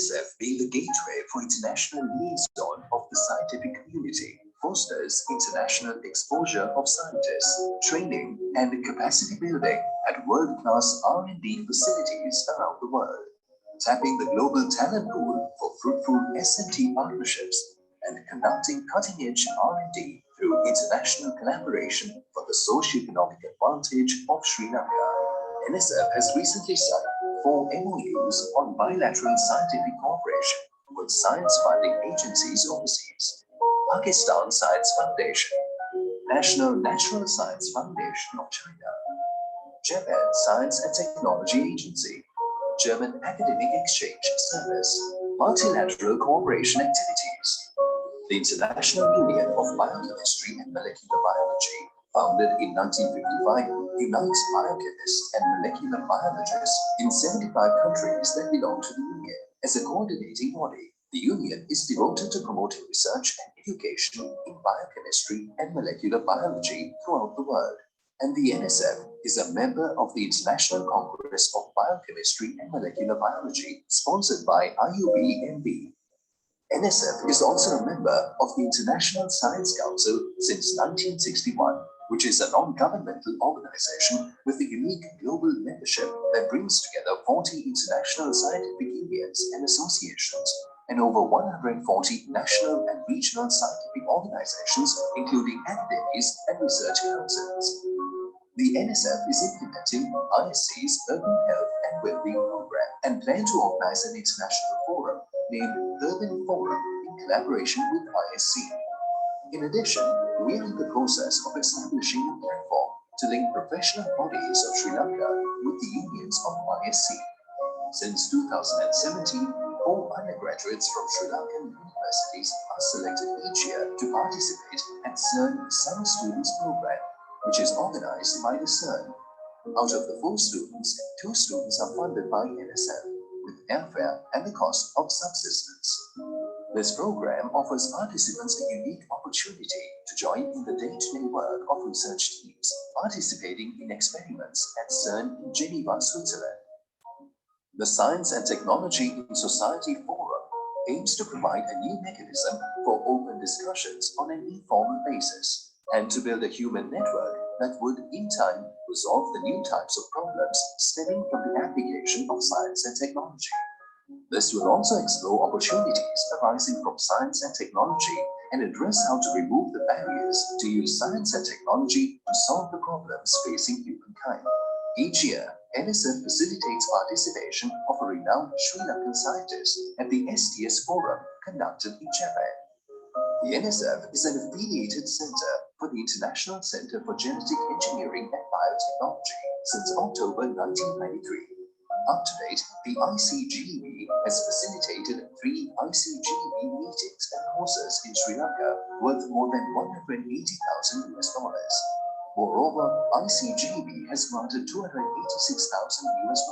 NSF, being the gateway for international liaison of the scientific community, fosters international exposure of scientists, training and capacity building at world-class R&D facilities around the world, tapping the global talent pool for fruitful S&T partnerships and conducting cutting-edge R&D through international collaboration for the socio-economic advantage of Sri Lanka. NSF has recently signed 4 MOUs on bilateral scientific cooperation with science funding agencies overseas. Pakistan Science Foundation, National Natural Science Foundation of China, Japan Science and Technology Agency, German Academic Exchange Service, multilateral cooperation activities. The International Union of Biochemistry and Molecular Biology, founded in 1955, unites biochemists and molecular biologists in 75 countries that belong to the Union. As a coordinating body, the Union is devoted to promoting research and education in biochemistry and molecular biology throughout the world. And the NSF is a member of the International Congress of Biochemistry and Molecular Biology, sponsored by IUB-MB. NSF is also a member of the International Science Council since 1961, which is a non-governmental organization with a unique global membership that brings together 40 international scientific unions and associations and over 140 national and regional scientific organizations, including academies and research councils. The NSF is implementing ISC's Urban Health and Wellbeing Program and plan to organize an international forum named Urban Forum in collaboration with ISC. In addition, we are in the process of establishing a platform to link professional bodies of Sri Lanka with the unions of ISC. Since 2017, 4 undergraduates from Sri Lankan universities are selected each year to participate at CERN Summer Students Program, which is organized by the CERN. Out of the 4 students, 2 students are funded by NSF, with airfare and the cost of subsistence. This program offers participants a unique opportunity to join in the day-to-day work of research teams participating in experiments at CERN in Geneva, Switzerland. The Science and Technology in Society Forum aims to provide a new mechanism for open discussions on an informal basis and to build a human network that would, in time, resolve the new types of problems stemming from the application of science and technology. This will also explore opportunities arising from science and technology and address how to remove the barriers to use science and technology to solve the problems facing humankind. Each year, NSF facilitates participation of a renowned Sri Lankan scientist at the STS Forum conducted in Japan. The NSF is an affiliated center for the International Center for Genetic Engineering and Biotechnology since October 1993. Up to date, the ICGEB has facilitated 3 ICGEB meetings and courses in Sri Lanka worth more than $180,000 US. Moreover, ICGEB has granted $286,000 US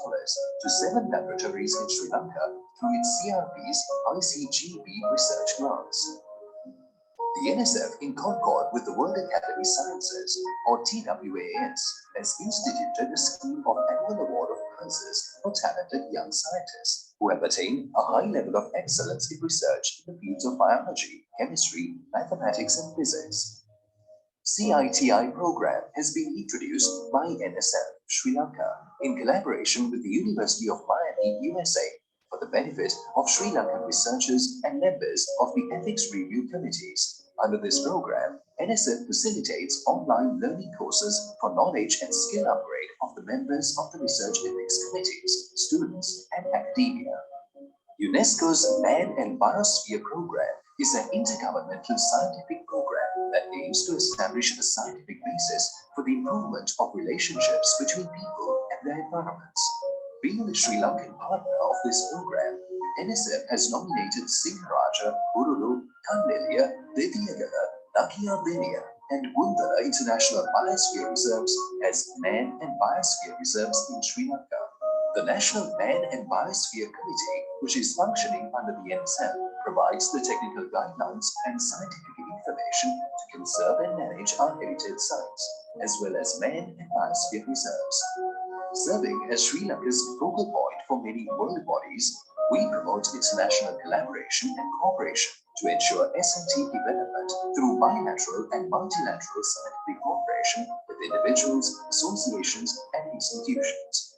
to 7 laboratories in Sri Lanka through its CRP's ICGEB research grants. The NSF, in concord with the World Academy Sciences, or TWAS, has instituted a scheme of annual award of prizes for talented young scientists who have attained a high level of excellence in research in the fields of biology, chemistry, mathematics, and physics. CITI program has been introduced by NSF Sri Lanka in collaboration with the University of Miami, USA, for the benefit of Sri Lankan researchers and members of the ethics review committees. Under this program, NSF facilitates online learning courses for knowledge and skill upgrade of the members of the research ethics committees, students, and academia. UNESCO's Man and Biosphere program is an intergovernmental scientific program that aims to establish a scientific basis for the improvement of relationships between people and their environments. Being the Sri Lankan partner of this program, NSF has nominated Singharaja, Urulu, Kandelia, Deviyagala, Nakiyadeniya, and Gundala International Biosphere Reserves as Man and Biosphere Reserves in Sri Lanka. The National Man and Biosphere Committee, which is functioning under the NSF, provides the technical guidelines and scientific information to conserve and manage our heritage sites, as well as Man and Biosphere Reserves. Serving as Sri Lanka's focal point for many world bodies, We promote international collaboration and cooperation to ensure S&T development through bilateral and multilateral scientific cooperation with individuals, associations, and institutions.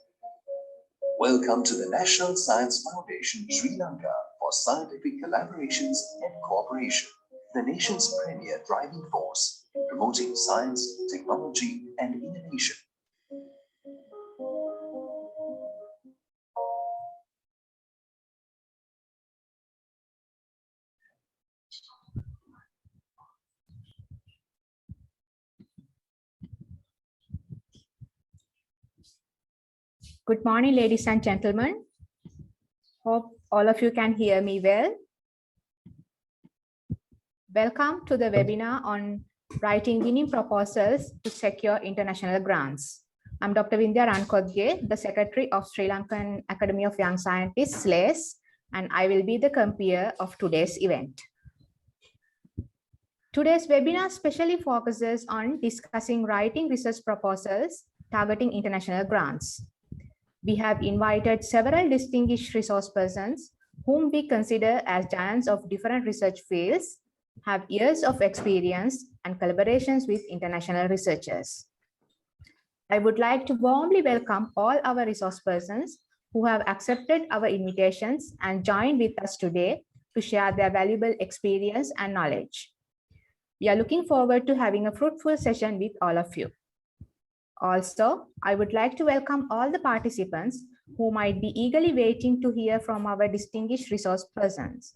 Welcome to the National Science Foundation, Sri Lanka for scientific collaborations and cooperation, the nation's premier driving force in promoting science, technology, and innovation. Good morning, ladies and gentlemen. Hope all of you can hear me well. Welcome to the webinar on writing winning proposals to secure international grants. I'm Dr. Vindhya Rankodge, the Secretary of Sri Lankan Academy of Young Scientists, SLACE, and I will be the compeer of today's event. Today's webinar specially focuses on discussing writing research proposals targeting international grants. We have invited several distinguished resource persons whom we consider as giants of different research fields, have years of experience and collaborations with international researchers. I would like to warmly welcome all our resource persons who have accepted our invitations and joined with us today to share their valuable experience and knowledge. We are looking forward to having a fruitful session with all of you. Also, I would like to welcome all the participants who might be eagerly waiting to hear from our distinguished resource persons.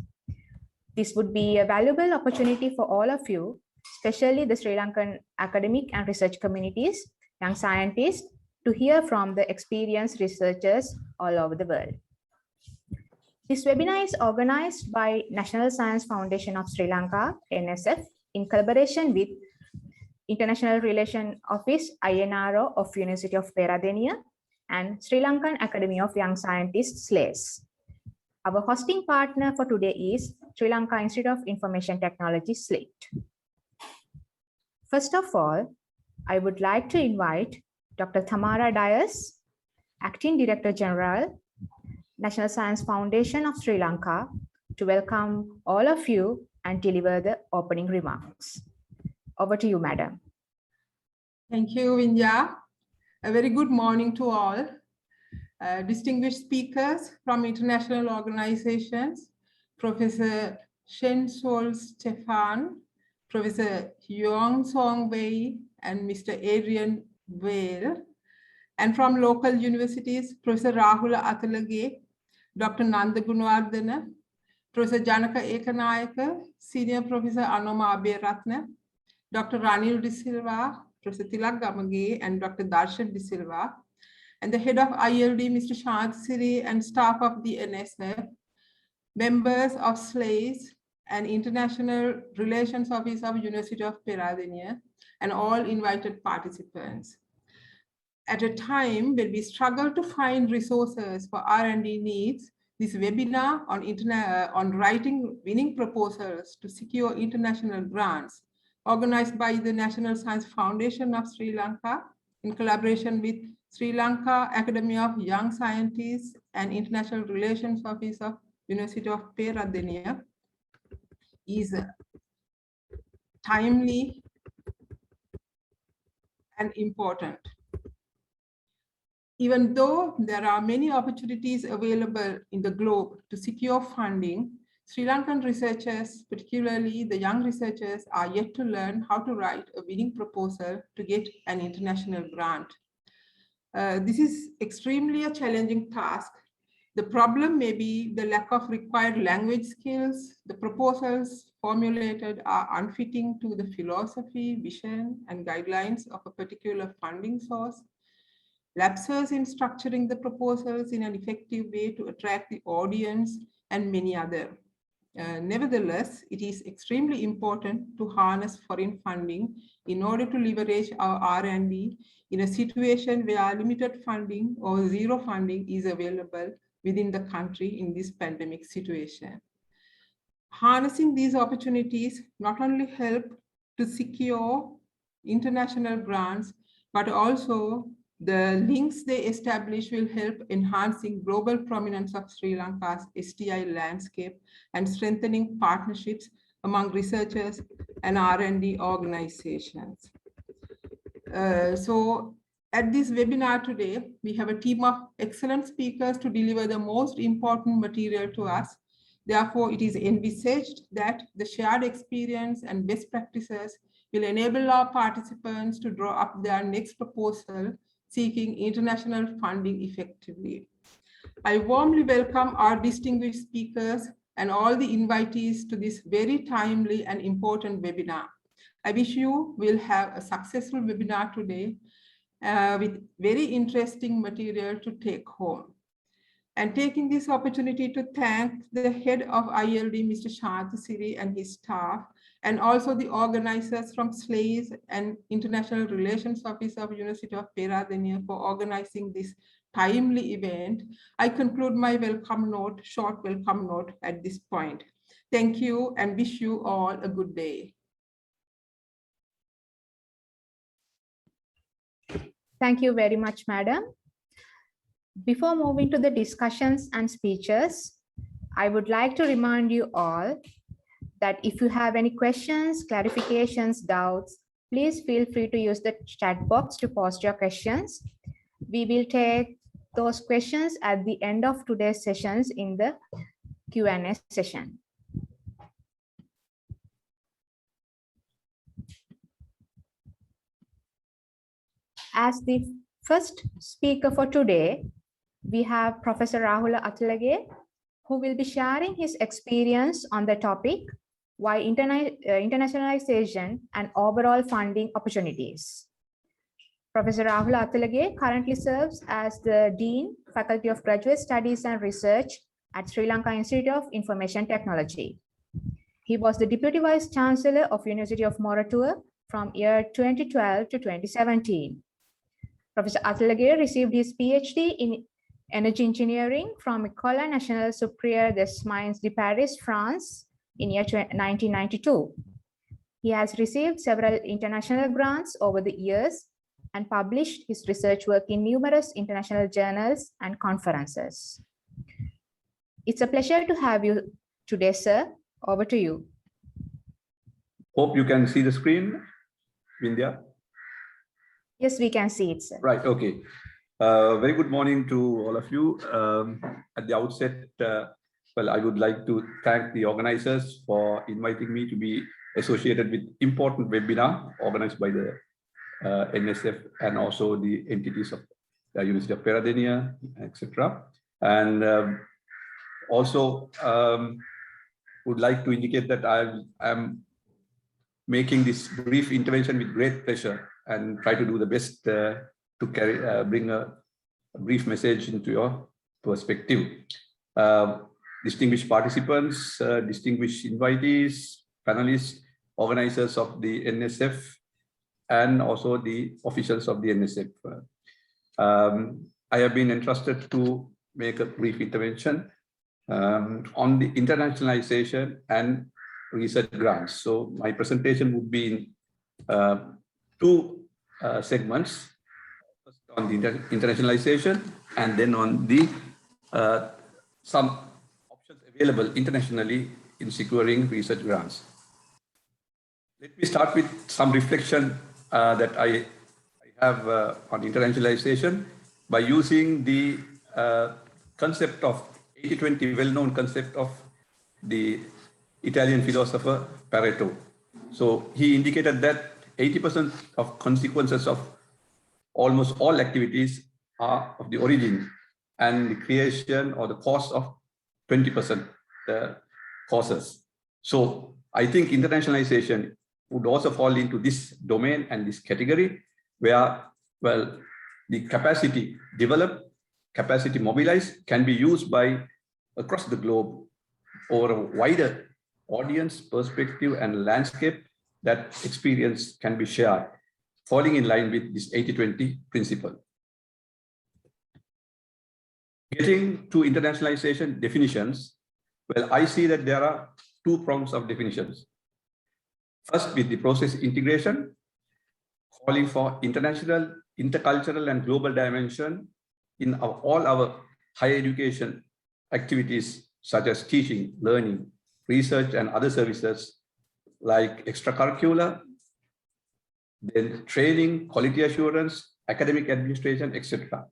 This would be a valuable opportunity for all of you, especially the Sri Lankan academic and research communities, young scientists, to hear from the experienced researchers all over the world. This webinar is organized by National Science Foundation of Sri Lanka, NSF, in collaboration with International Relations Office, INRO of University of Peradeniya, and Sri Lankan Academy of Young Scientists, SLACE. Our hosting partner for today is Sri Lanka Institute of Information Technology, SLATE. First of all, I would like to invite Dr. Thamara Dias, Acting Director General, National Science Foundation of Sri Lanka, to welcome all of you and deliver the opening remarks. Over to you, madam. Thank you, Vindhya. A very good morning to all. Distinguished speakers from international organizations, Professor Shen Sol Stefan, Professor Yong Song Wei, and Mr. Adrian Whale, and from local universities, Professor Rahula Atalage, Dr. Nanda Gunawardena, Professor Janaka Ekanayaka, Senior Professor Anoma Aberatna, Dr. Ranil De Silva, Professor Tilak Gamage, and Dr. Darshan De Silva, and the head of ILD, Mr. Shant Siri, and staff of the NSF, members of SLACE and International Relations Office of University of Peradeniya, and all invited participants. At a time when we struggle to find resources for R&D needs, this webinar on writing winning proposals to secure international grants, organized by the National Science Foundation of Sri Lanka in collaboration with Sri Lanka Academy of Young Scientists and International Relations Office of University of Peradeniya, is timely and important. Even though there are many opportunities available in the globe to secure funding, Sri Lankan researchers, particularly the young researchers, are yet to learn how to write a winning proposal to get an international grant. This is extremely a challenging task. The problem may be the lack of required language skills. The proposals formulated are unfitting to the philosophy, vision, and guidelines of a particular funding source. Lapses in structuring the proposals in an effective way to attract the audience, and many other. Nevertheless, it is extremely important to harness foreign funding in order to leverage our R&D in a situation where limited funding or zero funding is available within the country in this pandemic situation. Harnessing these opportunities not only help to secure international grants, but also The links they establish will help enhancing global prominence of Sri Lanka's STI landscape and strengthening partnerships among researchers and R&D organizations. So at this webinar today, we have a team of excellent speakers to deliver the most important material to us. Therefore, it is envisaged that the shared experience and best practices will enable our participants to draw up their next proposal seeking international funding effectively. I warmly welcome our distinguished speakers and all the invitees to this very timely and important webinar. I wish you will have a successful webinar today with very interesting material to take home. And taking this opportunity to thank the head of ILD, Mr. Shantasiri and his staff, and also the organizers from SLAIS and International Relations Office of University of Peradeniya for organizing this timely event. I conclude my short welcome note at this point. Thank you and wish you all a good day. Thank you very much, Madam. Before moving to the discussions and speeches, I would like to remind you all that if you have any questions, clarifications, doubts, please feel free to use the chat box to post your questions. We will take those questions at the end of today's sessions in the Q&A session. As the first speaker for today, we have Professor Rahula Atlage, who will be sharing his experience on the topic, why internationalization and overall funding opportunities. Professor Rahula Atlage currently serves as the Dean, Faculty of Graduate Studies and Research at Sri Lanka Institute of Information Technology. He was the Deputy Vice Chancellor of University of Moratuwa from year 2012 to 2017. Professor Atlage received his PhD in Energy Engineering from École Nationale Supérieure des Mines de Paris, France in year 1992. He has received several international grants over the years and published his research work in numerous international journals and conferences. It's a pleasure to have you today, sir. Over to you. Hope you can see the screen, Vindhya. Yes, we can see it, sir. Right, okay. Very good morning to all of you. At the outset, well, I would like to thank the organizers for inviting me to be associated with important webinar organized by the NSF and also the entities of the University of Peradeniya, etc. And also would like to indicate that I am making this brief intervention with great pleasure and try to do the best to bring a brief message into your perspective. Distinguished participants, distinguished invitees, panelists, organizers of the NSF, and also the officials of the NSF. I have been entrusted to make a brief intervention on the internationalization and research grants. So my presentation would be in two segments, first on the internationalization and then on the some options available internationally in securing research grants. Let me start with some reflection that I have on internationalization by using the concept of 80-20, well-known concept of the Italian philosopher Pareto. So he indicated that 80% of consequences of almost all activities are of the origin and the creation or the cause of 20% causes. So I think internationalization would also fall into this domain and this category where, well, the capacity developed, capacity mobilized can be used by across the globe over a wider audience, perspective, and landscape. That experience can be shared, falling in line with this 80-20 principle. Getting to internationalization definitions, well, I see that there are two prongs of definitions. First, with the process integration, calling for international intercultural and global dimension in all our higher education activities, such as teaching, learning, research, and other services like extracurricular, then training, quality assurance, academic administration, etc.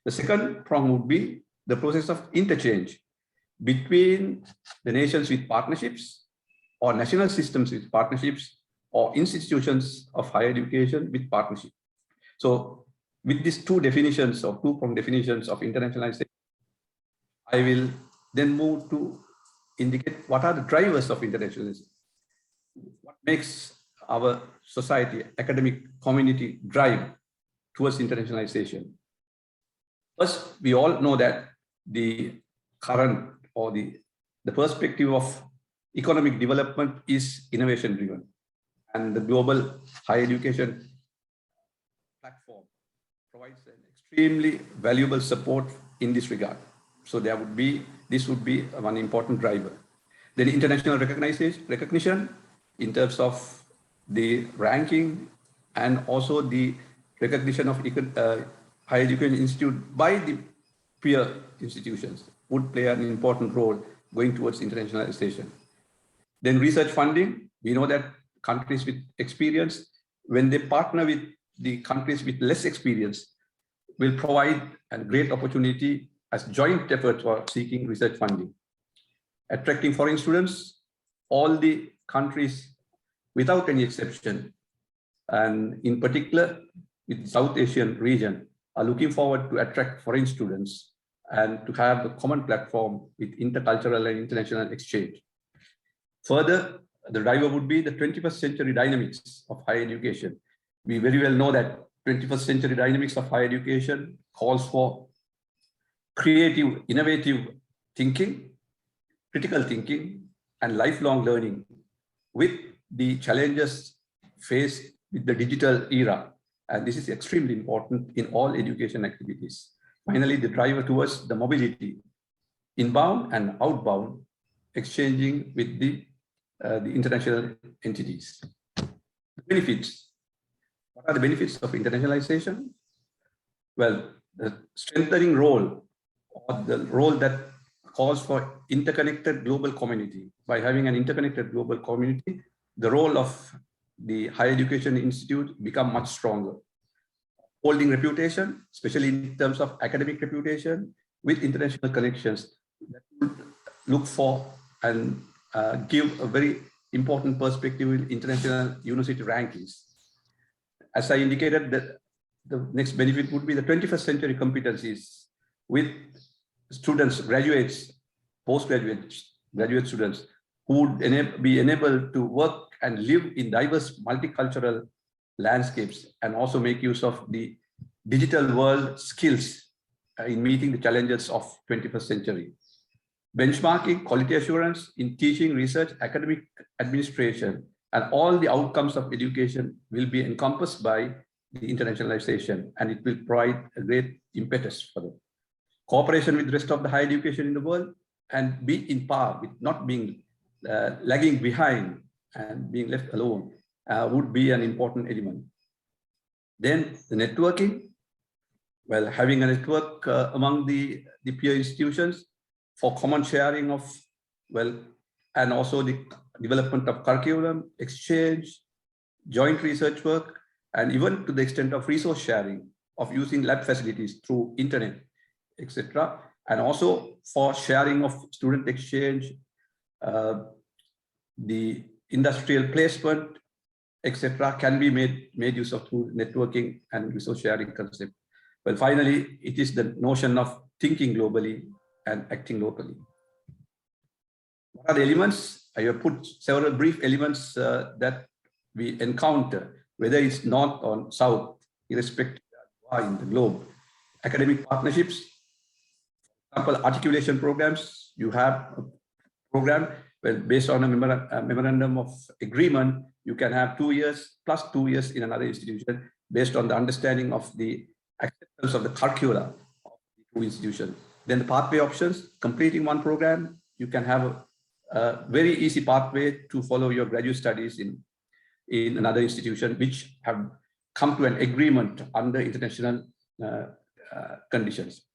The second prong would be the process of interchange between the nations with partnerships or national systems with partnerships or institutions of higher education with partnership. So with these two definitions or two-prong definitions of internationalization, I will then move to indicate what are the drivers of internationalization. What makes our society, academic community drive towards internationalization? First, we all know that the current or the perspective of economic development is innovation driven, and the global higher education platform provides an extremely valuable support in this regard. So this would be one important driver. Then international recognition in terms of the ranking and also the recognition of higher education institute by the peer institutions would play an important role going towards internationalization. Then research funding, we know that countries with experience, when they partner with the countries with less experience, will provide a great opportunity as joint efforts for seeking research funding. Attracting foreign students, all the countries without any exception, and in particular with South Asian region, are looking forward to attract foreign students and to have a common platform with intercultural and international exchange. Further, the driver would be the 21st century dynamics of higher education. We very well know that 21st century dynamics of higher education calls for creative, innovative thinking, critical thinking, and lifelong learning with the challenges faced with the digital era. And this is extremely important in all education activities. Finally, the driver towards the mobility, inbound and outbound, exchanging with the international entities. The benefits. What are the benefits of internationalization? Well, the strengthening role, or the role that calls for interconnected global community. By having an interconnected global community, the role of the higher education institute become much stronger. Holding reputation, especially in terms of academic reputation with international connections, that would look for and give a very important perspective in international university rankings. As I indicated, that the next benefit would be the 21st century competencies with students, graduates, postgraduates, graduate students who would be enabled to work and live in diverse multicultural landscapes and also make use of the digital world skills in meeting the challenges of 21st century. Benchmarking, quality assurance in teaching, research, academic administration, and all the outcomes of education will be encompassed by the internationalization, and it will provide a great impetus for them. Cooperation with the rest of the higher education in the world and be in par with not being lagging behind and being left alone would be an important element. Then the networking, well, having a network among the peer institutions for common sharing of, well, and also the development of curriculum, exchange, joint research work, and even to the extent of resource sharing of using lab facilities through internet, etc. And also for sharing of student exchange, the industrial placement, etc. can be made use of through networking and resource sharing concept. Well, finally, it is the notion of thinking globally and acting locally. What are the elements? I have put several brief elements that we encounter, whether it's north or south, irrespective of in the globe. Academic partnerships, for example, articulation programs. You have a program where based on a memorandum of agreement, you can have 2 years plus 2 years in another institution based on the understanding of the acceptance of the curricula of the two institutions. Then the pathway options, completing one program, you can have a very easy pathway to follow your graduate studies in another institution, which have come to an agreement under international conditions.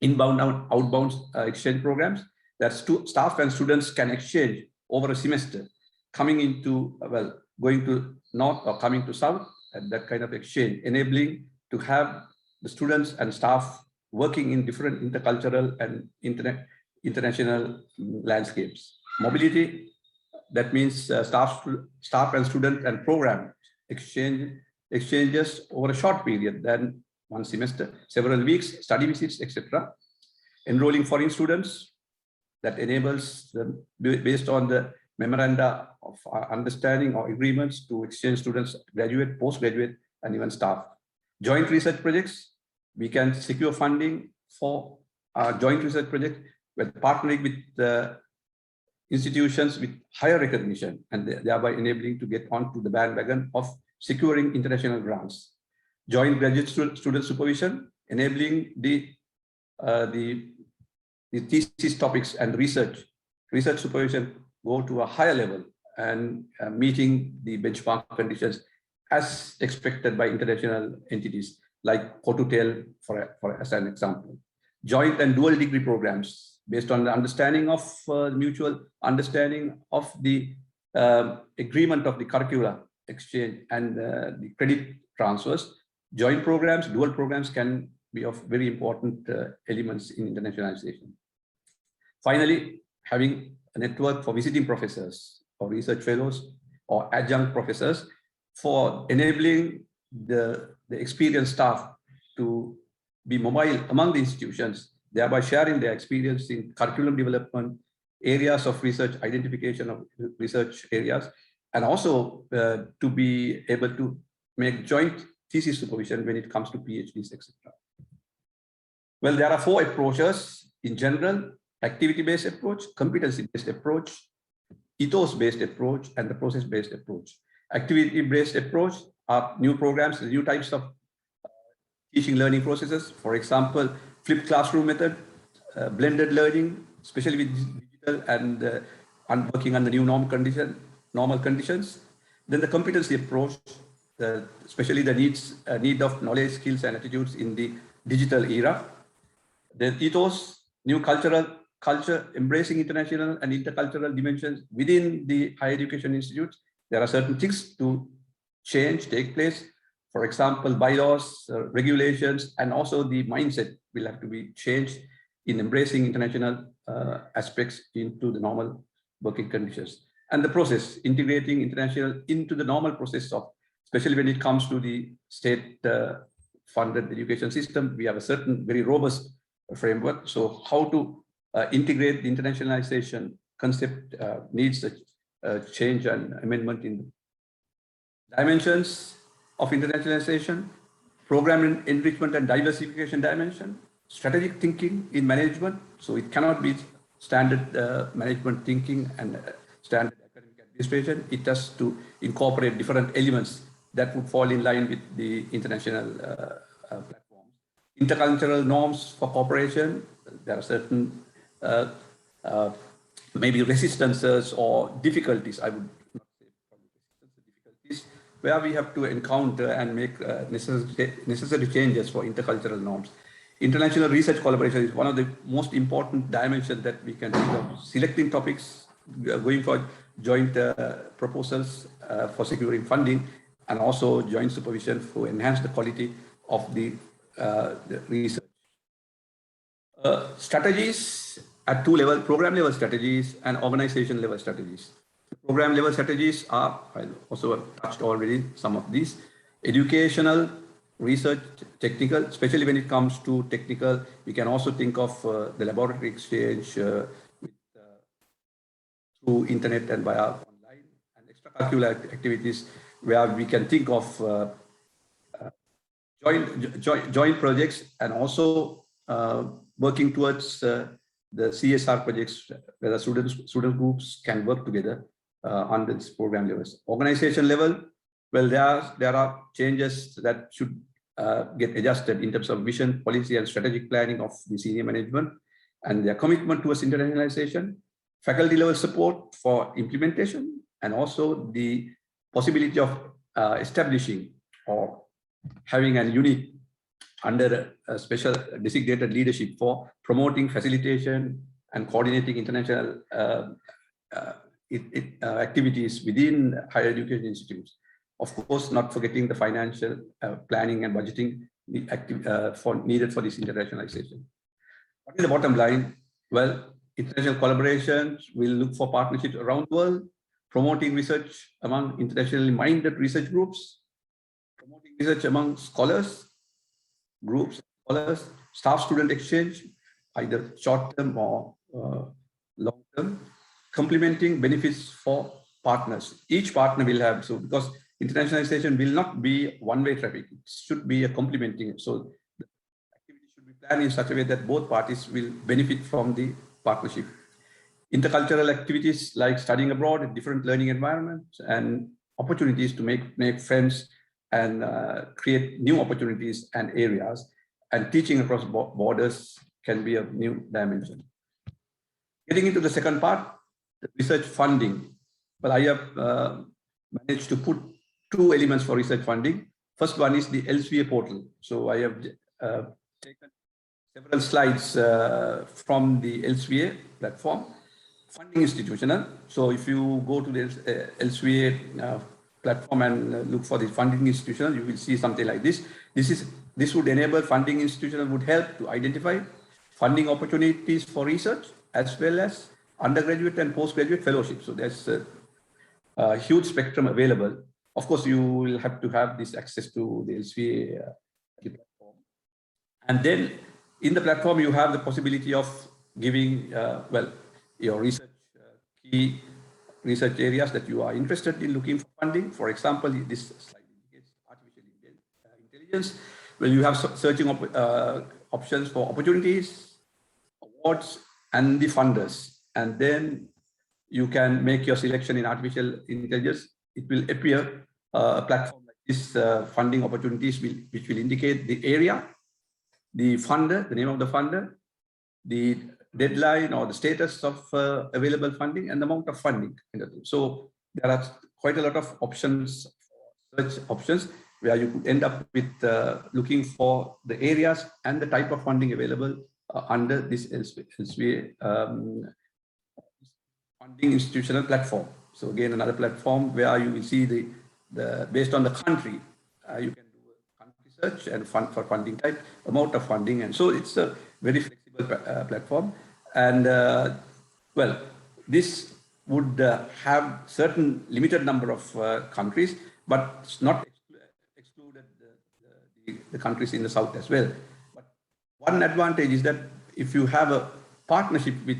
Inbound and outbound exchange programs that staff and students can exchange over a semester, coming into, going to north or coming to south, and that kind of exchange, enabling to have the students and staff working in different intercultural and international landscapes. Mobility, that means staff and student and program exchanges over a short period than one semester, several weeks, study visits, etc. Enrolling foreign students, that enables them, based on the memoranda of understanding or agreements, to exchange students, graduate, postgraduate, and even staff. Joint research projects, we can secure funding for our joint research project with partnering with the institutions with higher recognition, and thereby enabling to get onto the bandwagon of securing international grants. Joint graduate student supervision, enabling the thesis topics and research supervision go to a higher level and meeting the benchmark conditions as expected by international entities like Hotutel, as an example. Joint and dual degree programs based on the understanding of mutual understanding of the agreement of the curricula exchange and the credit transfers. Joint programs, dual programs can be of very important elements in internationalization. Finally, having a network for visiting professors or research fellows or adjunct professors for enabling the experienced staff to be mobile among the institutions, thereby sharing their experience in curriculum development, areas of research, identification of research areas, and also to be able to make joint thesis supervision when it comes to PhDs, etc. Well, there are 4 approaches in general: activity-based approach, competency-based approach, ethos-based approach, and the process-based approach. Activity-based approach are new programs, new types of teaching learning processes. For example, flipped classroom method, blended learning, especially with digital and working under new normal conditions. Then the competency approach, especially the need of knowledge, skills, and attitudes in the digital era. The ethos, new culture, embracing international and intercultural dimensions within the higher education institutes. There are certain things to take place. For example, bylaws, regulations, and also the mindset will have to be changed in embracing international aspects into the normal working conditions. And the process, integrating international into the normal process of, especially when it comes to the state funded education system, we have a certain very robust framework. So how to integrate the internationalization concept needs a change and amendment in dimensions of internationalization, program enrichment and diversification dimension, strategic thinking in management. So it cannot be standard management thinking and standard academic administration. It has to incorporate different elements that would fall in line with the international platforms. Intercultural norms for cooperation. There are certain maybe resistances or difficulties, I would not say difficulties, where we have to encounter and make necessary changes for intercultural norms. International research collaboration is one of the most important dimensions that we can think of. Selecting topics, going for joint proposals for securing funding, and also joint supervision to enhance the quality of the research. Strategies at 2 levels: program level strategies and organization level strategies. Program level strategies are, I also touched already some of these: educational, research, technical, especially when it comes to technical. We can also think of the laboratory exchange through internet and via online, and extracurricular activities where we can think of joint projects, and also working towards the CSR projects where the student groups can work together under this program levels. Organization level, well, there are changes that should get adjusted in terms of vision, policy, and strategic planning of the senior management and their commitment towards internationalization, faculty level support for implementation, and also the possibility of establishing or having a unit under a special designated leadership for promoting, facilitation, and coordinating international activities within higher education institutes. Of course, not forgetting the financial planning and budgeting needed for this internationalization. What is the bottom line? Well, international collaborations will look for partnerships around the world, promoting research among internationally minded research groups, promoting research among scholars, groups, scholars, staff-student exchange, either short-term or long-term, complementing benefits for partners. Each partner will have, so because internationalization will not be one-way traffic, it should be a complementing. So the activity should be planned in such a way that both parties will benefit from the partnership. Intercultural activities like studying abroad, different learning environments, and opportunities to make friends and create new opportunities and areas, and teaching across borders can be a new dimension. Getting into the second part, the research funding. Well, I have managed to put two elements for research funding. First one is the LCA portal. So I have taken several slides from the LCA platform. Funding institutional. So if you go to the LCA platform and look for the funding institutional, you will see something like this. This would enable funding institutional would help to identify funding opportunities for research as well as undergraduate and postgraduate fellowship. So there's a huge spectrum available. Of course, you will have to have this access to the LCA platform. And then in the platform, you have the possibility of giving, well, your research, key research areas that you are interested in looking for funding. For example, this slide indicates artificial intelligence. Well, you have searching options for opportunities, awards, and the funders. And then you can make your selection in artificial intelligence. It will appear a platform like this, funding opportunities, which will indicate the area, the funder, the name of the funder, the deadline or the status of available funding, and the amount of funding. So there are quite a lot of options, search options, where you could end up with looking for the areas and the type of funding available under this LCA funding institutional platform. So again, another platform where you will see the based on the country, you can do a country search and fund for funding type, amount of funding, and so it's a very flexible platform. And well, this would have certain limited number of countries, but it's not excluded the countries in the south as well. But one advantage is that if you have a partnership with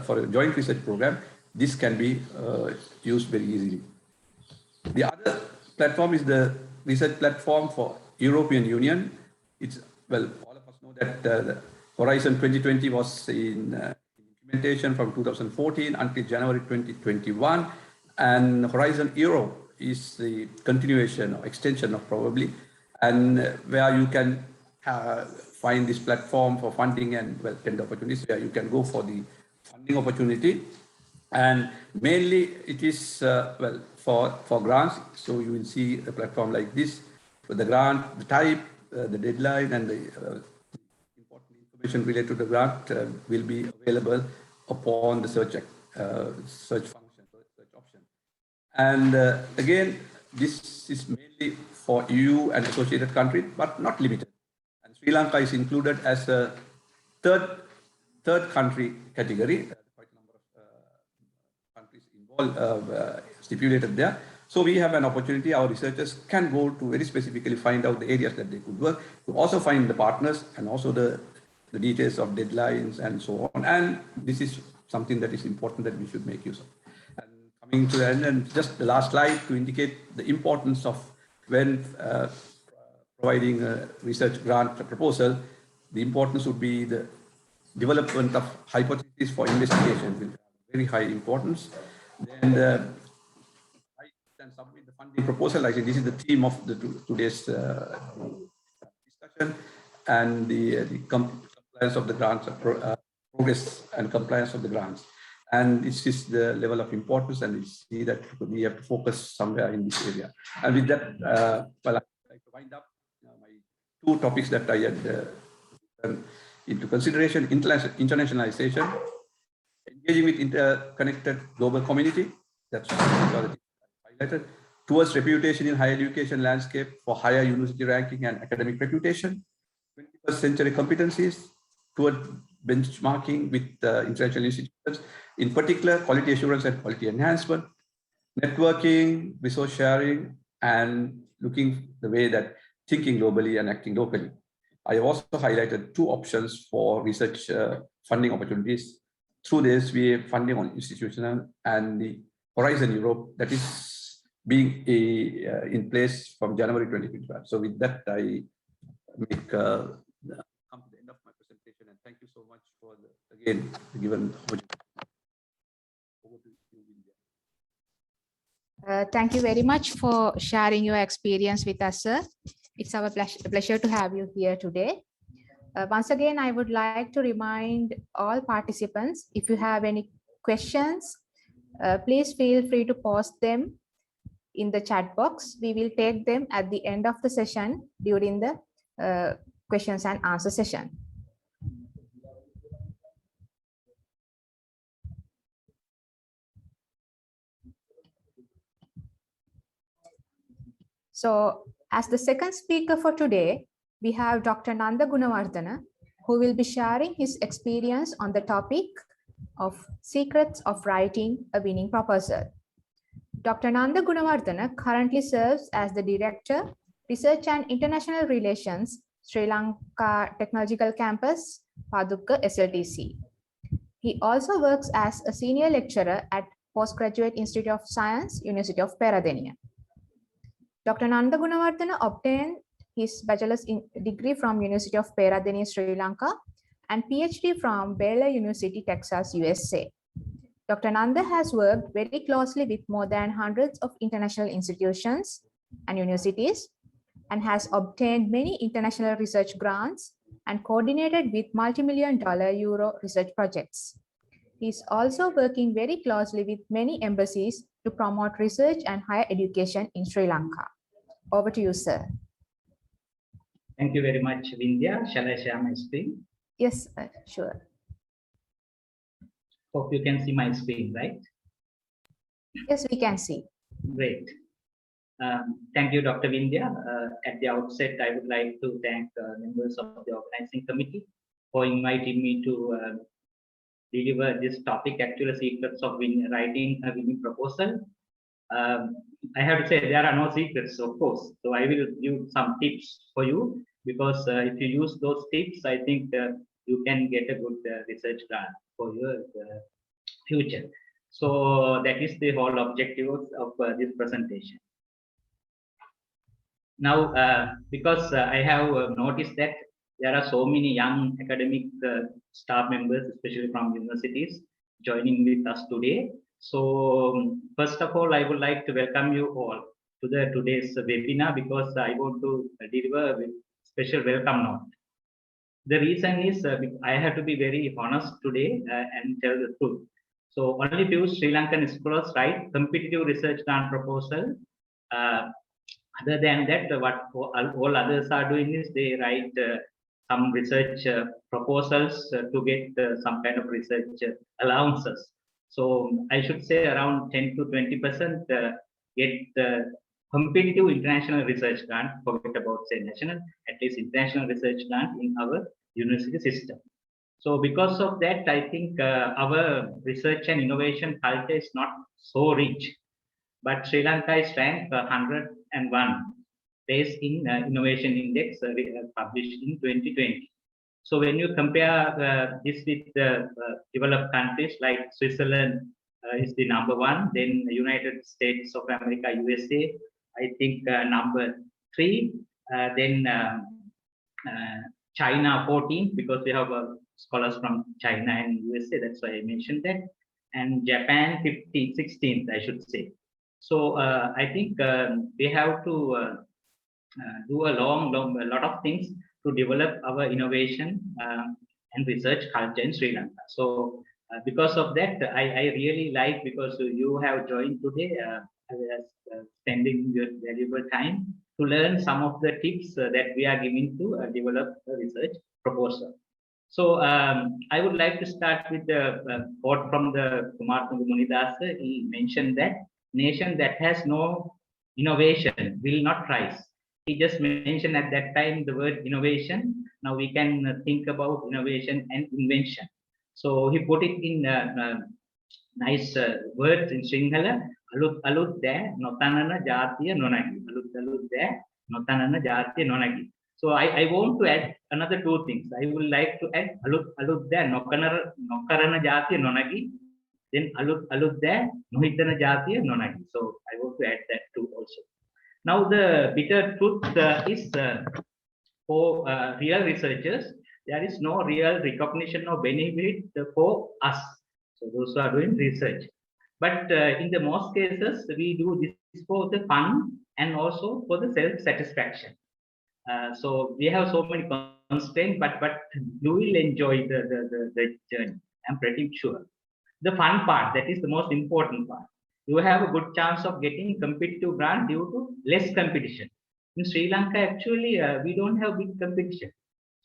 for a joint research program, this can be used very easily. The other platform is the research platform for European Union. It's, well, all of us know that the Horizon 2020 was in implementation from 2014 until January 2021, and Horizon Euro is the continuation or extension of probably, and where you can find this platform for funding and, well, tender opportunities, where you can go for the funding opportunity. And mainly it is, well, for grants. So you will see a platform like this with the grant, the type, the deadline, and the important information related to the grant will be available upon the search function, search option. And again, this is mainly for EU and associated countries, but not limited. And Sri Lanka is included as a third country category. Quite a number of countries involved stipulated there. So we have an opportunity. Our researchers can go to very specifically find out the areas that they could work, to also find the partners and also the details of deadlines and so on. And this is something that is important that we should make use of. And coming to the end, and just the last slide to indicate the importance of when providing a research grant proposal, the importance would be the development of hypotheses for investigation will have very high importance. Then and submit the funding proposal. I think this is the theme of the today's discussion, and the compliance of the grants, progress and compliance of the grants. And this is the level of importance, and we see that we have to focus somewhere in this area. And with that, well, I'd like to wind up my two topics that I had taken into consideration: internationalization, engaging with interconnected global community. That's highlighted. Towards reputation in higher education landscape for higher university ranking and academic reputation. 21st century competencies toward benchmarking with international institutions, in particular quality assurance and quality enhancement, networking, resource sharing, and looking the way that thinking globally and acting locally. I have also highlighted two options for research funding opportunities through the SVA funding on institutional and the Horizon Europe that is being in place from January 2025. So with that, I make come to the end of my presentation, and thank you so much for again given opportunity. Over to you, India. Thank you very much for sharing your experience with us, sir. It's our pleasure to have you here today. Once again, I would like to remind all participants, if you have any questions, please feel free to post them in the chat box. We will take them at the end of the session during the questions and answer session. So as the second speaker for today, we have Dr. Nanda Gunawardana, who will be sharing his experience on the topic of secrets of writing a winning proposal. Dr. Nanda Gunawardana currently serves as the Director, Research and International Relations, Sri Lanka Technological Campus, Padukka SLTC. He also works as a senior lecturer at Postgraduate Institute of Science, University of Peradeniya. Dr. Nanda Gunawardana obtained his bachelor's degree from University of Peradeniya, Sri Lanka, and PhD from Baylor University, Texas, USA. Dr. Nanda has worked very closely with more than hundreds of international institutions and universities, and has obtained many international research grants and coordinated with multi-million-dollar Euro research projects. He is also working very closely with many embassies to promote research and higher education in Sri Lanka. Over to you, sir. Thank you very much, Vindhya. Shall I share my screen? Yes, sure. Hope you can see my screen, right? Yes, we can see. Great. Thank you, Dr. Vindhya. At the outset, I would like to thank members of the organizing committee for inviting me to deliver this topic, actual secrets of writing a winning proposal. I have to say there are no secrets, of course. So I will give some tips for you, because if you use those tips, I think you can get a good research grant for your future. So that is the whole objective of this presentation. Now, because I have noticed that there are so many young academic staff members, especially from universities, joining with us today. So first of all, I would like to welcome you all to today's webinar, because I want to deliver with special welcome note. The reason is I have to be very honest today and tell the truth. So only few Sri Lankan scholars write competitive research grant proposal. Other than that, what all others are doing is they write some research proposals to get some kind of research allowances. So I should say around 10 to 20% get competitive international research grant. Forget about say national, at least international research grant in our university system. So because of that, I think our research and innovation culture is not so rich. But Sri Lanka is ranked 101 place in Innovation Index published in 2020. So when you compare this with developed countries like Switzerland is the #1, then the United States of America, USA, I think #3, then China 14, because we have scholars from China and USA, that's why I mentioned that, and Japan 16th, I should say. So I think we have to do a lot of things to develop our innovation and research culture in Sri Lanka. So because of that, I really like, because you have joined today, spending your valuable time to learn some of the tips that we are giving to develop a research proposal. So I would like to start with the quote from the Kumar Munidas. He mentioned that nation that has no innovation will not rise. He just mentioned at that time the word innovation. Now we can think about innovation and invention. So he put it in nice words in Sinhala. Alut alut de notanana jatiya nonagi. Alut alut de notanana jatiya nonagi. So I want to add another two things. I would like to add alut alut de nokarana jatiya nonagi. Then alut alut de nohitana jatiya nonagi. So I want to add that too also. Now the bitter truth is for real researchers, there is no real recognition or benefit for us. So those who are doing research. But in the most cases, we do this for the fun and also for the self-satisfaction. So we have so many constraints, but you will enjoy the journey. I'm pretty sure. The fun part, that is the most important part. You have a good chance of getting competitive grant due to less competition. In Sri Lanka, actually, we don't have big competition.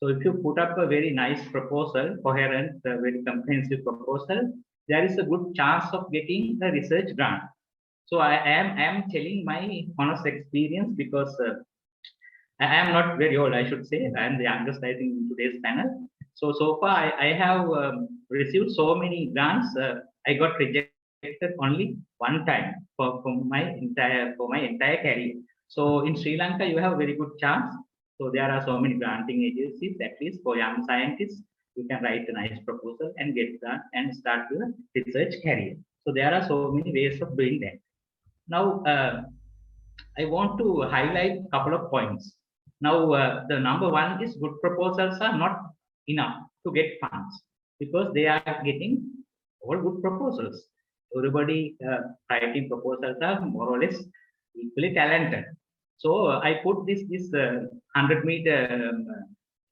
So if you put up a very nice proposal, coherent, very comprehensive proposal, there is a good chance of getting a research grant. So I am telling my honest experience because I am not very old, I should say. I am the youngest, I think, in today's panel. So far, I have received so many grants. I got rejected only one time for my entire career. So in Sri Lanka, you have a very good chance. So there are so many granting agencies, at least for young scientists. You can write a nice proposal and get grant and start your research career. So there are so many ways of doing that. Now, I want to highlight a couple of points. Now, the number one is good proposals are not enough to get funds because they are getting all good proposals. Everybody writing proposals are more or less equally talented. So I put this 100-meter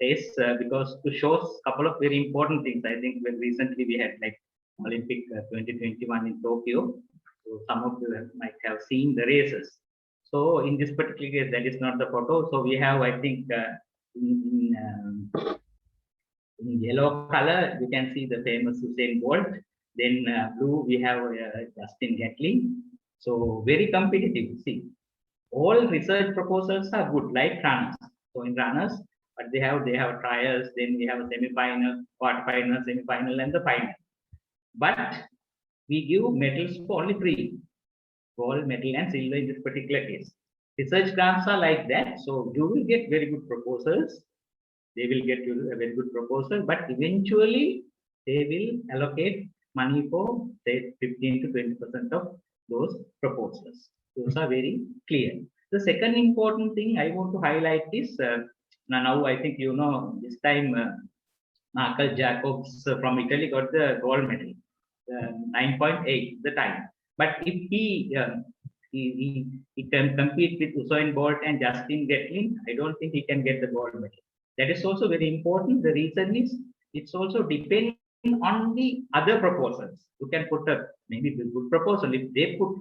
race because to show a couple of very important things. I think when recently we had like Olympic 2021 in Tokyo. So some of you might have seen the races. So in this particular case, that is not the photo. So we have, I think, in yellow color, you can see the famous Usain Bolt. Then blue, we have Justin Gatlin. So very competitive. See, all research proposals are good, like runners. So in runners, but they have trials. Then we have a semi-final, quarter-final, semi-final, and the final. But we give medals for only 3. Gold medal and silver in this particular case. Research grants are like that. So you will get very good proposals. They will get you a very good proposal, but eventually they will allocate money for say 15 to 20% of those proposals. Those are very clear. The second important thing I want to highlight is now I think you know this time Michael Jacobs from Italy got the gold medal, 9.8 the time. But if he can compete with Usain Bolt and Justin Gatlin, I don't think he can get the gold medal. That is also very important. The reason is it's also depending on the other proposals. You can put a maybe a good proposal. If they put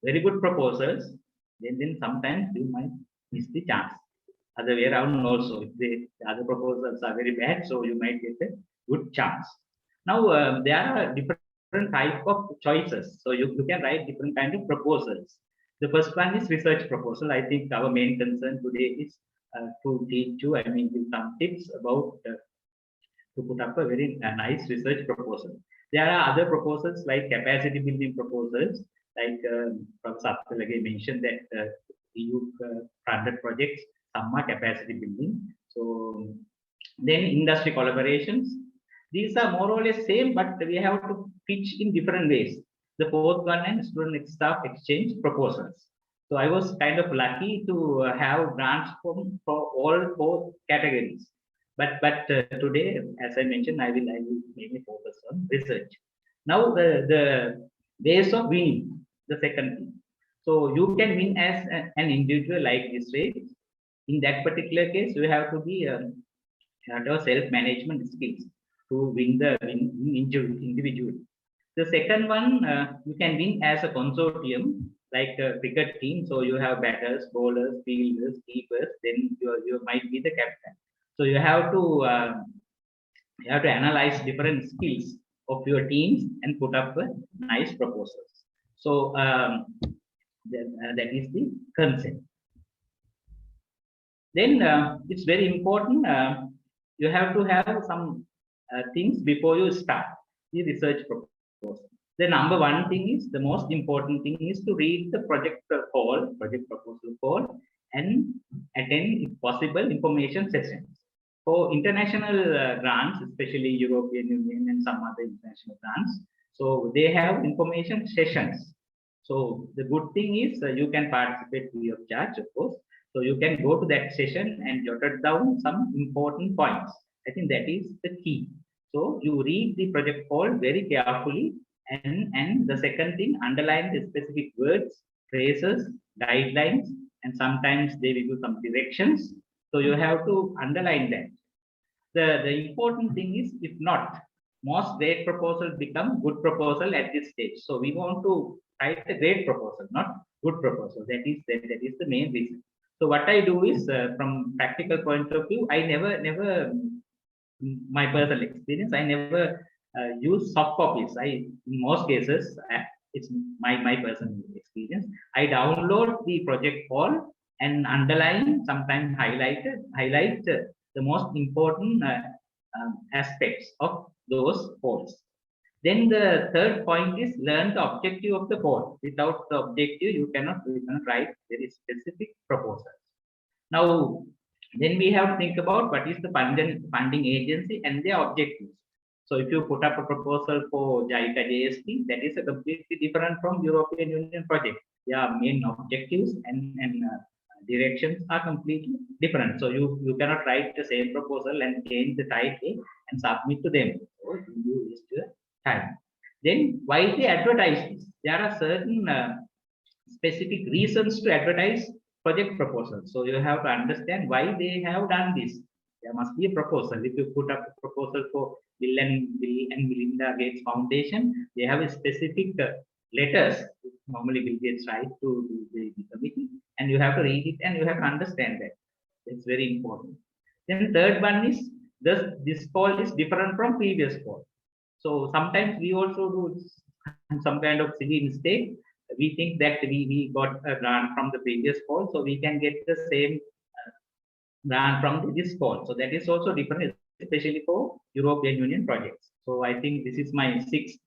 very good proposals, then sometimes you might miss the chance. Other way around also, if the other proposals are very bad, so you might get a good chance. Now there are different type of choices. So you can write different kind of proposals. The first one is research proposal. I think our main concern today is to teach you, I mean, give some tips about to put up a very nice research proposal. There are other proposals like capacity building proposals, like Professor Abdullah mentioned that EU funded projects, some are capacity building. So then industry collaborations. These are more or less same, but we have to pitch in different ways. The fourth one is student staff exchange proposals. So I was kind of lucky to have grants for all 4 categories. But today, as I mentioned, I will mainly focus on research. Now the ways of winning, the second thing. So you can win as an individual like this way. In that particular case, you have to be self-management skills to win the individual. The second one, you can win as a consortium. like a cricket team. So you have batters, bowlers, fielders, keepers. Then you might be the captain. So you have to analyze different skills of your teams and put up a nice proposals. So that is the concept. Then it's very important. You have to have some things before you start the research proposal. The number one thing is, the most important thing is to read the project proposal call, and attend, if possible, information sessions. For international grants, especially European Union and some other international grants, so they have information sessions. So the good thing is you can participate free of charge, of course. So you can go to that session and jot down some important points. I think that is the key. So you read the project call very carefully, and the second thing, underline the specific words, phrases, guidelines, and sometimes they will do some directions. So you have to underline that. The important thing is, if not, most great proposal become good proposal at this stage. So we want to write a great proposal, not good proposal. That is the main reason. So what I do is, from practical point of view, I never my personal experience, I never use soft copies. In most cases, it's my personal experience, I download the project call and underline, sometimes highlight the most important aspects of those calls. Then the third point is, learn the objective of the call. Without the objective, you cannot write very specific proposals. Now, then we have to think about what is the funding agency and their objectives. So if you put up a proposal for JICA JST, that is a completely different from European Union project. Their main objectives and directions are completely different. So you cannot write the same proposal and change the title and submit to them. So you waste your time. Then why they advertise this? There are certain specific reasons to advertise project proposals. So you have to understand why they have done this. There must be a proposal. If you put up a proposal for Bill and Melinda Gates Foundation, they have a specific letters. Normally Bill Gates write to the committee, and you have to read it and you have to understand that. It's very important. Then third one is, this call is different from previous call. So sometimes we also do some kind of silly mistake. We think that we got a grant from the previous call, so we can get the same grant from this call. So that is also different, especially for European Union projects. So I think this is my sixth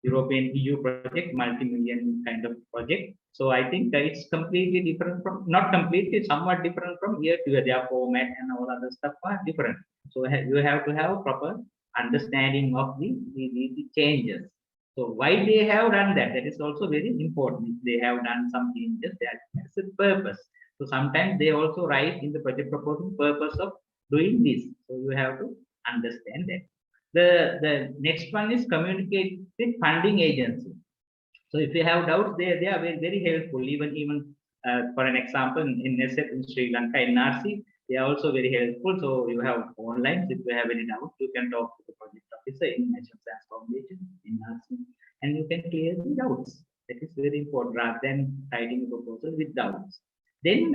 European EU project, multi-million kind of project. So I think it's completely different from, not completely, somewhat different from year to year. Their format and all other stuff are different. So you have to have a proper understanding of the changes. So why they have done that? That is also very important. If they have done some changes, that's a purpose. So sometimes they also write in the project proposal purpose of doing this. So you have to understand that. The next one is communicate with funding agency. So if you have doubts, they are very, very helpful. Even for an example, in SF in Sri Lanka, NRC, they are also very helpful. So you have online. If you have any doubt, you can talk to the project officer in National Science Foundation, NRC, and you can clear the doubts. That is very important, rather than writing a proposal with doubts. Then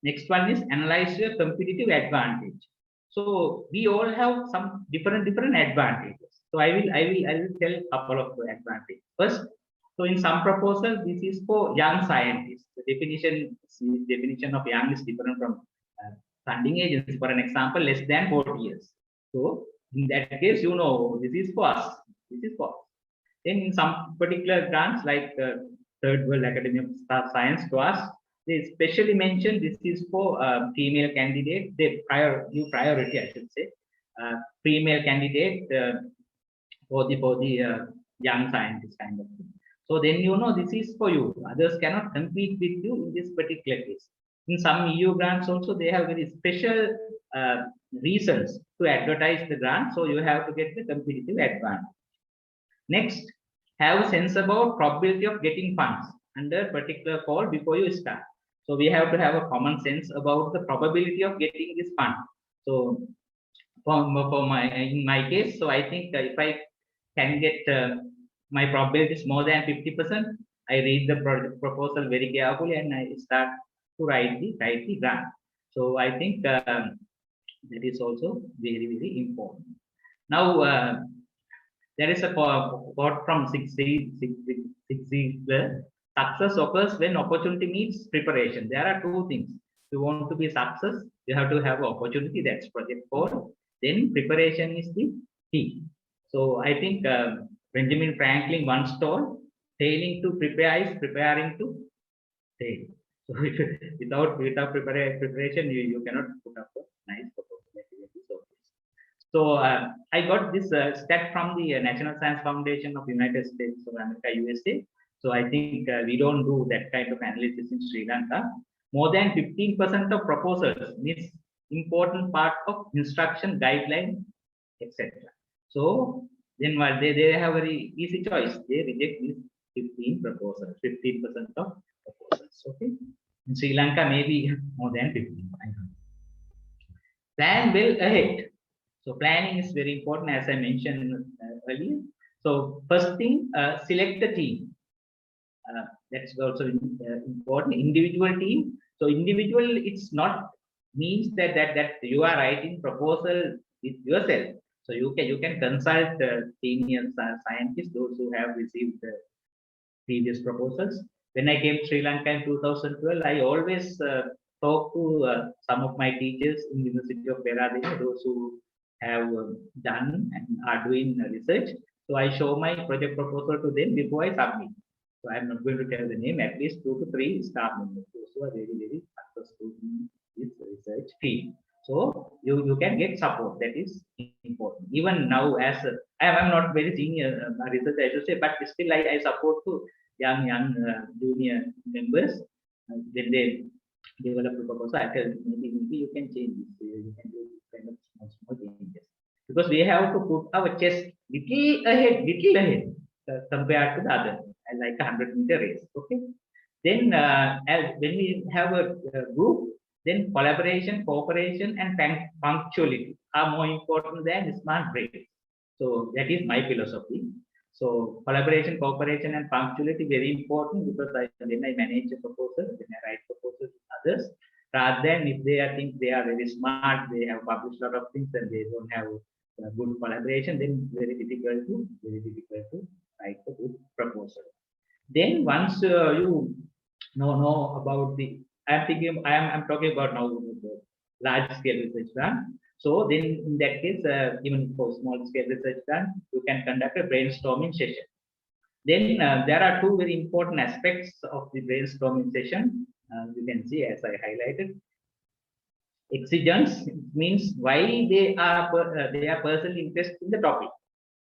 next one is analyze your competitive advantage. So we all have some different advantages. So I will tell a couple of advantages. First, so in some proposals, this is for young scientists. The definition of young is different from funding agencies. For an example, less than 40 years. So in that case, this is for us. This is for us. Then in some particular grants, like Third World Academy of Science to us, they specially mention this is for female candidate. They new priority, I should say, female candidate for the young scientist kind of thing. So then this is for you. Others cannot compete with you in this particular case. In some EU grants also, they have very special reasons to advertise the grant. So you have to get the competitive advantage. Next, have a sense about probability of getting funds under particular call before you start. So we have to have a common sense about the probability of getting this fund. So in my case, so I think if I can get my probability is more than 50%, I read the proposal very carefully and I start to write the grant. So I think that is also very, very important. Now, there is a quote from 6C, where success occurs when opportunity meets preparation. There are two things. If you want to be success, you have to have opportunity. That's project 4. Then preparation is the key. So I think Benjamin Franklin once told, failing to prepare is preparing to fail. So without preparation, you cannot put up a nice proposal. So I got this stat from the National Science Foundation of United States of America, USA. So I think we don't do that kind of analysis in Sri Lanka. More than 15% of proposals miss important part of instruction, guideline, etc. So then while they have a very easy choice, they reject these 15 proposals, 15% of proposals. Okay. In Sri Lanka, maybe more than 15. Plan well ahead. So planning is very important, as I mentioned earlier. So first thing, select the team. That's also important. Individual team. So individual, it's not means that you are writing proposal with yourself. So you can consult senior scientists, those who have received the previous proposals. When I came to Sri Lanka in 2012, I always talk to some of my teachers in the University of Peradeniya, those who have done and are doing research. So I show my project proposal to them before I submit. So I'm not going to tell the name, at least 2 to 3 staff members who are very, very successful in this research field. So you can get support. That is important. Even now, as I'm not very senior researcher, I should say, but still I support to young junior members when they develop a proposal. I tell maybe you can change this. You can do kind of small changes, because we have to put our chest little ahead compared to the other, like a 100-meter race. Okay. Then as when we have a group, then collaboration, cooperation, and punctuality are more important than smart breaks. So that is my philosophy. So collaboration, cooperation, and punctuality very important, because when I manage a proposal, when I write proposals to others, rather than if they think they are very smart, they have published a lot of things and they don't have good collaboration, then very difficult to write a good proposal. Then once you know about the, I'm talking about now the large scale research done. So then in that case, even for small scale research done, you can conduct a brainstorming session. Then there are 2 very important aspects of the brainstorming session. You can see as I highlighted. Exigence means why they are personally interested in the topic.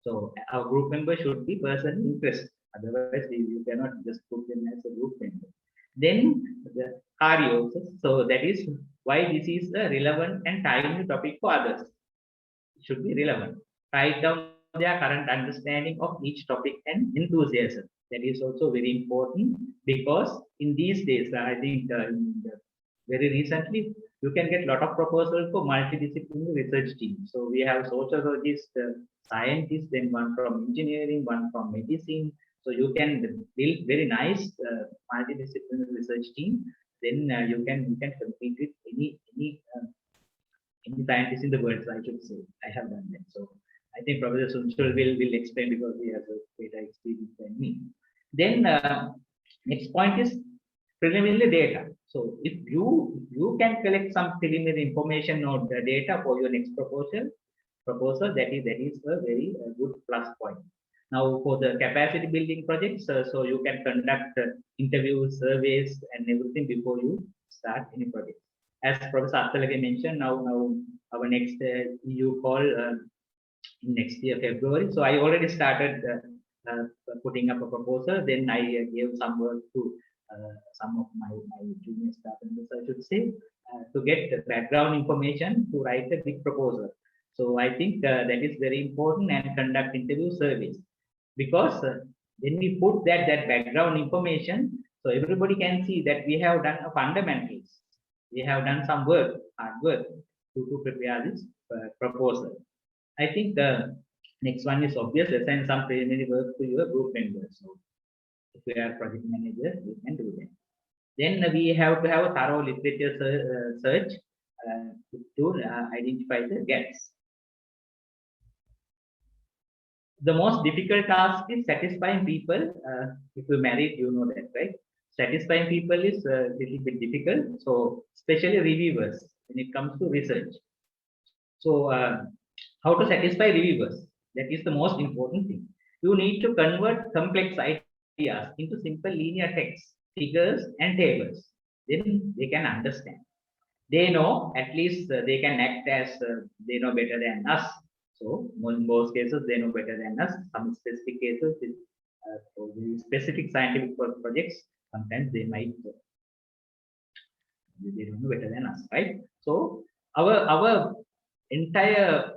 So our group member should be personally interested. Otherwise, you cannot just put them as a group member. Then the cariosis. So that is why this is a relevant and timely topic for others. It should be relevant. Write down their current understanding of each topic and enthusiasm. That is also very important, because in these days, I think very recently, you can get a lot of proposals for multidisciplinary research teams. So we have sociologists, scientists, then one from engineering, one from medicine. So you can build very nice multidisciplinary research team. Then you can compete with any scientist in the world. So I should say I have done that. So I think Professor Sunshul will explain, because he has a greater experience than me. Then next point is preliminary data. So if you can collect some preliminary information or the data for your next proposal, that is a very good plus point. Now for the capacity building projects, so you can conduct interviews, surveys, and everything before you start any project. As Professor Attalage mentioned, now our next EU call next year February. So I already started putting up a proposal. Then I gave some work to some of my junior staff members, I should say, to get the background information to write a big proposal. So I think that is very important, and conduct interview surveys, because when we put that background information, so everybody can see that we have done a fundamentals. We have done some work, hard work to prepare this proposal. I think the next one is obvious. Assign some preliminary work to your group members. So if we are project managers, we can do that. Then we have to have a thorough literature search to identify the gaps. The most difficult task is satisfying people. If you're married, you know that, right? Satisfying people is a little bit difficult. So, especially reviewers when it comes to research. So, how to satisfy reviewers? That is the most important thing. You need to convert complex ideas into simple linear text, figures, and tables. Then they can understand. They know, at least they can act as they know better than us. So in most cases, they know better than us. Some specific cases, for the specific scientific projects, sometimes they might they don't know better than us, right? So our entire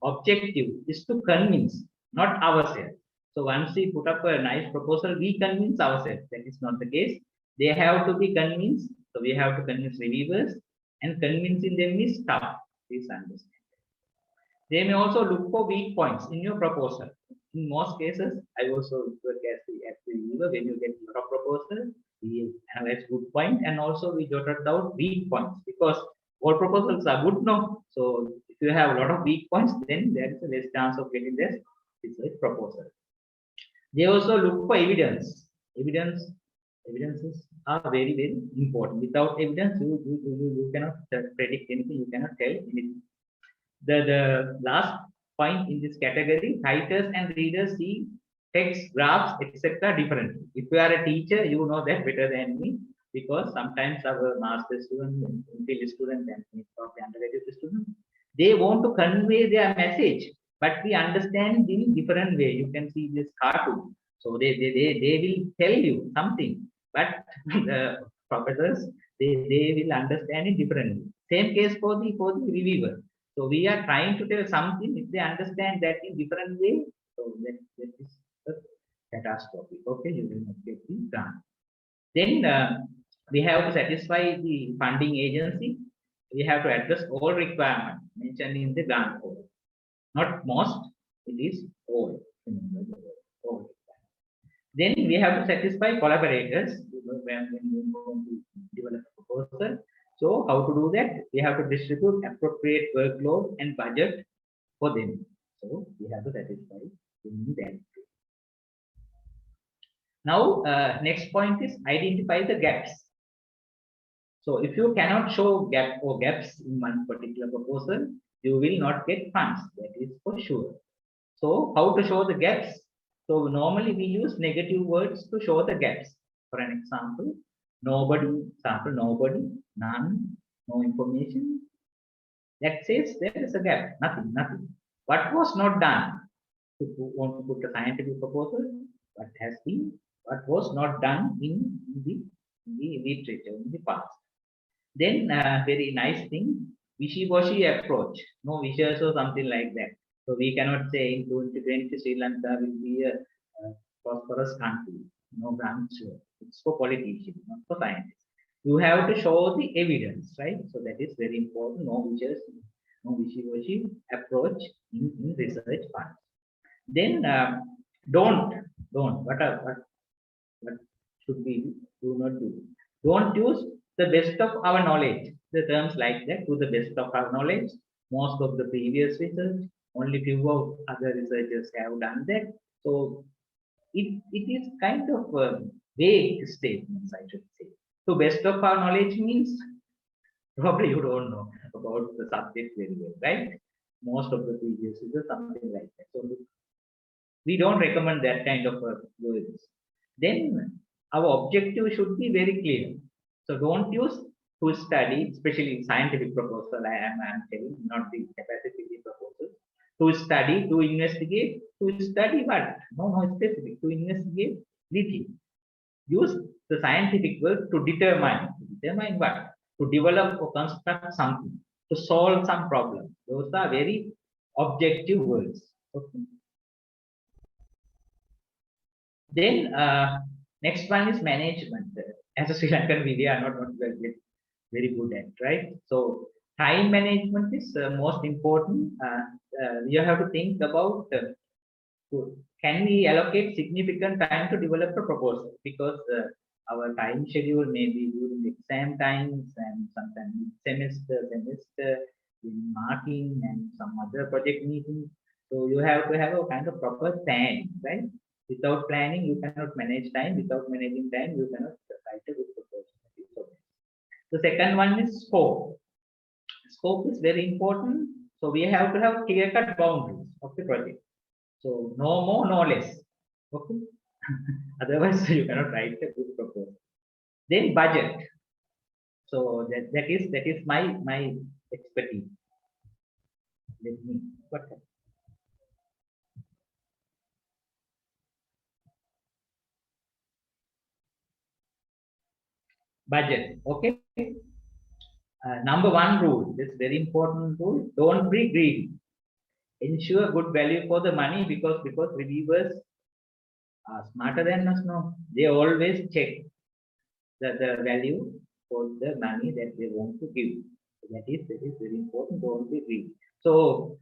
objective is to convince, not ourselves. So once we put up a nice proposal, we convince ourselves. That is not the case. They have to be convinced. So we have to convince reviewers, and convincing them is tough. Please understand. They may also look for weak points in your proposal. In most cases, I also work as the reviewer. When you get a lot of proposals, we analyze good point, and also we jotted down weak points, because all proposals are good, no? So if you have a lot of weak points, then there is a less chance of getting this research proposal. They also look for evidence. Evidences are very, very important. Without evidence, you cannot predict anything, you cannot tell anything. The last point in this category, writers and readers see text, graphs, etc. differently. If you are a teacher, you know that better than me, because sometimes our master students, MPhil students, and undergraduate students, they want to convey their message, but we understand in different way. You can see this cartoon. So they will tell you something, but the professors, they will understand it differently. Same case for the reviewer. So we are trying to tell something. If they understand that in different way, so that is a catastrophe. Okay, you will not get the grant. Then we have to satisfy the funding agency. We have to address all requirements mentioned in the grant code. Not most, it is all. All. Then we have to satisfy collaborators when we want to develop a proposal. So how to do that? We have to distribute appropriate workload and budget for them. So we have to satisfy that. Now, next point is identify the gaps. So if you cannot show gaps in one particular proposal, you will not get funds. That is for sure. So how to show the gaps? So normally we use negative words to show the gaps. For an example, nobody, none, no information. That says there is a gap, nothing. What was not done? If you want to put a scientific proposal, what was not done in the literature in the past. Then very nice thing, wishy-washy approach, no wishes or something like that. So we cannot say in 2020 Sri Lanka will be a prosperous country. No, I'm sure. It's for politicians, not for scientists. You have to show the evidence, right? So that is very important. No wishes, no wishy-washy approach in research funds. Then what should we do not do? Don't use the best of our knowledge. The terms like that, to the best of our knowledge. Most of the previous research, only few of other researchers have done that. So it is kind of vague statements, I should say. So best of our knowledge means probably you don't know about the subject very well, right? Most of the previous research, something like that. So we don't recommend that kind of words. Then our objective should be very clear. So don't use to study, especially scientific proposal. I am telling, not the capacity proposal. To study, to investigate, to study what? No specific. To investigate little. Use the scientific work to determine. Determine what? To develop or construct something. To solve some problem. Those are very objective words. Okay. Then next one is management. As a Sri Lankan, we are not very good at, right? So time management is most important. You have to think about can we allocate significant time to develop a proposal? Because our time schedule may be during exam times and sometimes semester, in marking and some other project meetings. So you have to have a kind of proper plan, right? Without planning, you cannot manage time. Without managing time, you cannot write a good proposal. The second one is scope. Scope is very important. So we have to have clear-cut boundaries of the project. So no more, no less. Okay. Otherwise, you cannot write a good proposal. Then budget. So that is my expertise. Let me what budget. Okay. Number one rule. This very important rule. Don't be greedy. Ensure good value for the money because reviewers are smarter than us. No, they always check the value for the money that they want to give. So that is very important. Don't be greedy. So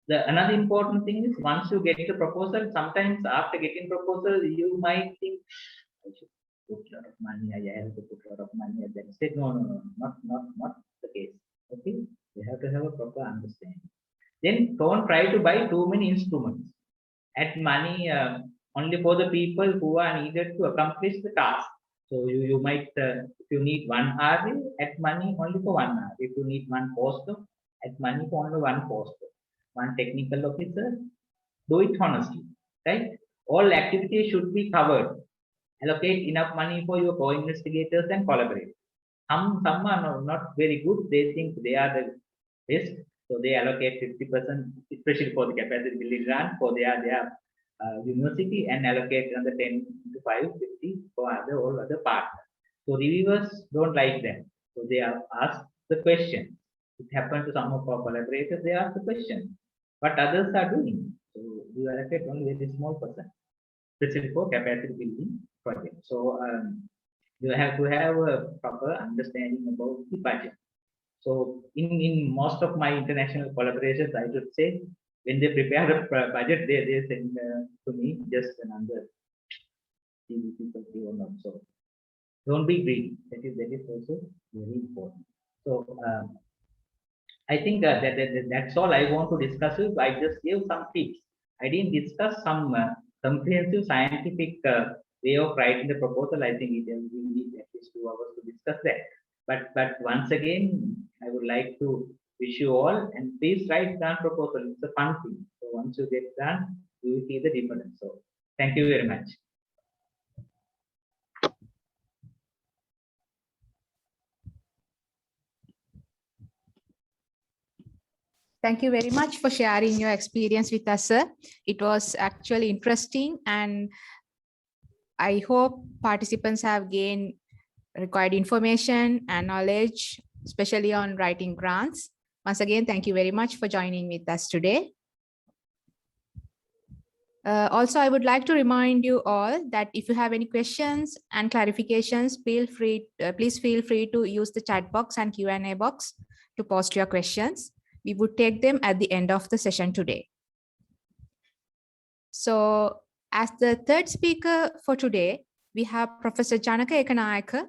the another important thing is once you get the proposal, sometimes after getting proposal, you might think I should put a lot of money. I have to put a lot of money at that stage. No, not the case. Okay, you have to have a proper understanding. Then don't try to buy too many instruments. Add money only for the people who are needed to accomplish the task. So you might, if you need one RA, add money only for one RA. If you need one poster, add money for only one poster. One technical officer, do it honestly, right? All activities should be covered. Allocate enough money for your co-investigators and collaborators. Some are not very good. They think they are the best. So they allocate 50%, especially for the capacity building grant for their university, and allocate another 10 to 5, 50 for all other partners. So reviewers don't like that. So they are asked the question. It happened to some of our collaborators. They ask the question, what others are doing. So you allocate only a very small percent, especially for capacity building project. So you have to have a proper understanding about the budget. So in most of my international collaborations, I should say, when they prepare the budget, they send to me just an answer. Or not. So don't be greedy. That is also very important. So I think that's all I want to discuss with. I just gave some tips. I didn't discuss some comprehensive scientific way of writing the proposal. I think we need at least 2 hours to discuss that. But once again, I would like to wish you all, and please write grant proposal. It's a fun thing. So once you get done, you will see the difference. So thank you very much. Thank you very much for sharing your experience with us, sir. It was actually interesting, and I hope participants have gained required information and knowledge, especially on writing grants. Once again, thank you very much for joining with us today. Also, I would like to remind you all that if you have any questions and clarifications, please feel free to use the chat box and Q&A box to post your questions. We would take them at the end of the session today. So as the third speaker for today, we have Professor Janaka Ekanayaka,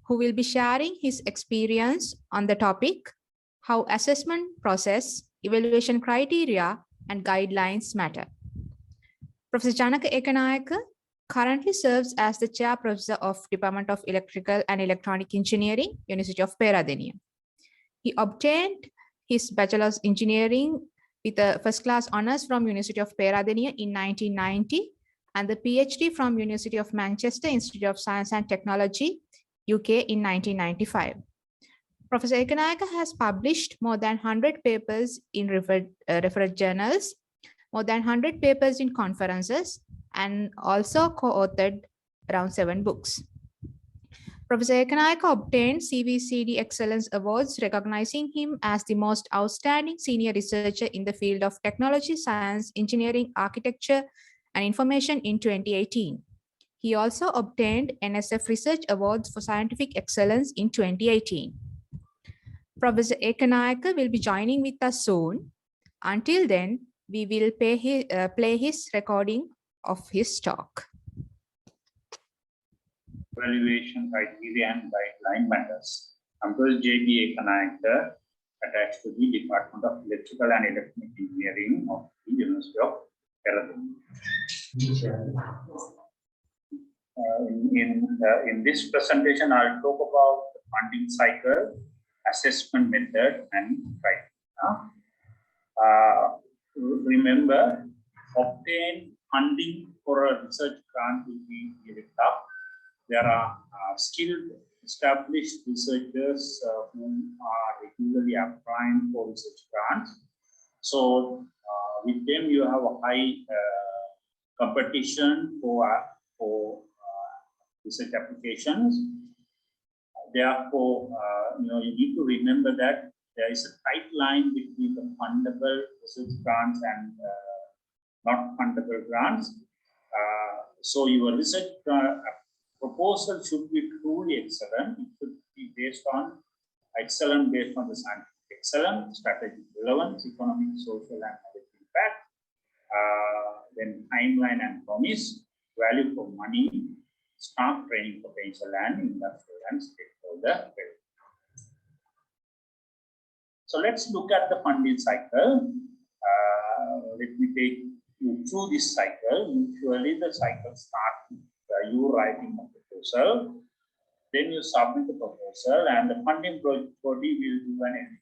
who will be sharing his experience on the topic, how assessment process, evaluation criteria, and guidelines matter. Professor Janaka Ekanayaka currently serves as the Chair Professor of Department of Electrical and Electronic Engineering, University of Peradeniya. He obtained his Bachelor's Engineering with a first-class honors from University of Peradeniya in 1990 and the PhD from University of Manchester Institute of Science and Technology, UK in 1995. Professor Ekanayaka has published more than 100 papers in referred journals, more than 100 papers in conferences, and also co-authored around 7 books. Professor Ekanayaka obtained CVCD Excellence Awards, recognizing him as the most outstanding senior researcher in the field of technology, science, engineering, architecture, and information in 2018. He also obtained NSF Research Awards for Scientific Excellence in 2018. Professor Ekanayaka will be joining with us soon. Until then, We will play his recording of his talk. Evaluation criteria and guideline matters. Uncle J.B. Ekanayakar, attached to the Department of Electrical and Electronic Engineering of the University of Peradeniya. In this presentation, I'll talk about the funding cycle, assessment method, and criteria. Remember, obtain funding for a research grant will be really tough. There are skilled, established researchers who are regularly applying for research grants. So with them, you have a high competition for research applications. Therefore, you need to remember that there is a tight line between the fundable research grants and not fundable grants. So your research proposal should be truly excellent. It should be based on the scientific excellence, strategic relevance, economic, social, and health impact. Then timeline and promise, value for money, staff training potential, and industrial and stakeholder credit. So let's look at the funding cycle. Let me take you through this cycle. Usually the cycle starts with you writing a proposal, then you submit the proposal, and the funding body will do an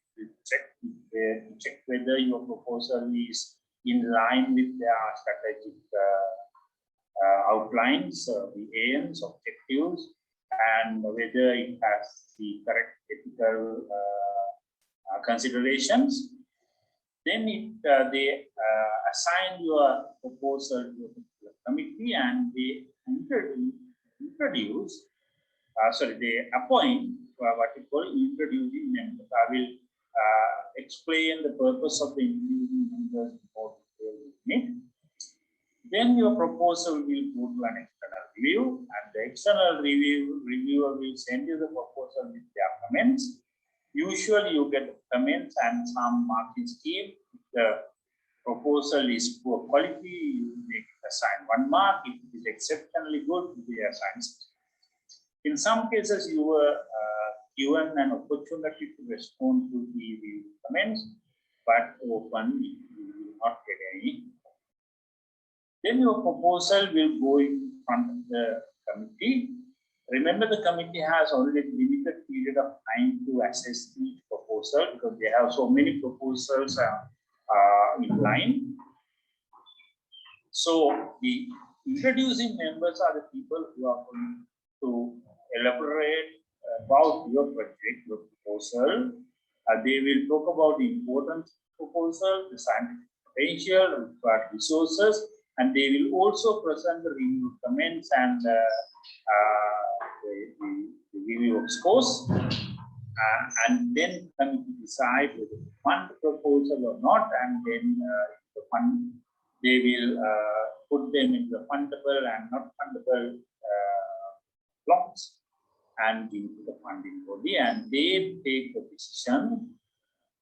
check whether your proposal is in line with their strategic outlines, the aims, objectives, and whether it has the correct ethical considerations. Then they assign your proposal to the committee, and they they appoint what we call introducing members. I will explain the purpose of the introducing members before we Then your proposal will go to an external review, and the external reviewer will send you the proposal with their comments. Usually you get comments and some marking scheme. If the proposal is poor quality, you make it assign 1 mark. If it is exceptionally good, you will assign 6. In some cases, you were given an opportunity to respond to the comments, but often you will not get any. Then your proposal will go in front of the committee. Remember, the committee has only a limited period of time to assess each proposal because they have so many proposals in line. So the introducing members are the people who are going to elaborate about your project, your proposal. They will talk about the importance of the proposal, the scientific potential, required resources, and they will also present the review comments and the review of scores. And then committee decide whether to fund the proposal or not, and then they will put them in the fundable and not fundable blocks and give to the funding body, and they take the decision.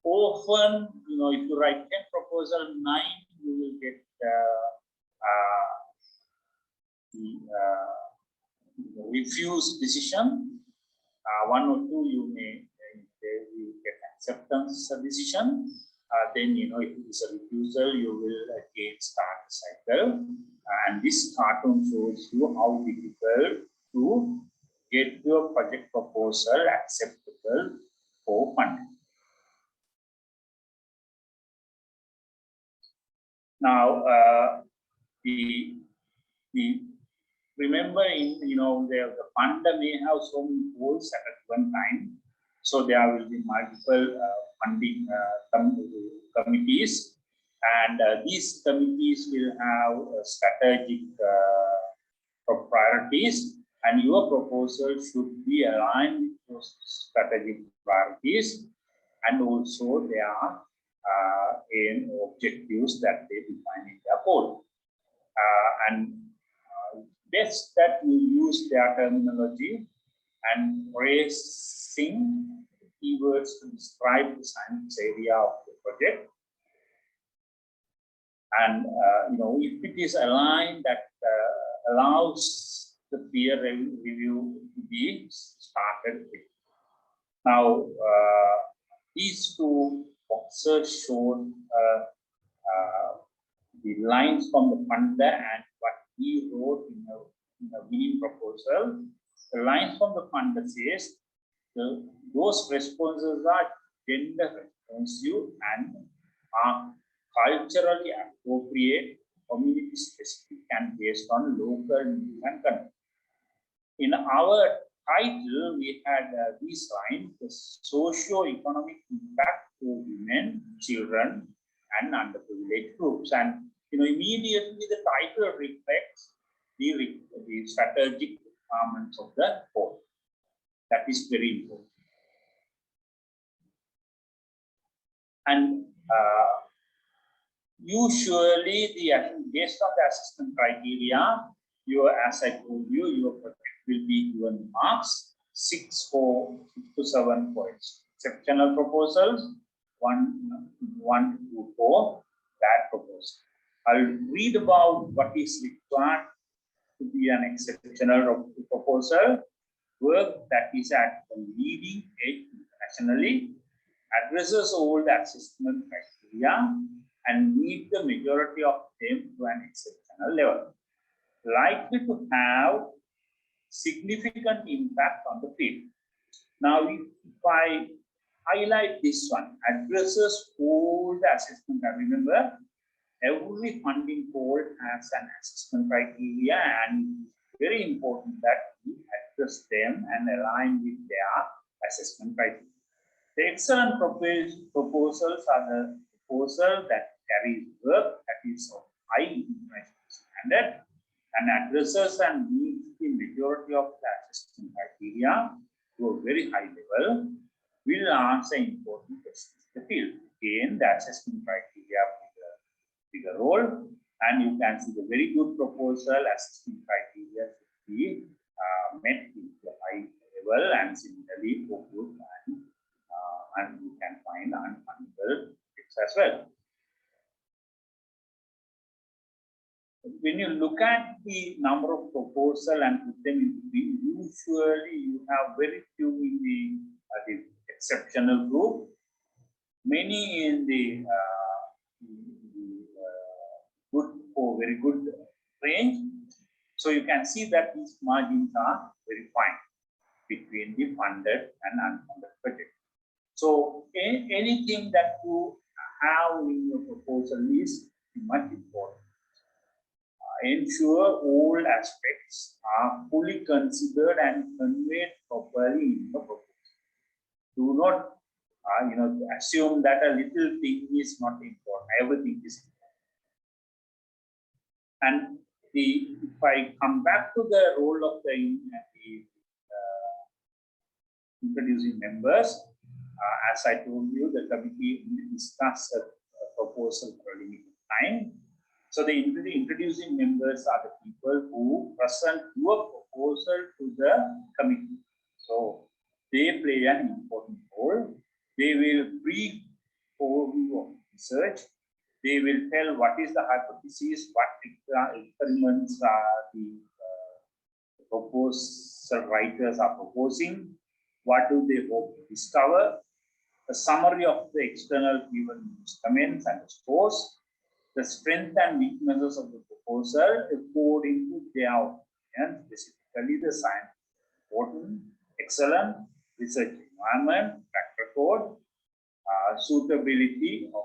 Often, if you write 10 proposal, 9 you will get refuse decision. 1 or 2 you may get acceptance decision. Then if it is a refusal, you will again start the cycle. And this cartoon shows you how difficult to get your project proposal acceptable for funding. Now, remember, the funder may have so many goals at one time, so there will be multiple funding committees, and these committees will have strategic priorities, and your proposal should be aligned with those strategic priorities, and also their aim objectives that they define in their code. And best that you use their terminology and phrasing keywords to describe the science area of the project. And if it is aligned, that allows the peer review to be started with. Now, these two boxes show the lines from the funder and what he wrote in the winning proposal. The lines from the funder says those responses are gender responsive and are culturally appropriate, community specific, and based on local needs and context. In our title, we had these lines: the socio-economic impact to women, children, and underprivileged groups. And immediately the title reflects the strategic requirements of the board. That is very important. And usually, based on the assessment criteria, as I told you, your project will be given marks 6 to 7 points. Exceptional proposals 1 to 4. Bad proposal. I'll read about what is required to be an exceptional proposal. Work that is at the leading edge internationally, addresses all the assessment criteria, and meet the majority of them to an exceptional level. Likely to have significant impact on the field. Now, if I highlight this one, addresses all the assessment. Remember, every funding board has an assessment criteria, and it's very important that we address them and align with their assessment criteria. The excellent proposals are the proposal that carries work that is of high international standard and addresses and meets the majority of the assessment criteria to a very high level, will answer important questions in the field. Again, the assessment criteria play a role, and you can see the very good proposal assessment criteria should be met with a high level, and similarly for good and you can find unfundable projects as well. When you look at the number of proposals and put them in between, usually you have very few in the exceptional group, many in the good or very good range. So you can see that these margins are very fine between the funded and unfunded project. So anything that you have in your proposal is much important. Ensure all aspects are fully considered and conveyed properly in the proposal. Do not assume that a little thing is not important. Everything is important. And if I come back to the role of the introducing members, as I told you, the committee will discuss a proposal for a limited time. So the introducing members are the people who present your proposal to the committee. So they play an important role. They will brief overview of research. They will tell what is the hypothesis, what experiments the proposal writers are proposing, what do they hope to discover, a summary of the external given comments and scores, the strength and weaknesses of the proposal according to their opinion, specifically the science, important, excellent, research environment, track record, suitability of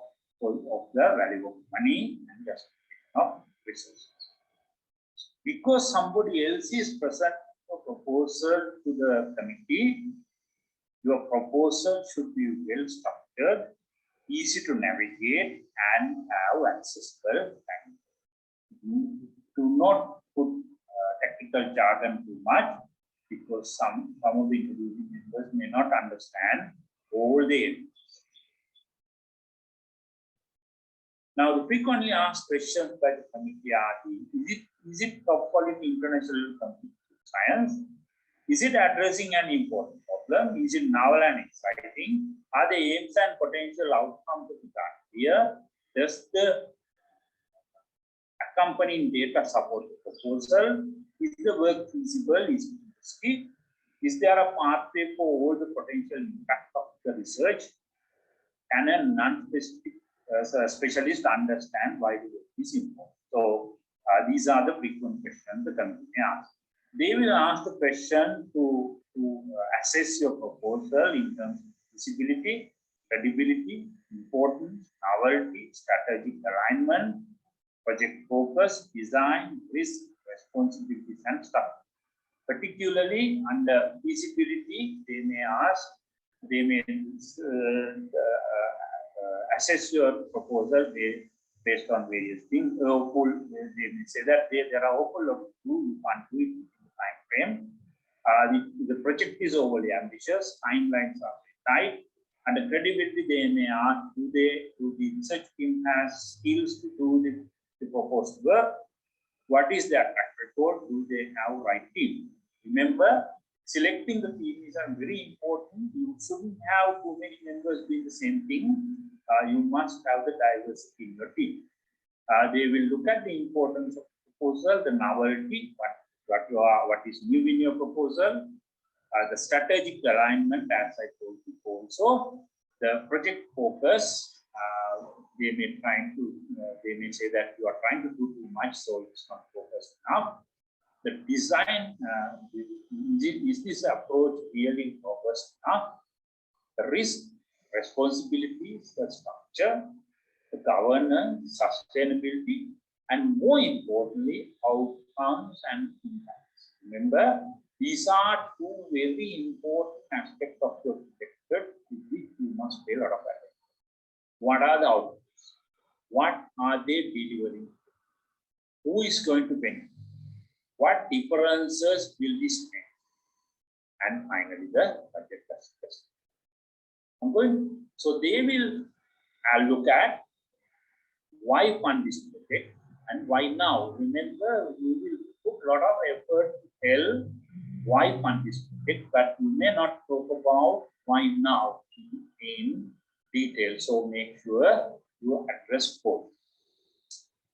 the value of money, and justification of resources. Because somebody else is present a proposal to the committee, your proposal should be well structured, easy to navigate, and have accessible time. Do not put technical jargon too much, because some of the introducing members may not understand all the areas. Now, the frequently asked questions by the committee are: is it topically international science? Is it addressing an important problem? Is it novel and exciting? Are the aims and potential outcomes of the here? Does the accompanying data support the proposal. Is the work feasible? Is it risky? Is there a pathway for all the potential impact of the research? Can a non-specific specialist understand why the work is important? So these are the frequent questions the company asks. They will ask the question to assess your proposal in terms of visibility, credibility, importance, novelty, strategic alignment, project focus, design, risk, responsibilities, and stuff. Particularly under feasibility, they may ask, they may assess your proposal based on various things. They may say that there are awful of you can't do it in the time frame. The project is overly ambitious, timelines are tight, and the credibility they may ask, do the research team has skills to do the proposed work? What is their track record? Do they have right team? Remember, selecting the team is very important. You shouldn't have too many members doing the same thing. You must have the diversity in your team. They will look at the importance of the proposal, the novelty, what is new in your proposal, the strategic alignment, as I told you also, the project focus. They may say that you are trying to do too much, so it's not focused enough. The design, is this approach really focused enough? The risk, responsibilities, the structure, the governance, sustainability, and more importantly, outcomes and impacts. Remember, these are two very important aspects of your project with which you must pay a lot of attention. What are the outcomes? What are they delivering? Who is going to benefit? What differences will this make? And finally, the budget aspect. So they will look at why fund this project and why now. Remember, you will put a lot of effort to tell why fund this project, but you may not talk about why now in detail. So make sure you address both.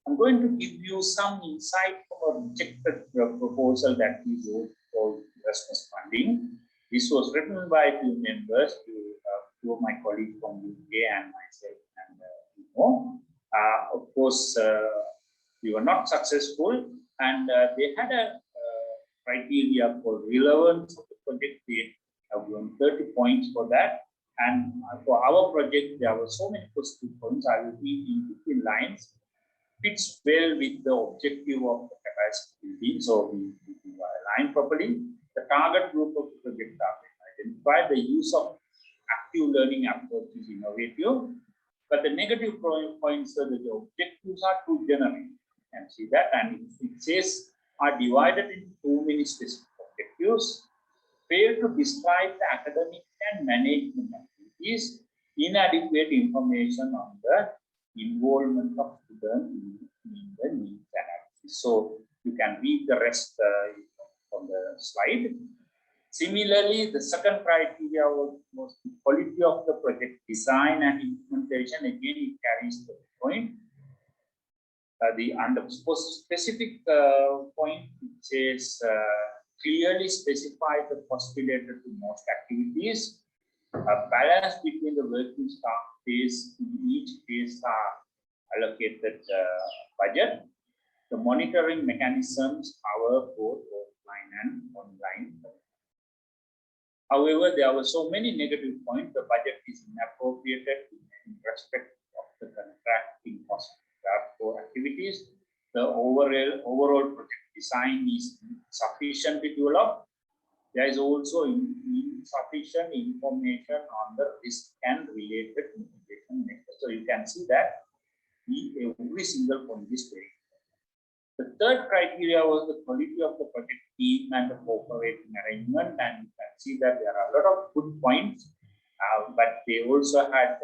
I'm going to give you some insight from a rejected proposal that we wrote for Erasmus funding. This was written by two members, two of my colleagues from UK and myself and of course, we were not successful, and they had a criteria for relevance of the project. They have given 30 points for that. And for our project, there were so many positive points. I will read in 15 lines. Fits well with the objective of the capacity building. So we align properly. The target group of the project identify the use of active learning approach is innovative. But the negative points are that the objectives are too generic. You can see that, and it says are divided into too many specific objectives. Fail to describe the academic and management activities, inadequate information on the involvement of students in the needs analysis. So you can read the rest from the slide. Similarly, the second criteria was the quality of the project design and implementation. Again, it carries the point. Under specific point, it says clearly specify the postulated to most activities. A balance between the working staff phase in each phase are allocated budget. The monitoring mechanisms cover both offline and online. However, there were so many negative points. The budget is inappropriate in respect of the contracting cost for activities. The overall project design is sufficiently developed. There is also insufficient information on the risk and related mitigation measures. So you can see that every single point is very important. The third criteria was the quality of the project team and the cooperating arrangement, and you can see that there are a lot of good points, but they also had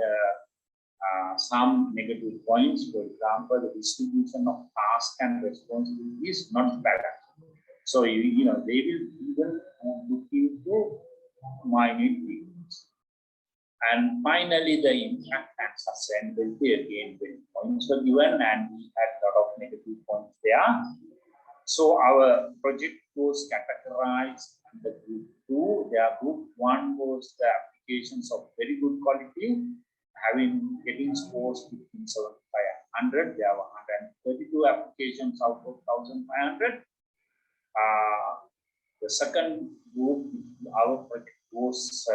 some negative points. For example, the distribution of tasks and responsibilities is not balanced. So they will even look into minute details. And finally, the impact and sustainability, again, 20 points were given, and we had a lot of negative points there. So our project was categorized under group 2. Their group 1 was the applications of very good quality, getting scores between 7,500. There were 132 applications out of 1,500. The second group, our project was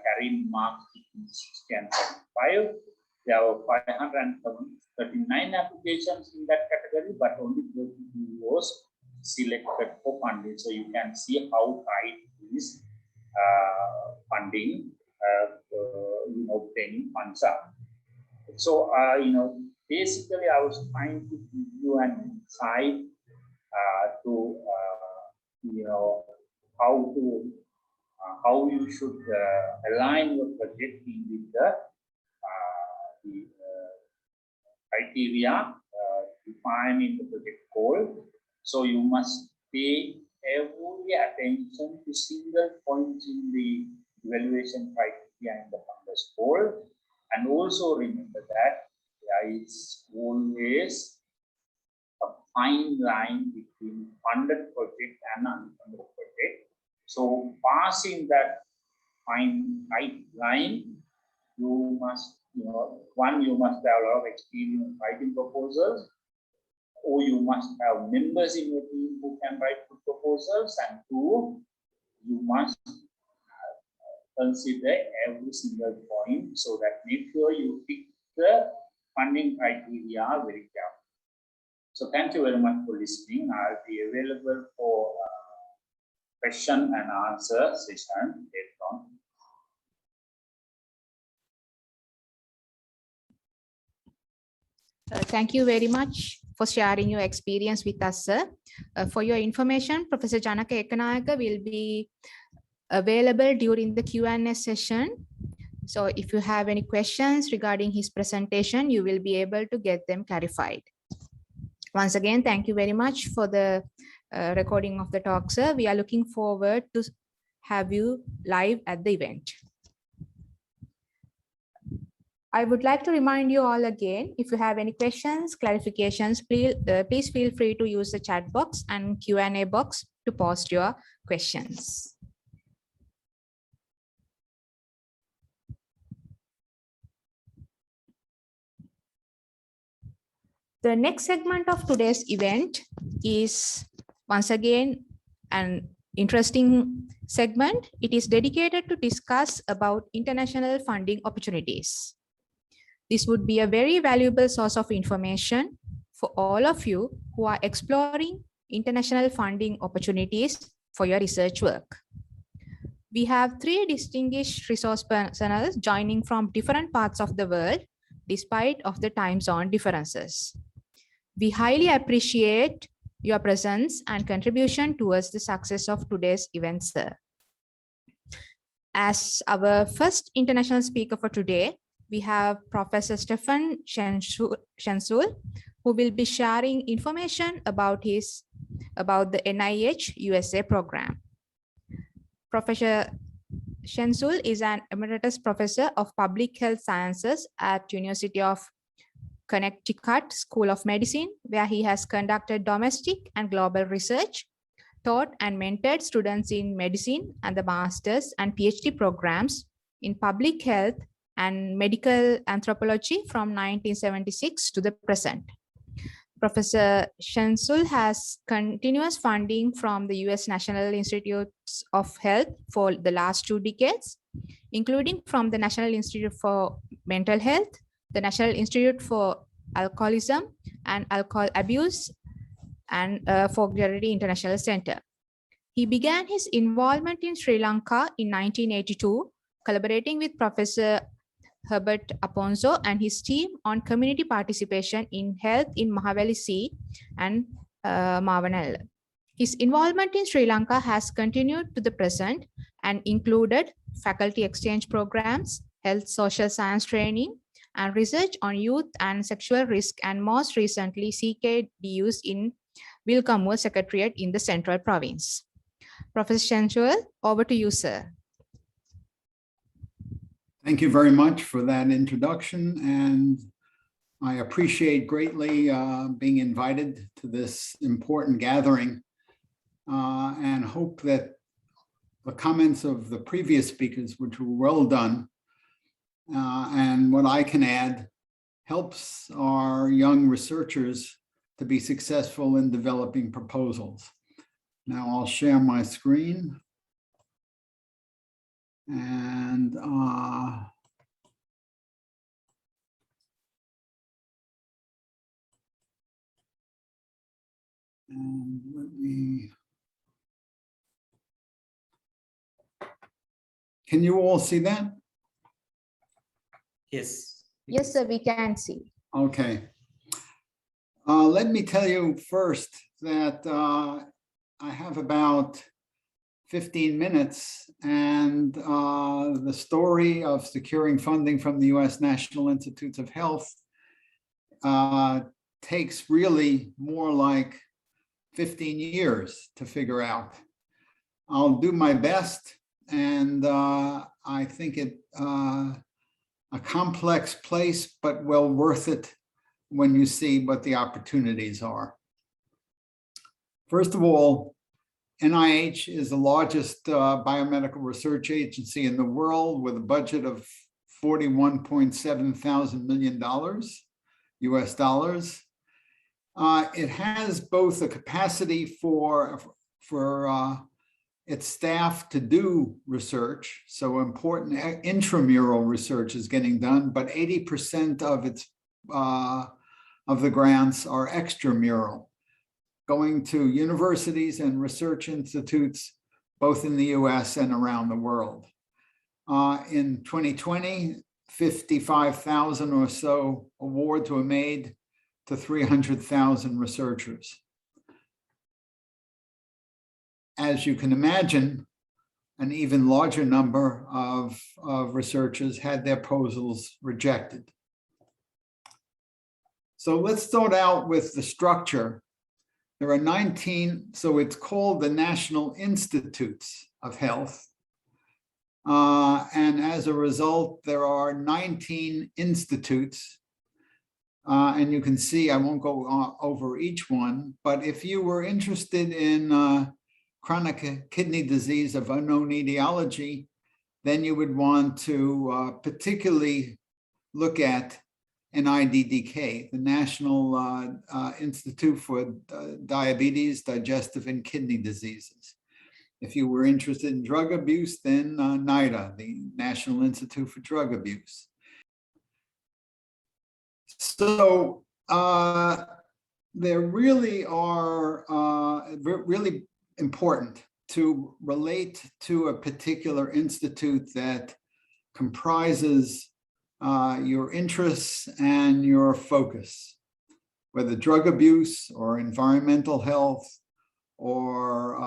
carrying marks between 60 and 75. There were 539 applications in that category, but only 32 was selected for funding. So you can see how tight this funding, obtaining funds are. So, basically, I was trying to give you an insight to how you should align your project with the criteria defined in the project goal. So you must pay every attention to single points in the evaluation criteria in the funders goal, and also remember that there is always a fine line between funded project and unfunded project. So passing that fine line, you must, one, you must have a lot of experience writing proposals, or you must have members in your team who can write good proposals, and two, you must consider every single point so that make sure you pick the funding criteria very carefully. So thank you very much for listening. I'll be available for question and answer session later on. Thank you very much for sharing your experience with us, sir. For your information, Professor Janaka Ekanayaka will be available during the Q&A session. So if you have any questions regarding his presentation, you will be able to get them clarified. Once again, thank you very much for the recording of the talk, sir. We are looking forward to have you live at the event. I would like to remind you all again, if you have any questions, clarifications, please feel free to use the chat box and Q&A box to post your questions. The next segment of today's event is once again an interesting segment. It is dedicated to discuss about international funding opportunities. This would be a very valuable source of information for all of you who are exploring international funding opportunities for your research work. We have 3 distinguished resource personnel joining from different parts of the world, despite of the time zone differences. We highly appreciate your presence and contribution towards the success of today's event, sir. As our first international speaker for today, we have Professor Stefan Schensul, who will be sharing information about the NIH USA program. Professor Schensul is an emeritus professor of public health sciences at University of Connecticut School of Medicine, where he has conducted domestic and global research, taught and mentored students in medicine and the master's and PhD programs in public health and medical anthropology from 1976 to the present. Professor Schensul has continuous funding from the US National Institutes of Health for the last 2 decades, including from the National Institute for Mental Health, the National Institute for Alcoholism and Alcohol Abuse, and for Fogarty International Center. He began his involvement in Sri Lanka in 1982, collaborating with Professor Herbert Aponzo and his team on community participation in health in Mahaweli C and Mavanal. His involvement in Sri Lanka has continued to the present and included faculty exchange programs, health social science training, and research on youth and sexual risk, and most recently CKDUs in Wilkamur Secretariat in the Central Province. Professor Schensul, over to you, sir. Thank you very much for that introduction, and I appreciate greatly being invited to this important gathering and hope that the comments of the previous speakers, which were well done, and what I can add, helps our young researchers to be successful in developing proposals. Now I'll share my screen. And let me, can you all see that? Yes. Yes, sir, we can see. Okay. Let me tell you first that I have about 15 minutes, and the story of securing funding from the U.S. National Institutes of Health takes really more like 15 years to figure out. I'll do my best, and I think it a complex place, but well worth it when you see what the opportunities are. First of all, NIH is the largest biomedical research agency in the world with a budget of $41.7 million US dollars. It has both a capacity for its staff to do research, so important intramural research is getting done, but 80% of the grants are extramural, going to universities and research institutes, both in the US and around the world. In 2020, 55,000 or so awards were made to 300,000 researchers. As you can imagine, an even larger number of researchers had their proposals rejected. So let's start out with the structure. There are 19, so it's called the National Institutes of Health. And as a result, there are 19 institutes. And you can see, I won't go over each one, but if you were interested in chronic kidney disease of unknown etiology, then you would want to particularly look at NIDDK, the National Institute for Diabetes, Digestive and Kidney Diseases. If you were interested in drug abuse, then NIDA, the National Institute for Drug Abuse. So there really are really important to relate to a particular institute that comprises your interests and your focus, whether drug abuse or environmental health or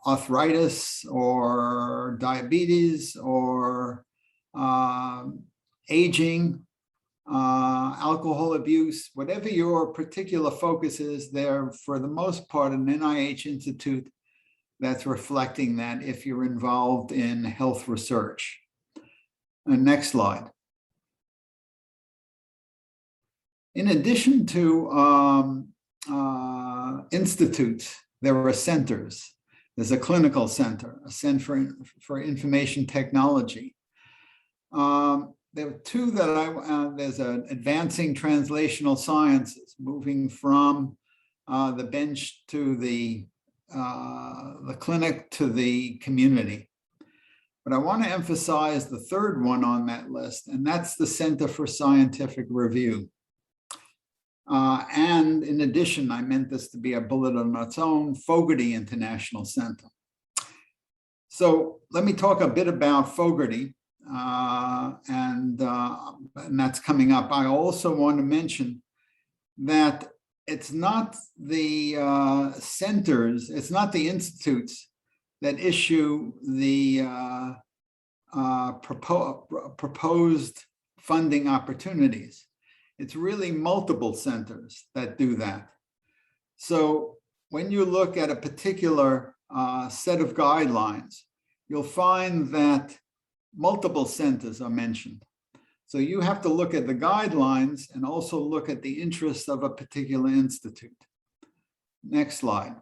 arthritis or diabetes or aging, alcohol abuse, whatever your particular focus is, there for the most part an NIH institute that's reflecting that if you're involved in health research. Next slide. In addition to institutes, there are centers. There's a clinical center, a center for information technology. There are two that there's an advancing translational sciences, moving from the bench to the clinic to the community. But I want to emphasize the third one on that list, and that's the Center for Scientific Review. And in addition, I meant this to be a bullet on its own, Fogarty International Center. So let me talk a bit about Fogarty, and that's coming up. I also want to mention that it's not the centers, it's not the institutes that issue the proposed funding opportunities. It's really multiple centers that do that. So when you look at a particular set of guidelines, you'll find that multiple centers are mentioned. So you have to look at the guidelines and also look at the interests of a particular institute. Next slide.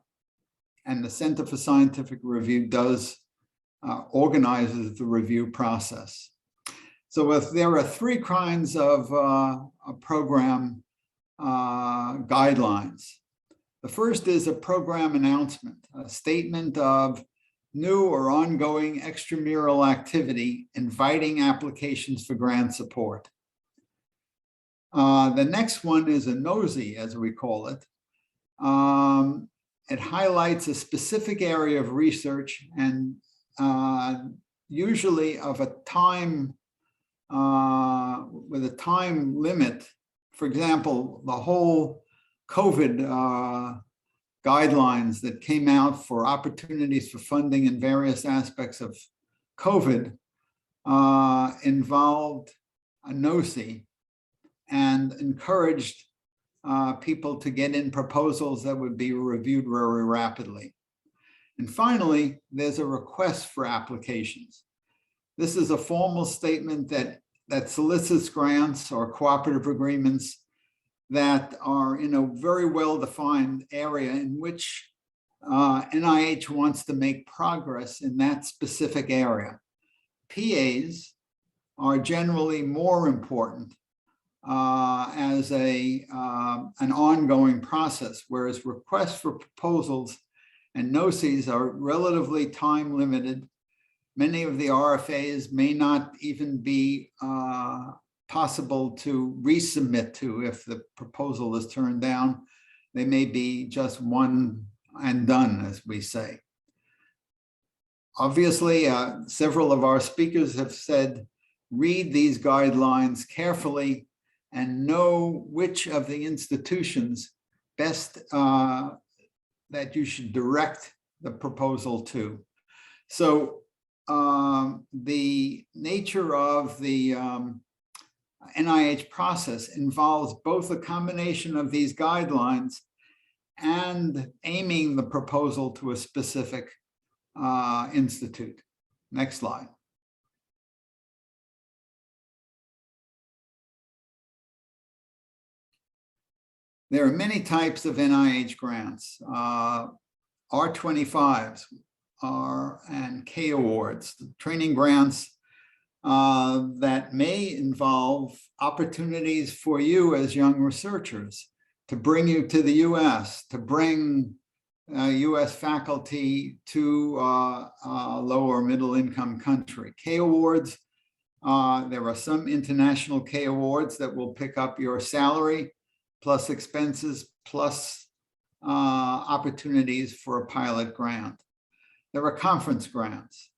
And the Center for Scientific Review does organizes the review process. So if there are 3 kinds of program guidelines. The first is a program announcement, a statement of new or ongoing extramural activity inviting applications for grant support. The next one is a NOSI, as we call it. It highlights a specific area of research and usually of a time, with a time limit. For example, the whole COVID guidelines that came out for opportunities for funding in various aspects of COVID involved a NOSI and encouraged people to get in proposals that would be reviewed very rapidly. And finally, there's a request for applications. This is a formal statement that solicits grants or cooperative agreements that are in a very well-defined area in which NIH wants to make progress in that specific area. PAs are generally more important as an ongoing process, whereas requests for proposals and NOSIs are relatively time limited. Many of the RFAs may not even be possible to resubmit to if the proposal is turned down. They may be just one and done, as we say. Obviously, several of our speakers have said, read these guidelines carefully and know which of the institutions best that you should direct the proposal to. So the nature of the NIH process involves both a combination of these guidelines and aiming the proposal to a specific institute. Next slide. There are many types of NIH grants. R25s and K awards, training grants that may involve opportunities for you as young researchers to bring you to the US, to bring US faculty to a lower middle income country. K awards, there are some international K awards that will pick up your salary plus expenses plus opportunities for a pilot grant. There are conference grants.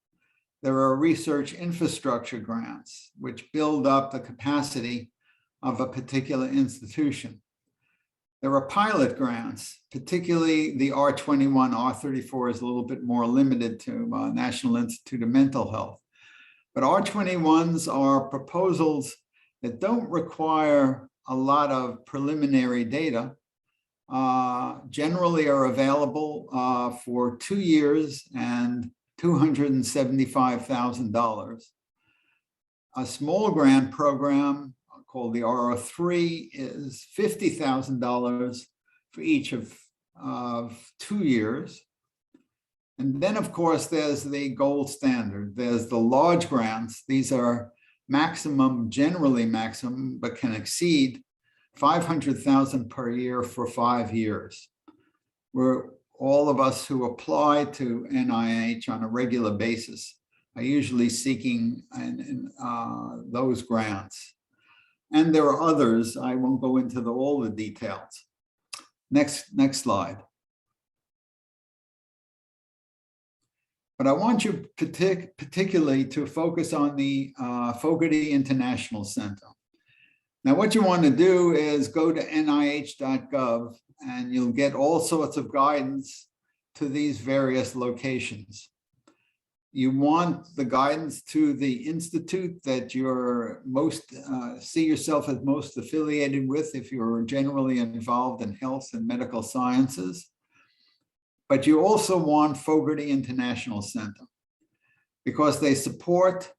There are research infrastructure grants, which build up the capacity of a particular institution. There are pilot grants, particularly the R21, R34 is a little bit more limited to National Institute of Mental Health. But R21s are proposals that don't require a lot of preliminary data, generally are available for 2 years and $275,000. A small grant program called the R03 is $50,000 for each of 2 years. And then, of course, there's the gold standard. There's the large grants. These are maximum, generally maximum, but can exceed $500,000 per year for 5 years. Where all of us who apply to NIH on a regular basis are usually seeking those grants. And there are others. I won't go into all the details. Next slide. But I want you particularly to focus on the Fogarty International Center. Now, what you want to do is go to nih.gov and you'll get all sorts of guidance to these various locations. You want the guidance to the institute that you're most, see yourself as most affiliated with if you're generally involved in health and medical sciences. But you also want Fogarty International Center because they support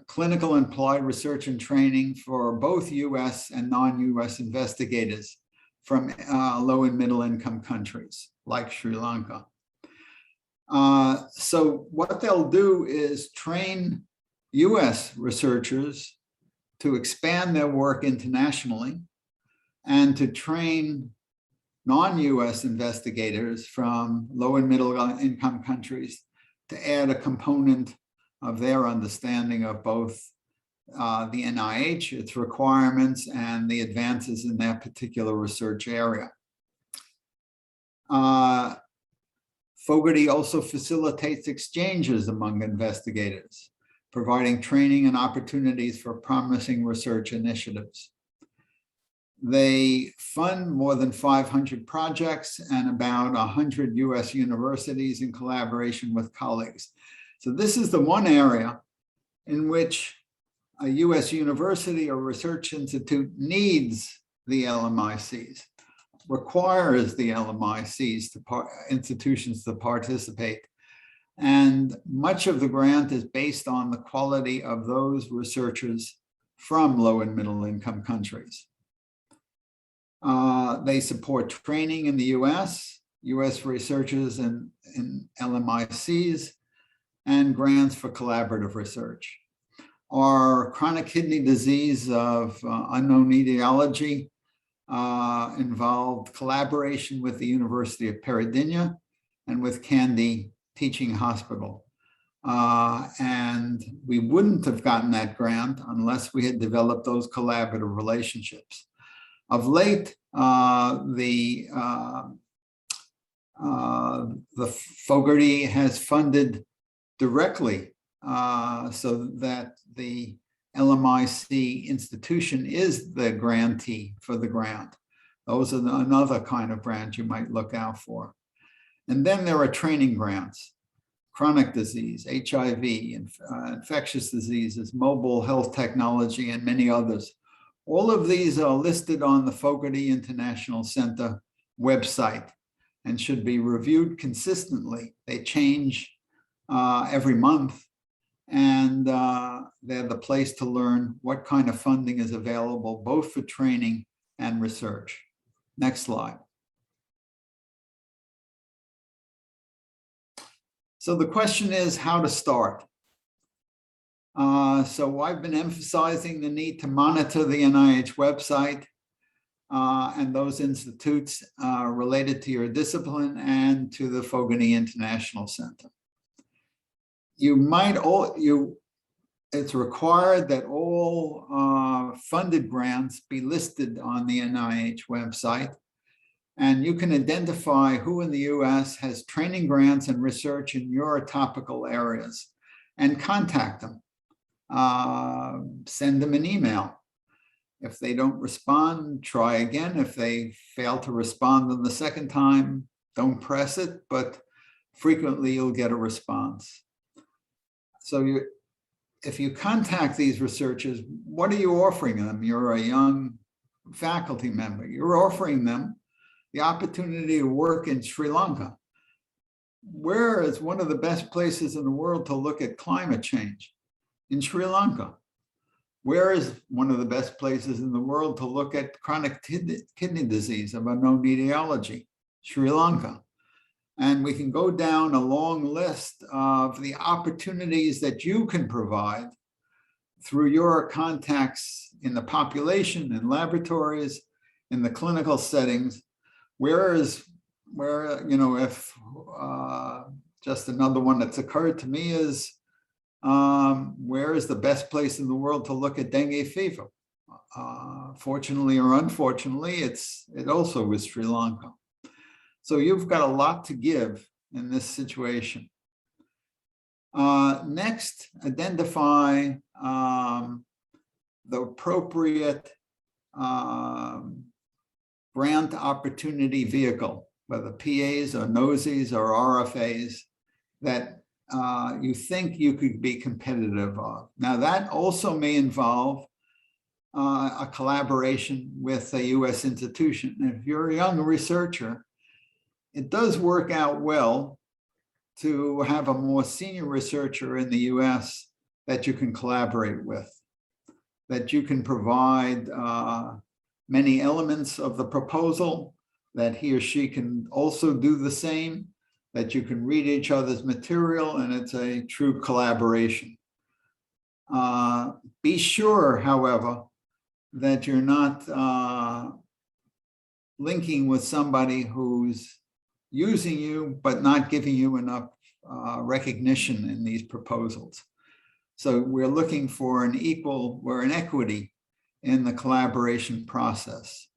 clinical and applied research and training for both US and non-US investigators from low and middle income countries like Sri Lanka. So what they'll do is train US researchers to expand their work internationally and to train non-US investigators from low and middle income countries to add a component of their understanding of both the NIH, its requirements, and the advances in that particular research area. Fogarty also facilitates exchanges among investigators, providing training and opportunities for promising research initiatives. They fund more than 500 projects and about 100 US universities in collaboration with colleagues. So this is the one area in which a US university or research institute needs the LMICs, requires the LMICs, institutions to participate. And much of the grant is based on the quality of those researchers from low and middle income countries. They support training in the US researchers in LMICs, and grants for collaborative research. Our chronic kidney disease of unknown etiology involved collaboration with the University of Peradeniya and with Kandy Teaching Hospital. And we wouldn't have gotten that grant unless we had developed those collaborative relationships. Of late, the Fogarty has funded directly so that the LMIC institution is the grantee for the grant. Those are another kind of grant you might look out for. And then there are training grants, chronic disease, HIV, infectious diseases, mobile health technology, and many others. All of these are listed on the Fogarty International Center website and should be reviewed consistently. They change every month, and they're the place to learn what kind of funding is available, both for training and research. Next slide. So the question is how to start. So I've been emphasizing the need to monitor the NIH website and those institutes related to your discipline and to the Fogarty International Center. It's required that all funded grants be listed on the NIH website, and you can identify who in the US has training grants and research in your topical areas and contact them. Send them an email. If they don't respond, try again. If they fail to respond on the second time, don't press it, but frequently you'll get a response. So if you contact these researchers, what are you offering them? You're a young faculty member. You're offering them the opportunity to work in Sri Lanka. Where is one of the best places in the world to look at climate change? In Sri Lanka. Where is one of the best places in the world to look at chronic kidney disease of unknown etiology? Sri Lanka. And we can go down a long list of the opportunities that you can provide through your contacts in the population, in laboratories, in the clinical settings. If just another one that's occurred to me is, where is the best place in the world to look at dengue fever? Fortunately or unfortunately, it also is Sri Lanka. So you've got a lot to give in this situation. Next, identify the appropriate grant opportunity vehicle, whether PAs or NOSIs or RFAs, that you think you could be competitive of. Now that also may involve a collaboration with a US institution. If you're a young researcher, it does work out well to have a more senior researcher in the US that you can collaborate with, that you can provide many elements of the proposal, that he or she can also do the same, that you can read each other's material, and it's a true collaboration. Be sure, however, that you're not linking with somebody who's using you, but not giving you enough recognition in these proposals. So we're looking for an equal or an equity in the collaboration process.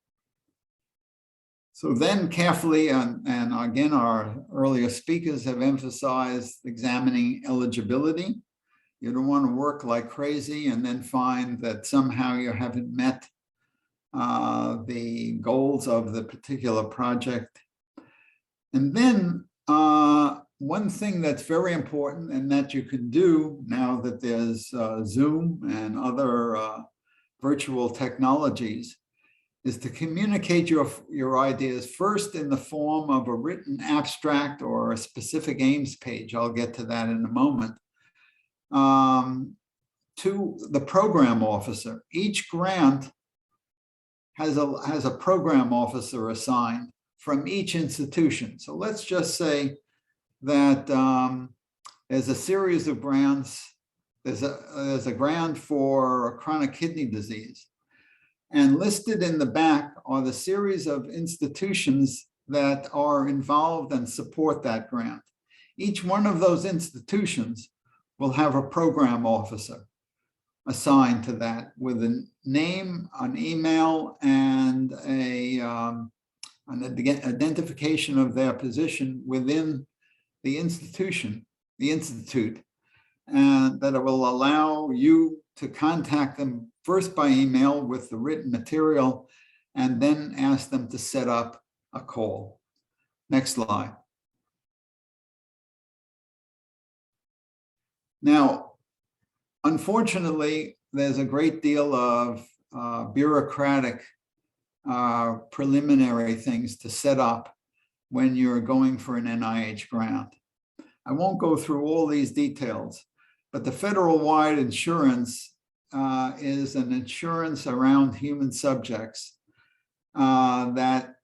So then carefully, and again, our earlier speakers have emphasized examining eligibility. You don't want to work like crazy and then find that somehow you haven't met the goals of the particular project. And then one thing that's very important and that you can do now that there's Zoom and other virtual technologies is to communicate your ideas first in the form of a written abstract or a specific aims page. I'll get to that in a moment. To the program officer. Each grant has a program officer assigned from each institution. So let's just say that there's a series of grants. There's a grant for chronic kidney disease. And listed in the back are the series of institutions that are involved and support that grant. Each one of those institutions will have a program officer assigned to that with a name, an email, and an identification of their position within the institution, the institute, and that it will allow you to contact them first by email with the written material and then ask them to set up a call. Next slide. Now, unfortunately, there's a great deal of bureaucratic preliminary things to set up when you're going for an NIH grant. I won't go through all these details, but the federal-wide insurance is an insurance around human subjects that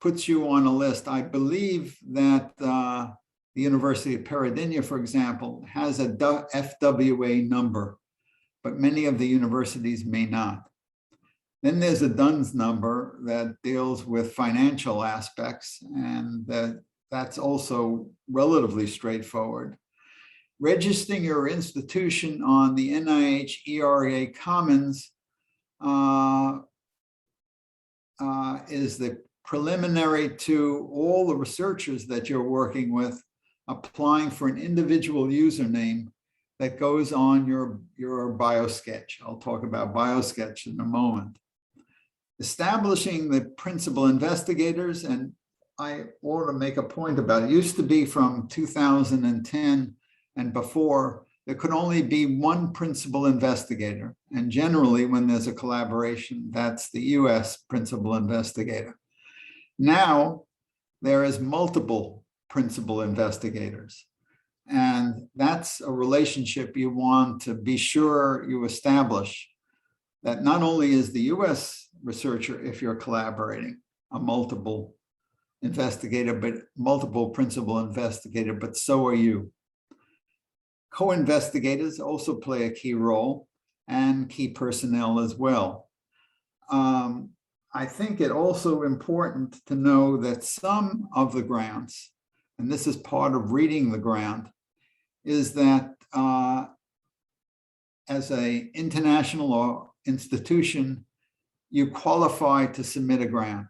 puts you on a list. I believe that the University of Peradeniya, for example, has a FWA number, but many of the universities may not. Then there's a DUNS number that deals with financial aspects, and that's also relatively straightforward. Registering your institution on the NIH ERA Commons is the preliminary to all the researchers that you're working with applying for an individual username that goes on your BioSketch. I'll talk about BioSketch in a moment. Establishing the principal investigators, and I want to make a point about it. It used to be from 2010 and before, there could only be one principal investigator. And generally, when there's a collaboration, that's the US principal investigator. Now, there is multiple principal investigators. And that's a relationship you want to be sure you establish, that not only is the US researcher, if you're collaborating, a multiple investigator, but multiple principal investigator, but so are you. Co-investigators also play a key role, and key personnel as well. I think it also important to know that some of the grants, and this is part of reading the grant, is that as an international or institution, you qualify to submit a grant.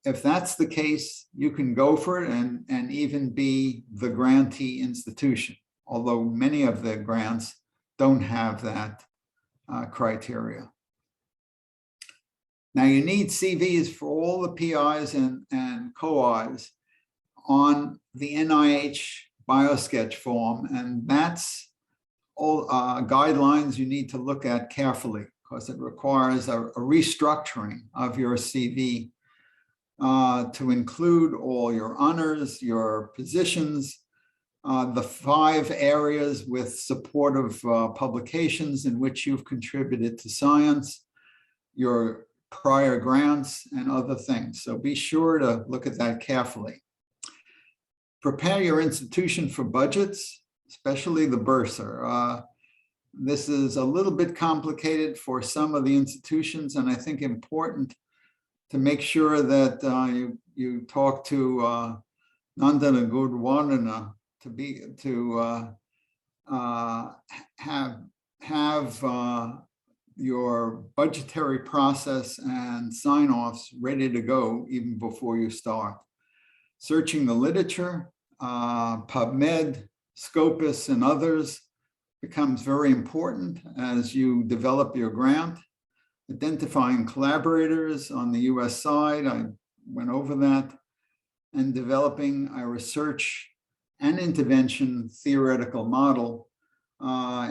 If that's the case, you can go for it and even be the grantee institution, although many of the grants don't have that criteria. Now, you need CVs for all the PIs and co-Is on the NIH BioSketch form, and that's all guidelines you need to look at carefully because it requires a restructuring of your CV to include all your honors, your positions, the 5 areas with supportive publications in which you've contributed to science, your prior grants, and other things. So be sure to look at that carefully. Prepare your institution for budgets, especially the bursar. This is a little bit complicated for some of the institutions, and I think important to make sure that you talk to Nandana Gurdwardena to have your budgetary process and sign-offs ready to go even before you start. Searching the literature, PubMed, Scopus, and others becomes very important as you develop your grant. Identifying collaborators on the US side, I went over that, and developing a research and intervention theoretical model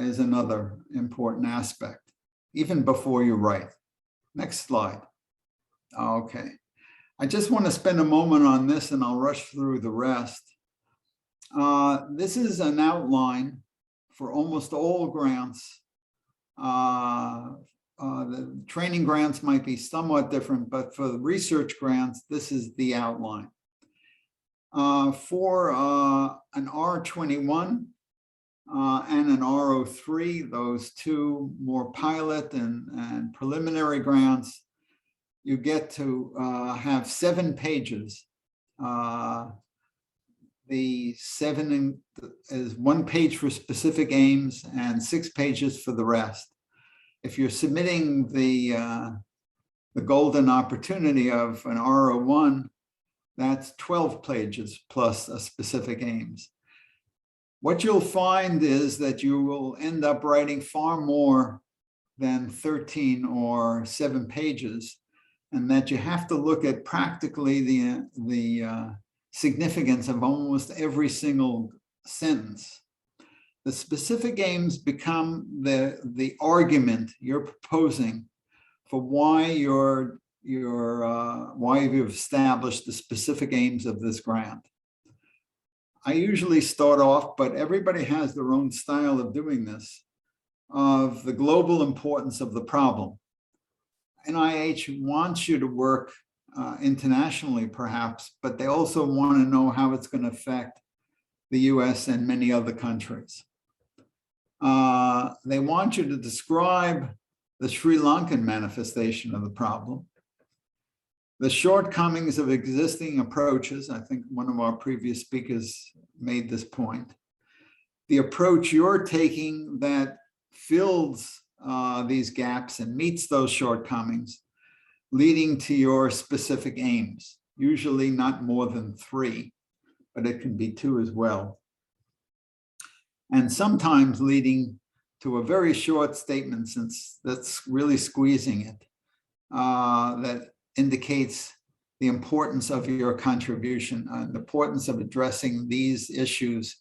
is another important aspect, even before you write. Next slide. Okay. I just want to spend a moment on this and I'll rush through the rest. This is an outline for almost all grants. The training grants might be somewhat different, but for the research grants, this is the outline. For an R21 and an R03, those 2 more pilot and preliminary grants, you get to have 7 pages. The 7 is 1 page for specific aims and 6 pages for the rest. If you're submitting the golden opportunity of an R01, that's 12 pages plus a specific aims. What you'll find is that you will end up writing far more than 13 or 7 pages, and that you have to look at practically the significance of almost every single sentence. The specific aims become the argument you're proposing for why why you've established the specific aims of this grant. I usually start off, but everybody has their own style of doing this, of the global importance of the problem. NIH wants you to work internationally, perhaps, but they also want to know how it's going to affect the US and many other countries. They want you to describe the Sri Lankan manifestation of the problem, the shortcomings of existing approaches. I think one of our previous speakers made this point. The approach you're taking that fills these gaps and meets those shortcomings, leading to your specific aims, usually not more than 3, but it can be 2 as well. And sometimes leading to a very short statement, since that's really squeezing it, that indicates the importance of your contribution, the importance of addressing these issues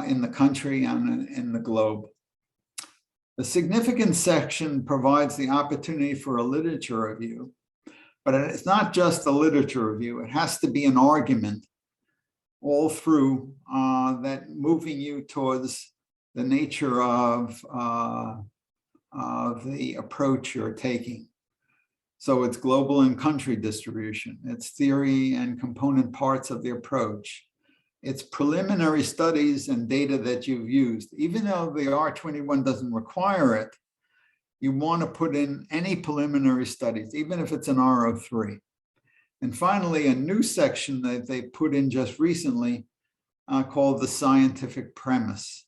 in the country and in the globe. The significance section provides the opportunity for a literature review, but it's not just a literature review. It has to be an argument all through that moving you towards the nature of the approach you're taking. So it's global and country distribution. It's theory and component parts of the approach. It's preliminary studies and data that you've used. Even though the R21 doesn't require it, you want to put in any preliminary studies, even if it's an R03. And finally, a new section that they put in just recently called the scientific premise.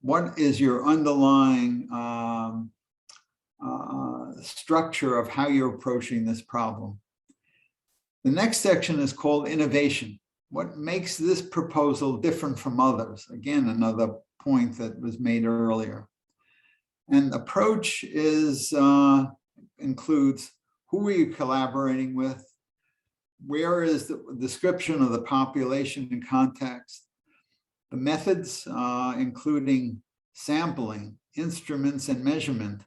What is your underlying structure of how you're approaching this problem? The next section is called innovation. What makes this proposal different from others? Again, another point that was made earlier. And approach is includes who are you collaborating with? Where is the description of the population and context? The methods, including sampling, instruments, and measurement.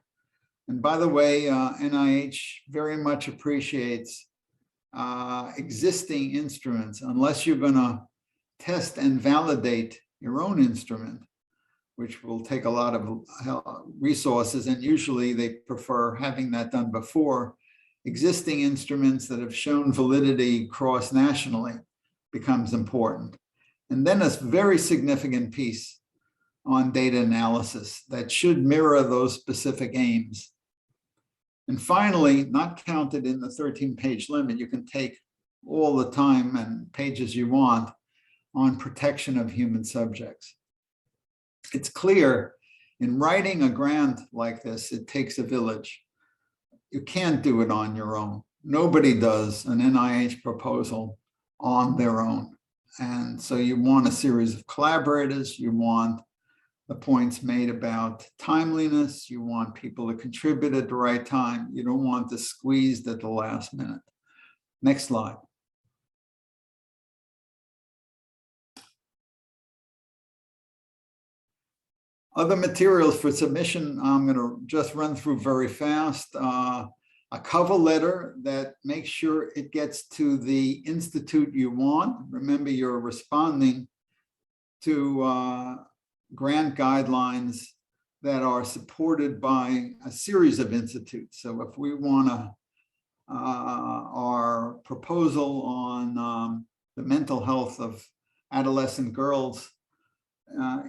And by the way, NIH very much appreciates existing instruments. Unless you're going to test and validate your own instrument, which will take a lot of resources, and usually they prefer having that done before existing instruments that have shown validity cross-nationally becomes important. And then a very significant piece on data analysis that should mirror those specific aims. And finally, not counted in the 13-page limit, you can take all the time and pages you want on protection of human subjects. It's clear in writing a grant like this, it takes a village. You can't do it on your own. Nobody does an NIH proposal on their own. And so you want a series of collaborators, you want the points made about timeliness, you want people to contribute at the right time, you don't want this squeezed at the last minute. Next slide. Other materials for submission, I'm going to just run through very fast. A cover letter that makes sure it gets to the institute you want. Remember, you're responding to grant guidelines that are supported by a series of institutes. So if we want our proposal on the mental health of adolescent girls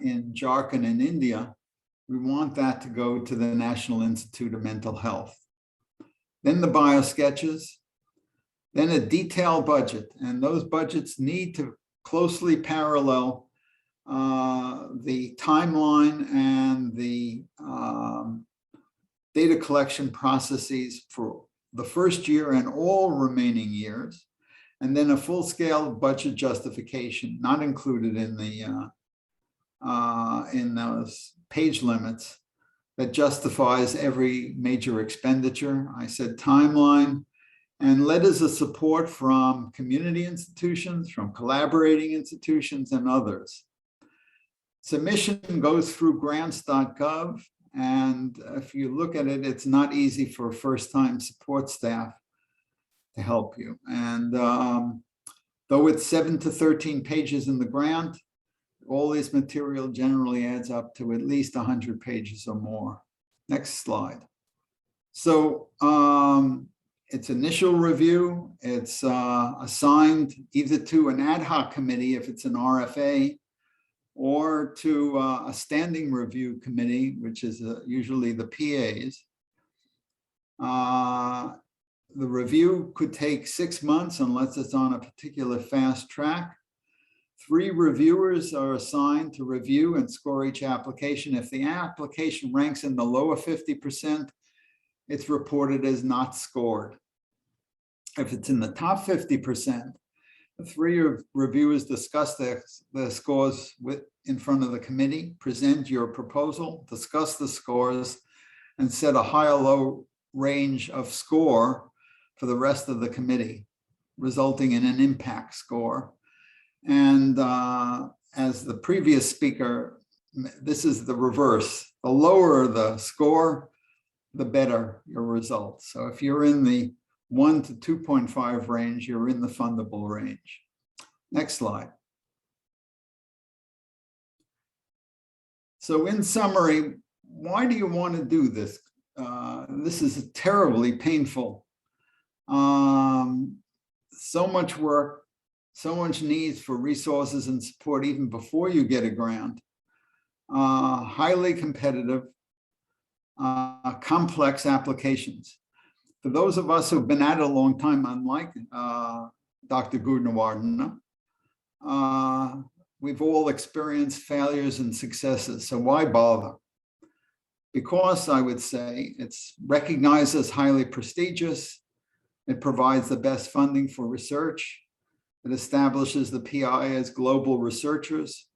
in Jharkhand in India, we want that to go to the National Institute of Mental Health. Then the bio sketches, then a detailed budget, and those budgets need to closely parallel the timeline and the data collection processes for the first year and all remaining years, and then a full-scale budget justification, not included in the in those page limits, that justifies every major expenditure. I said timeline, and letters of support from community institutions, from collaborating institutions, and others. Submission goes through grants.gov, and if you look at it, it's not easy for first-time support staff to help you. And though it's 7 to 13 pages in the grant, all this material generally adds up to at least 100 pages or more. Next slide. So it's initial review. It's assigned either to an ad hoc committee if it's an RFA, or to a standing review committee, which is usually the PAs. The review could take 6 months unless it's on a particular fast track. 3 reviewers are assigned to review and score each application. If the application ranks in the lower 50%, it's reported as not scored. If it's in the top 50%, the 3 reviewers discuss the scores in front of the committee, present your proposal, discuss the scores, and set a high or low range of score for the rest of the committee, resulting in an impact score. And as the previous speaker, this is the reverse. The lower the score, the better your results. So if you're in the 1 to 2.5 range, you're in the fundable range. Next slide. So in summary, why do you want to do this? This is terribly painful. So much work, so much needs for resources and support even before you get a grant. Highly competitive, complex applications. For those of us who've been at it a long time, unlike Dr. Gunawardena, we've all experienced failures and successes, so why bother? Because I would say it's recognized as highly prestigious, it provides the best funding for research, it establishes the PI as global researchers.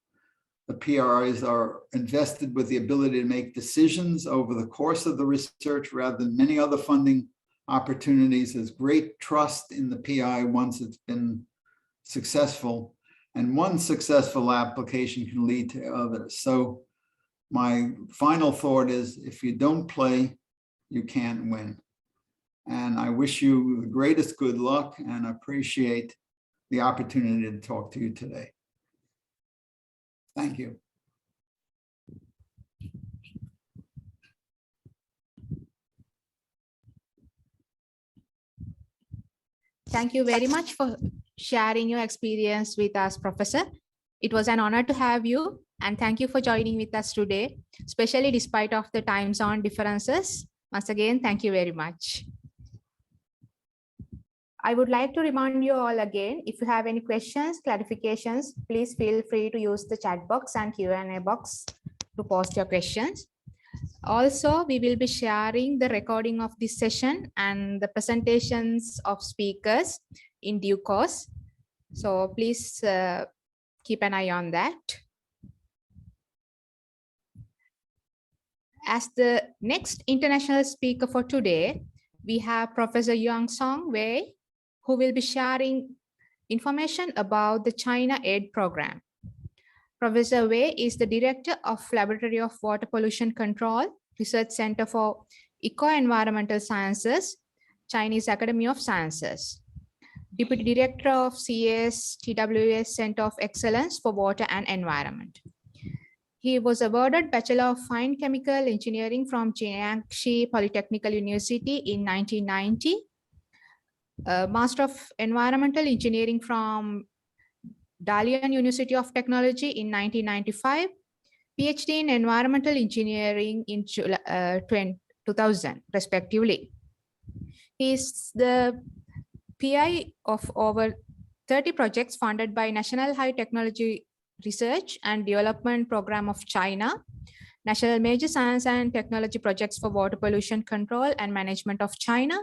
The PIs are invested with the ability to make decisions over the course of the research rather than many other funding opportunities. There's great trust in the PI once it's been successful, and one successful application can lead to others. So my final thought is, if you don't play, you can't win. And I wish you the greatest good luck and appreciate the opportunity to talk to you today. Thank you. Thank you very much for sharing your experience with us, Professor. It was an honor to have you, and thank you for joining with us today, especially despite of the time zone differences. Once again, thank you very much. I would like to remind you all again, if you have any questions, clarifications, please feel free to use the chat box and Q&A box to post your questions. Also, we will be sharing the recording of this session and the presentations of speakers in due course. So please keep an eye on that. As the next international speaker for today, we have Professor Yang Song Wei, who will be sharing information about the China Aid Program. Professor Wei is the Director of Laboratory of Water Pollution Control, Research Center for Eco-Environmental Sciences, Chinese Academy of Sciences. Deputy Director of CAS TWS Center of Excellence for Water and Environment. He was awarded Bachelor of Fine Chemical Engineering from Jiangxi Polytechnical University in 1990, Master of Environmental Engineering from Dalian University of Technology in 1995, PhD in Environmental Engineering in 2000, respectively. He is the PI of over 30 projects funded by National High Technology Research and Development Program of China, National Major Science and Technology Projects for Water Pollution Control and Management of China,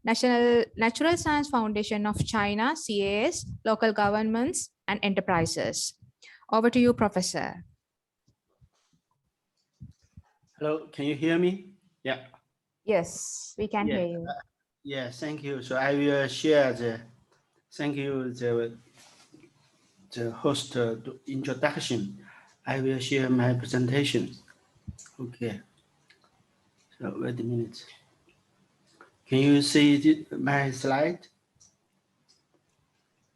National Natural Science Foundation of China, CAS, local governments and enterprises. Over to you, Professor. Hello, can you hear me? Yeah. Yes, we can hear you. Yeah, thank you. So I will share thank you, the host introduction. I will share my presentation. Okay. So wait a minute. Can you see my slide?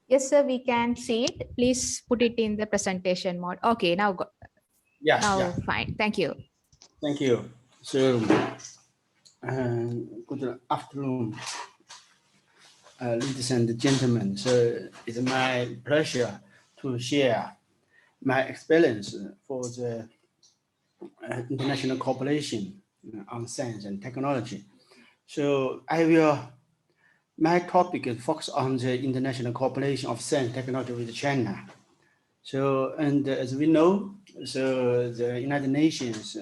Yes, sir, we can see it. Please put it in the presentation mode. Okay, now go. Yes, now yeah. fine. Thank you. Thank you. So good afternoon, ladies and gentlemen. So it's my pleasure to share my experience for the international cooperation on science and technology. So my topic is focused on the international cooperation of science and technology with China. So, and as we know, so the United Nations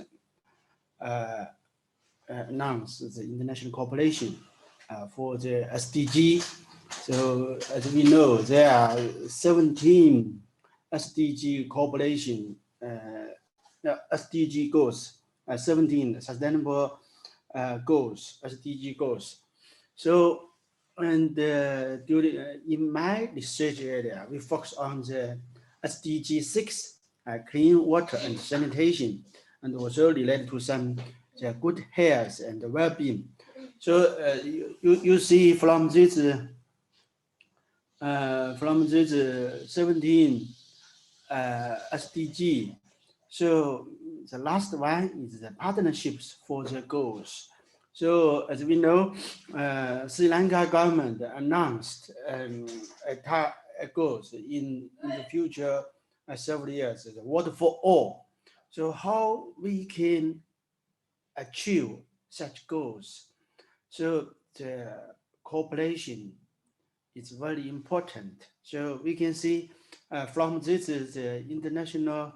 announced the international cooperation for the SDG. So as we know, there are 17 SDG cooperation, SDG goals, 17 sustainable goals, SDG goals. So, and during in my research area, we focus on the SDG 6, clean water and sanitation, and also related to some good health and well-being. So you see from this 17 SDG. So the last one is the partnerships for the goals. So as we know, Sri Lanka government announced a goals in the future several years, the water for all. So how we can achieve such goals? So the cooperation is very important. So we can see from this is the international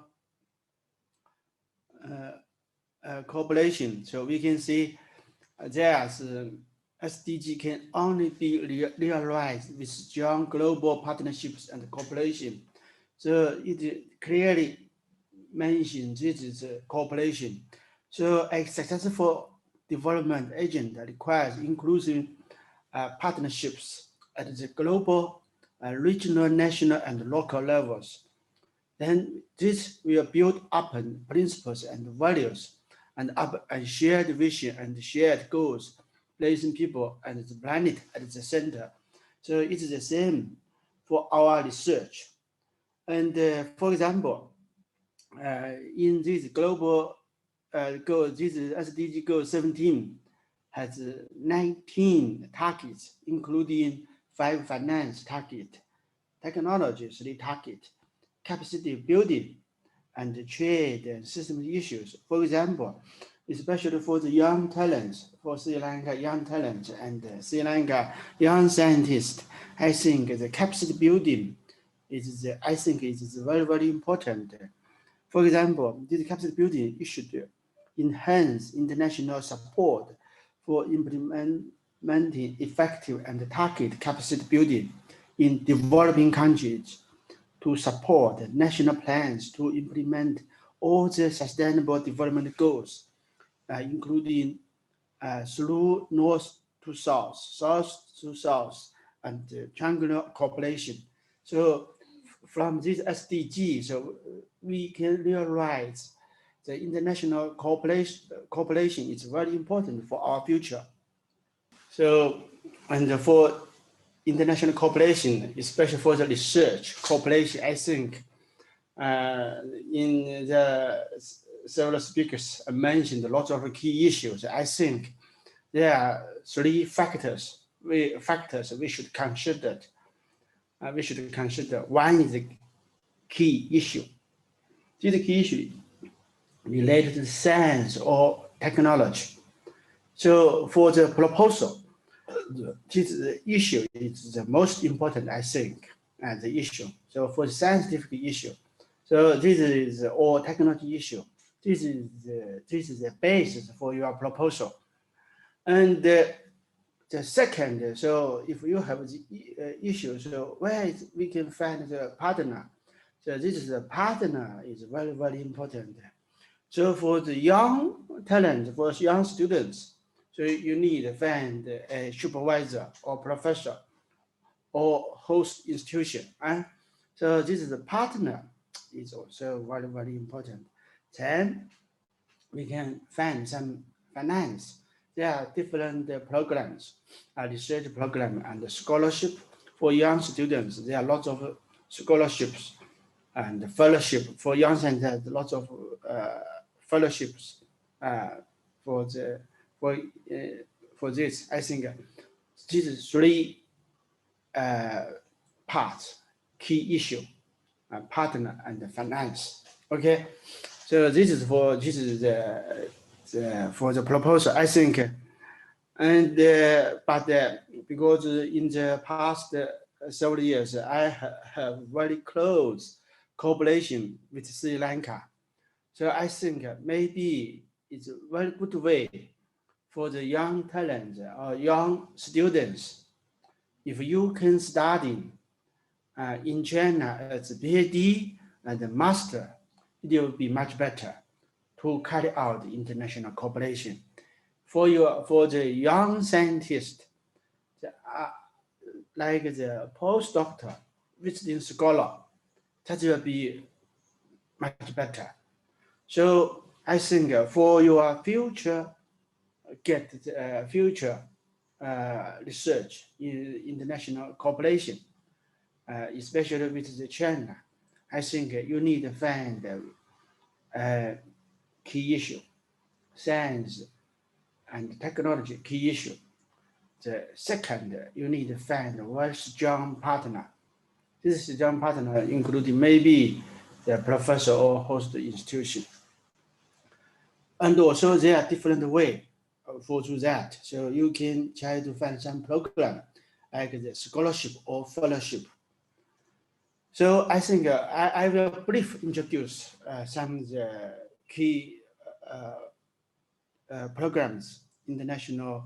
cooperation. So we can see there's SDG can only be realized with strong global partnerships and cooperation. So it clearly mentions this is cooperation. So a successful development agent requires inclusive partnerships at the global, regional, national, and local levels. Then this will build upon principles and values and up a shared vision and shared goals, placing people and the planet at the center. So it is the same for our research. And for example, in this global goal, this SDG goal 17 has 19 targets, including 5 finance target, technology 3 target, capacity building, and trade and system issues. For example, especially for the young talents, for Sri Lanka young talents and Sri Lanka young scientists, I think the capacity building is, I think it is very, very important. For example, this capacity building should enhance international support for implementing effective and targeted capacity building in developing countries to support national plans to implement all the sustainable development goals, including through north to south, south to south, and triangular cooperation. So from this SDG, so we can realize the international cooperation is very important for our future. So, and for international cooperation, especially for the research cooperation, I think in the several speakers mentioned lots of key issues. I think there are 3 factors we should consider. One is the key issue. This key issue related to science or technology. So for the proposal, this issue is the most important, I think, the issue. So for the scientific issue, so this is all technology issue. This is the basis for your proposal. And the second, so if you have the issue, so where we can find the partner. So this is a partner is very, very important. So for the young talent, for young students, so you need to find a supervisor or professor or host institution. So this is a partner is also very, very important. Then we can find some finance. There are different programs, research program and scholarship for young students. There are lots of scholarships and fellowship for young scientists, lots of fellowships for this. I think these is 3 parts: key issue, partner, and finance. Okay, so this is for the proposal, I think, and but because in the past several years I have very close cooperation with Sri Lanka. So I think maybe it's a very good way for the young talent or young students. If you can study in China as a PhD and a master, it will be much better to carry out international cooperation. For the young scientist, like the postdoctor, visiting scholar, that will be much better. So I think for your future, future research in international cooperation, especially with the China, I think you need to find a key issue, science and technology key issue. The second, you need to find a very strong partner. This strong partner including maybe the professor or host institution. And also there are different ways for do that. So you can try to find some program like the scholarship or fellowship. So I think I will briefly introduce some of the key programs, international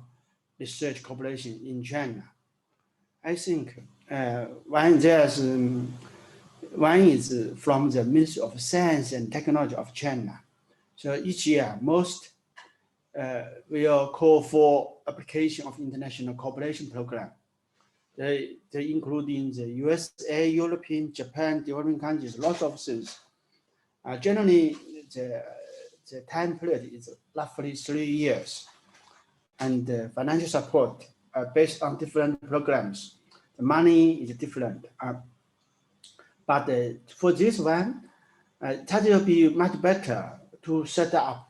research cooperation in China. I think one is from the Ministry of Science and Technology of China. So each year, most will call for application of international cooperation program. They including the USA, European, Japan, developing countries, lots of things. Generally, the time period is roughly 3 years, and financial support based on different programs. The money is different, but for this one, That will be much better to set up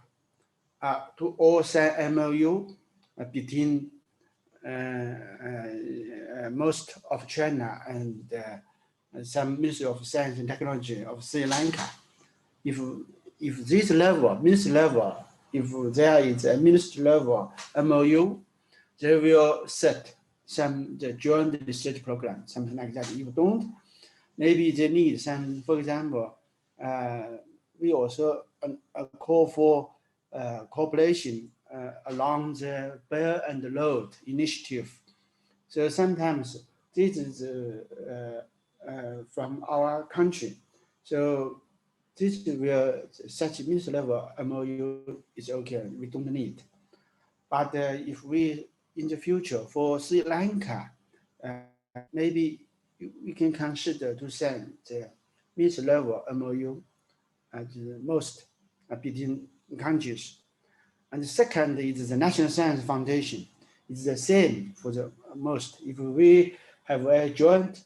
to all sign MOU between most of China and some Ministry of Science and Technology of Sri Lanka. If this level, ministry level, if there is a ministry level MOU, they will set the joint research program, something like that. If don't, maybe they need some, for example, we also call for cooperation along the Belt and Road initiative. So sometimes this is from our country. So this will such ministry level MOU is okay. We don't need. But if we in the future for Sri Lanka, maybe we can consider to send the ministry level MOU at the most between countries. And the second is the National Science Foundation. It's the same for the most. If we have a joint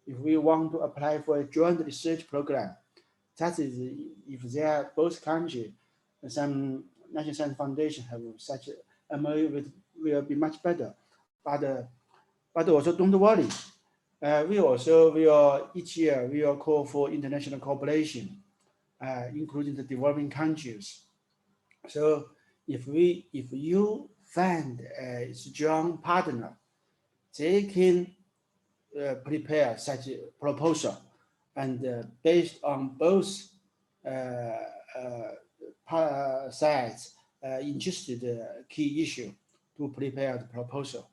if we want to apply for a joint research program, that is if they are both countries, some National Science Foundation have such a MOU will be much better. But also don't worry. We also will each year we will call for international cooperation, including the developing countries. So if you find a strong partner, they can prepare such a proposal, and based on both sides interested key issue to prepare the proposal.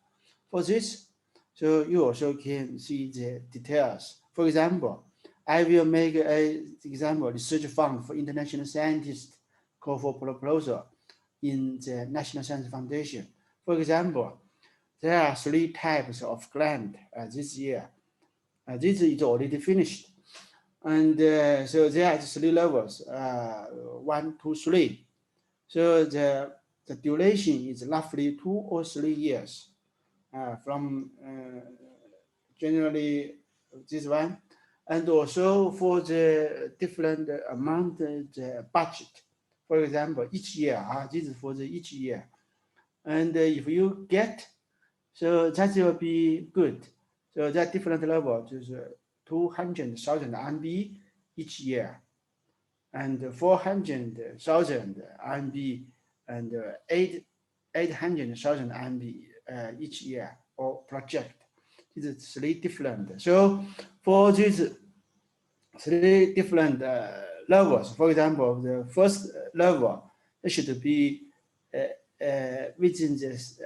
For this, so you also can see the details. For example, I will make an example research fund for international scientists call for proposal in the National Science Foundation. For example, there are 3 types of grant this year. This is already finished. And so there are 3 levels, 1, 2, 3. So the duration is roughly 2 or 3 years from generally this one. And also for the different amount, the budget. For example, each year, this is for the each year. And if you get, so that will be good. So that different level is 200,000 RMB each year, and 400,000 RMB, and 800,000 RMB each year or project. This is 3 different. So for these 3 different levels, for example, the first level, it should be within this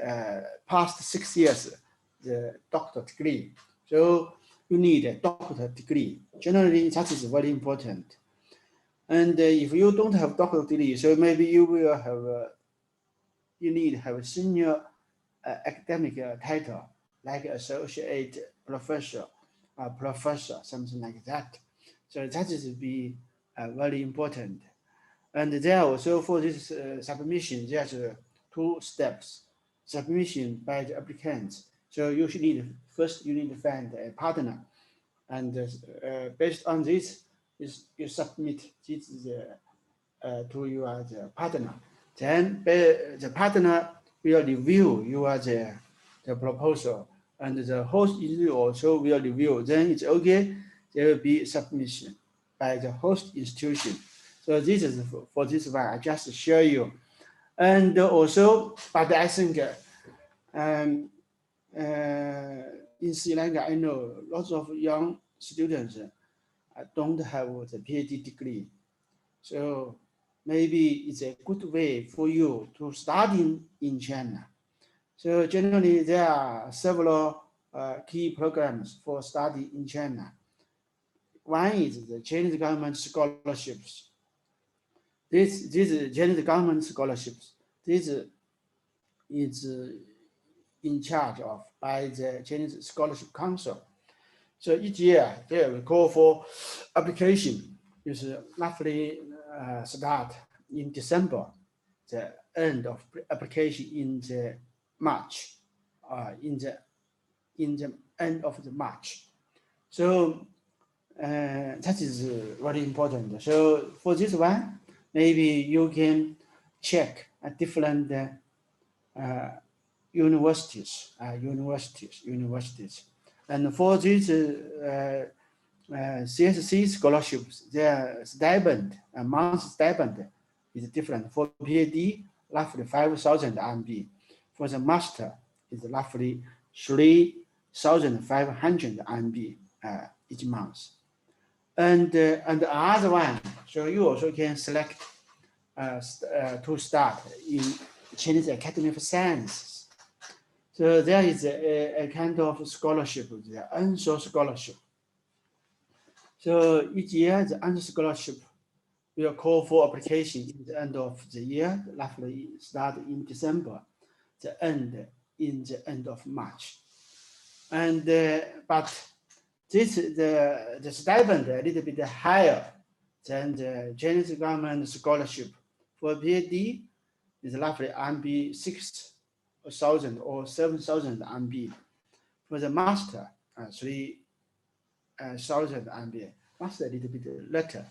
past 6 years, the doctor degree. So you need a doctor degree. Generally, that is very important. And if you don't have doctor degree, so maybe you will have you need to have a senior academic title, like associate professor, professor, something like that. So that is be very important. And there also for this submission, there's 2 steps. Submission by the applicants. So you should need, first you need to find a partner. And based on this, you submit this to your partner. Then the partner will review your the proposal, and the host institute also will review. Then it's okay. There will be submission by the host institution. So this is for this one. I just share you, and also, but I think in Sri Lanka, I know lots of young students don't have the PhD degree. So maybe it's a good way for you to study in China. So generally, there are several key programs for study in China. One is the Chinese government scholarships. This Chinese government scholarships. This is in charge of by the Chinese Scholarship Council. So each year they will call for application. Is roughly start in December. The end of application in the March, in the end of the March. So that is very important. So for this one, maybe you can check different universities. And for these CSC scholarships, their stipend, month stipend is different. For PhD, roughly 5,000 RMB. For the master, it's roughly 3,500 RMB each month. And the other one, so you also can select to start in Chinese Academy of Sciences. So there is a kind of scholarship, the answer scholarship. So each year, the answer scholarship will call for application in the end of the year, roughly start in December, the end in the end of March. And but this the stipend a little bit higher than the Chinese government scholarship. For PhD, is roughly RMB 6,000 or 7,000 RMB. For the master, 3,000 RMB. Master a little bit later.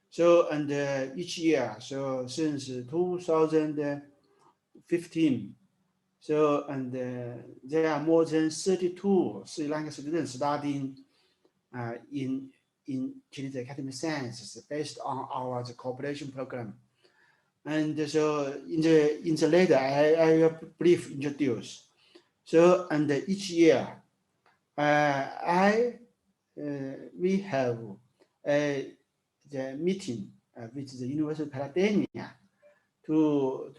So and each year, so since 2015, so and there are more than 32 Sri Lankan students studying in Chinese Academy of Sciences based on our cooperation program. And so in the later, I will brief introduce. So and each year, we have the meeting with the University of Peradeniya to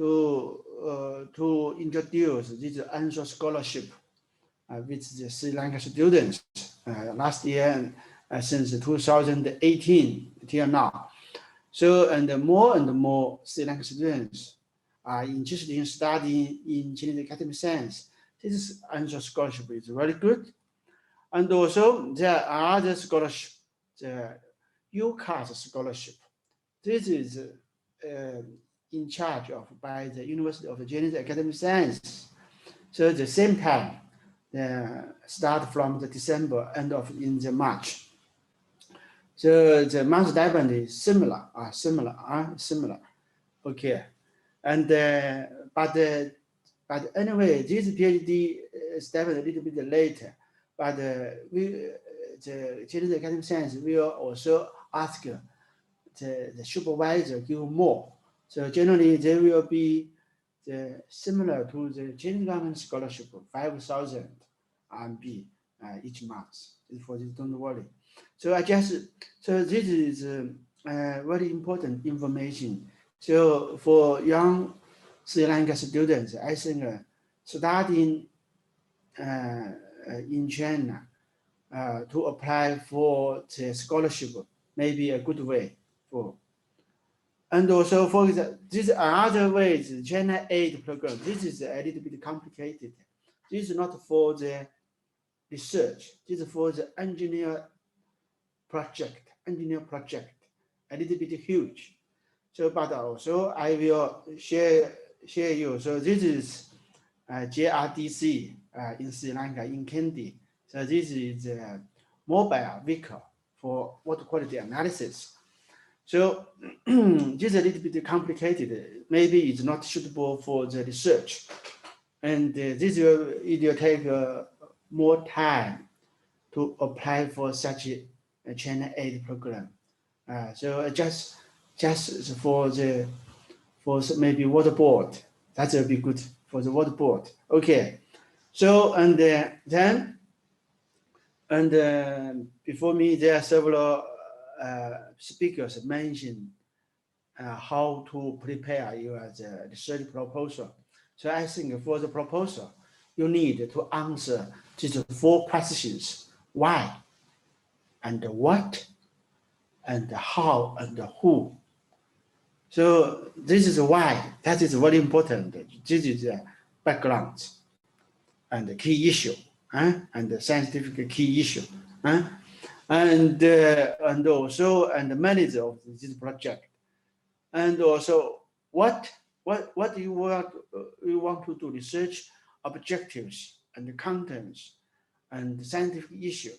introduce this answer scholarship with the Sri Lanka students last year since 2018 till now. So and more Sri Lankan students are interested in studying in Chinese Academy of Science. This answer scholarship is very good. And also there are other scholarships, the UCAS scholarship. This is in charge of by the University of Chinese Academy of Science. So at the same time, start from the December, end of in the March. So the month stipend is similar. Okay, and but anyway, this PhD stipend a little bit later. But the Chinese Academy of Science will also ask the supervisor give more. So generally, there will be similar to the Chinese government scholarship, 5,000 RMB each month. For this, don't worry. So so this is very important information. So for young Sri Lanka students, I think studying in China to apply for the scholarship may be a good way for. And also for this other ways, China aid program. This is a little bit complicated. This is not for the research. This is for the engineer project, a little bit huge. So, but also I will share you. So this is JRDC in Sri Lanka, in Kandy. So this is a mobile vehicle for water quality analysis. So this is a little bit complicated. Maybe it's not suitable for the research. And it will take more time to apply for such a China aid program. So just for maybe water board, that will be good for the water board. Okay. So and then before me there are several speakers mentioned how to prepare your research proposal. So I think for the proposal, you need to answer these 4 questions: why, and what, and how, and who. So this is why. That is very important. This is the background and the key issue, and the scientific key issue, and also and the manager of this project, and also what you want to do, research objectives and the contents and the scientific issue.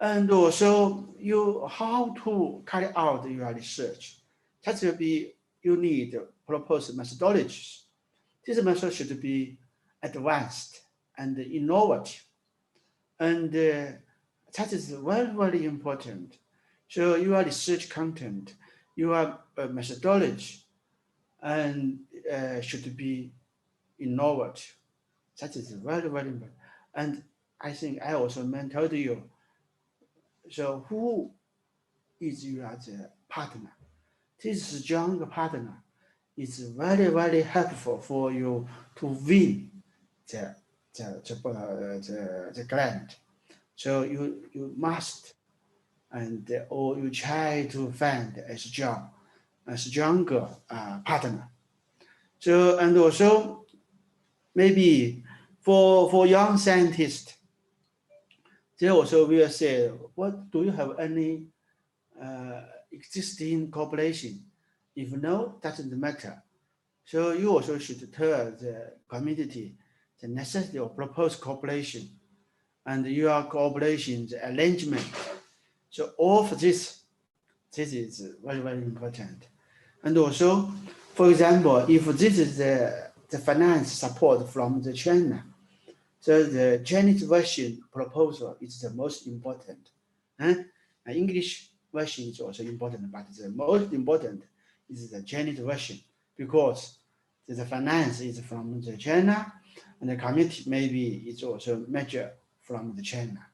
And also you how to carry out your research. That will be, you need proposed methodologies. This method should be advanced and innovative. And that is very, very important. So your research content, your methodology, and should be innovative. That is very, very important. And I think I also mentored you. So who is your partner? This young partner is very, very helpful for you to win the grant. So you must, and or you try to find a stronger partner. So, and also maybe for young scientists, they also will say, what, do you have any existing cooperation? If no, doesn't matter. So you also should tell the community the necessity of proposed cooperation and your cooperation arrangement. So all of this is very, very important. And also, for example, if this is the finance support from the China, so the Chinese version proposal is the most important. And English version is also important, but the most important is the Chinese version because the finance is from the China and the committee maybe is also measure from the China.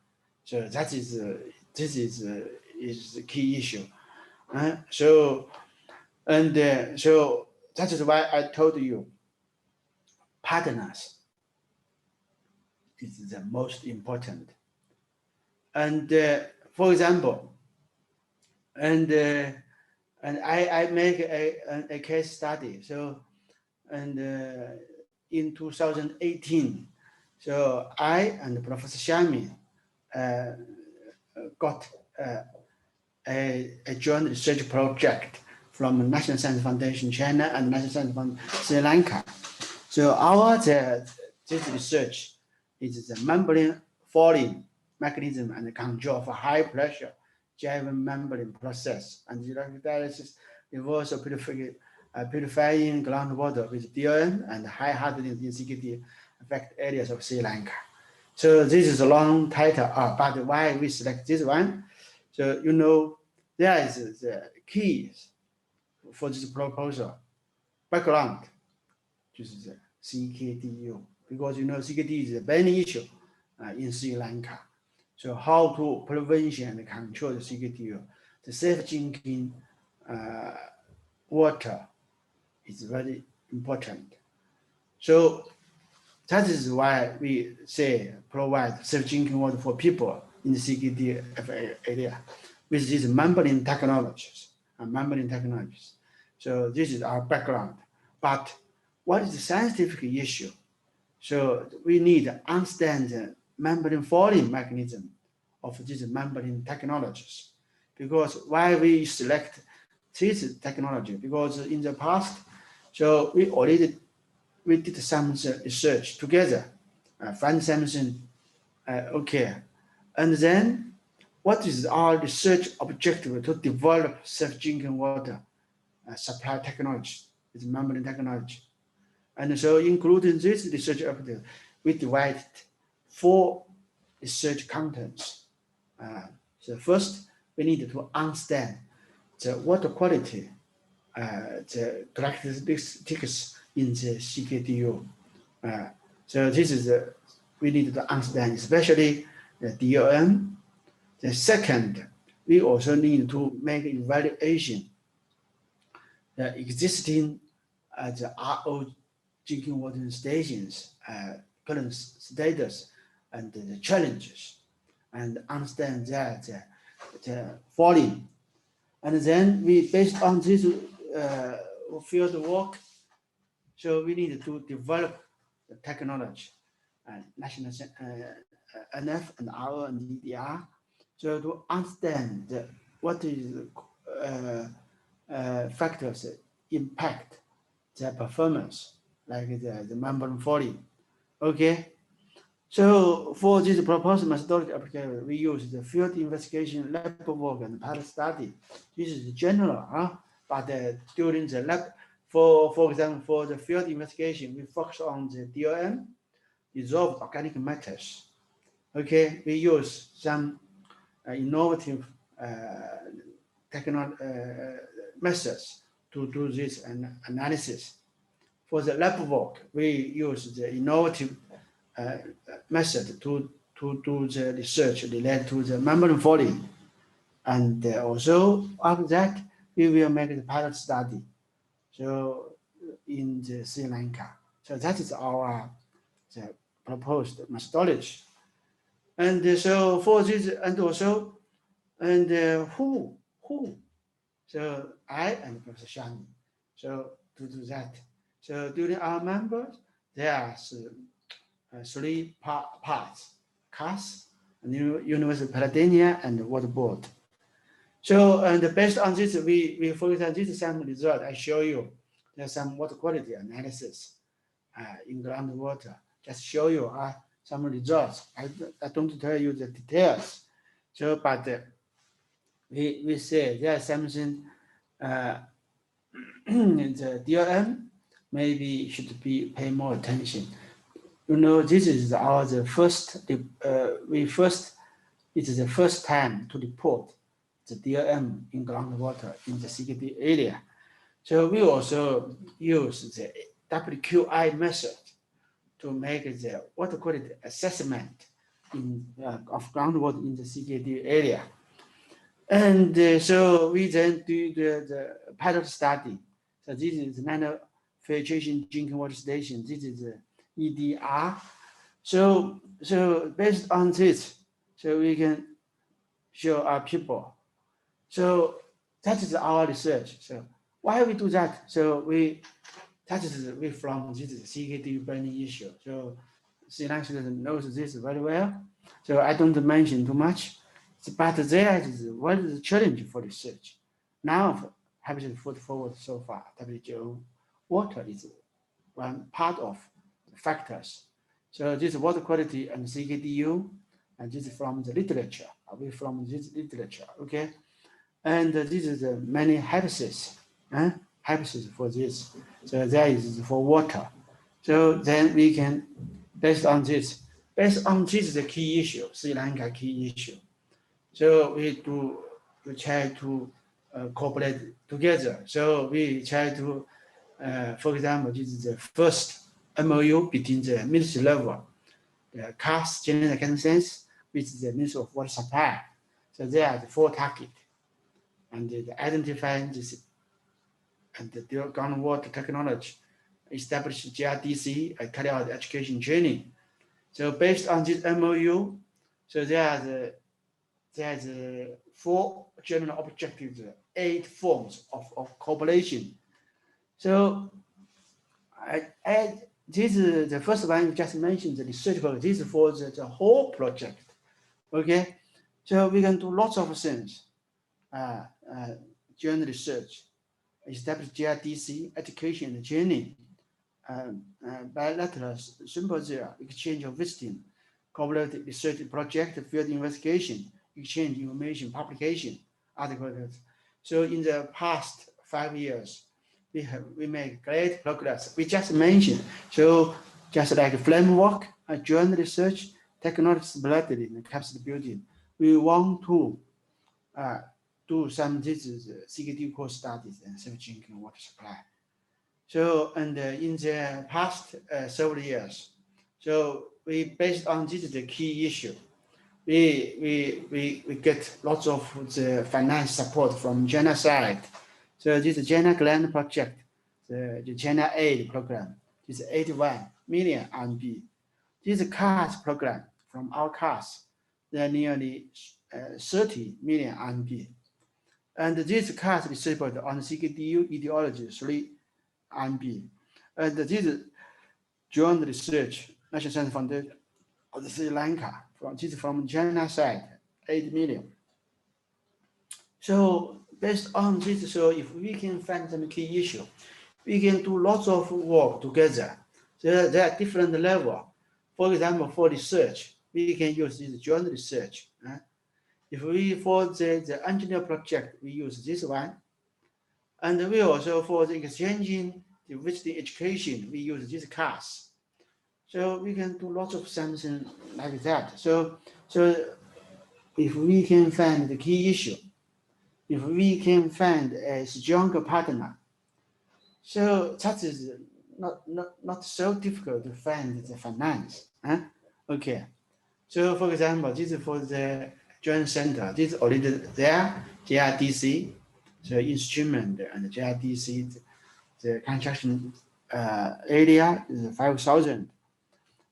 So that is this is the key issue. So that is why I told you partners is the most important. And for example, and I make a case study. So, and in 2018, so I and Professor Shami got a joint research project from National Science Foundation China and National Science Foundation Sri Lanka. So our this research is the membrane folding mechanism and control for high pressure driven membrane process and electrolysis reverse purifying groundwater with DOM and high hardness in CKD affect areas of Sri Lanka. So this is a long title, but why we select this one? So you know there is the keys for this proposal background. 就是 CKDU, because you know CKD is a burning issue in Sri Lanka. So how to prevention and control the CKDU, the safe drinking water is very important. So that is why we say provide safe drinking water for people in the CKD area with these membrane technologies. So this is our background. But what is the scientific issue? So we need to understand the membrane folding mechanism of these membrane technologies. Because why we select this technology? Because in the past, so we did some research together, find something okay. And then what is our research objective to develop safe drinking water supply technology, with membrane technology. And so including this research objective, we divided 4 research contents. So first, we need to understand the water quality, the characteristics in the CKDU. So this is we need to understand, especially the DOM. The second, we also need to make evaluation the existing the RO drinking water stations current status and the challenges, and understand that the falling. And then we, based on this field work, so we need to develop the technology and national NF and RO and DDR, so to understand what is factors impact their performance, like the membrane folding. Okay, So for this proposed methodology application, we use the field investigation, lab work, and pilot study. This is general, but during the lab, for example, for the field investigation, we focus on the DOM, dissolved organic matters. Okay, we use some innovative methods to do this analysis. For the lab work, we use the innovative method to do the research related to the membrane folding. And also after that, we will make the pilot study. So in the Sri Lanka. So that is our the proposed methodology. And so for this, and also, and who? So I and Professor Shani. So to do that. So during our members, there are three parts: CAS, University of Peradeniya, and Water Board. So and based on this, we focus on this some result. I show you there's some water quality analysis in groundwater. Just show you some results. I don't tell you the details. So, but we say there's something the DOM maybe should be pay more attention. You know, this is our the first it is the first time to report the DOM in groundwater in the CKD area. So we also use the WQI method to make the water quality assessment of groundwater in the CKD area. And so we then do the pilot study. So this is nanofiltration drinking water station. This is the EDR. So based on this, so we can show our people. So that is our research. So why we do that? So we from this CKD burning issue. So Sri Lanka knows this very well. So I don't mention too much. But there is what is the challenge for research. Now have been put forward so far. WHO water is one part of the factors. So this water quality and CKDU, and this is from the literature. Away from this literature, okay? And this is many hypotheses, hypotheses for this. So there is for water. So then we can, based on this is the key issue, Sri Lanka key issue. So we try to cooperate together. So we try to, for example, this is the first MOU between the ministry level, the CAS general consensus with the Ministry of Water Supply. So there are the 4 targets, and identifying this and the groundwater technology, establish GRDC, carry out education training. So based on this MOU, so there are the 4 general objectives, 8 forms of cooperation. So this is the first one you just mentioned, the research program. This is for the whole project. Okay, so we can do lots of things. Joint research, establish GRDC, education and training, bilateral symposia, exchange of visiting, cooperative research project, field investigation, exchange information, publication, articles. So in the past 5 years, we make great progress. We just mentioned, so just like framework, joint research, technology stability, and capacity building, we want to do some CKD core studies and safe drinking water supply. So, and in the past several years, so we based on this is the key issue. We get lots of the finance support from China side. So this is China Grant project, the China Aid program, this is 81 million RMB. This is CAS program from our CAS, they're nearly 30 million RMB. And this CAS received on CKDU ideology 3 RMB. And this is joint research, National Science Foundation of Sri Lanka, from China side, 8 million. So based on this, so if we can find some key issue, we can do lots of work together. There are different levels. For example, for research, we can use this joint research. If we, for the engineer project, we use this one. And we also, for the exchanging, the visiting education, we use this class. So we can do lots of something like that. So if we can find the key issue, if we can find a stronger partner, so that is not so difficult to find the finance. Okay. So for example, this is for the joint center. This is already there, JRDC, the instrument and JRDC, the construction area is 5,000.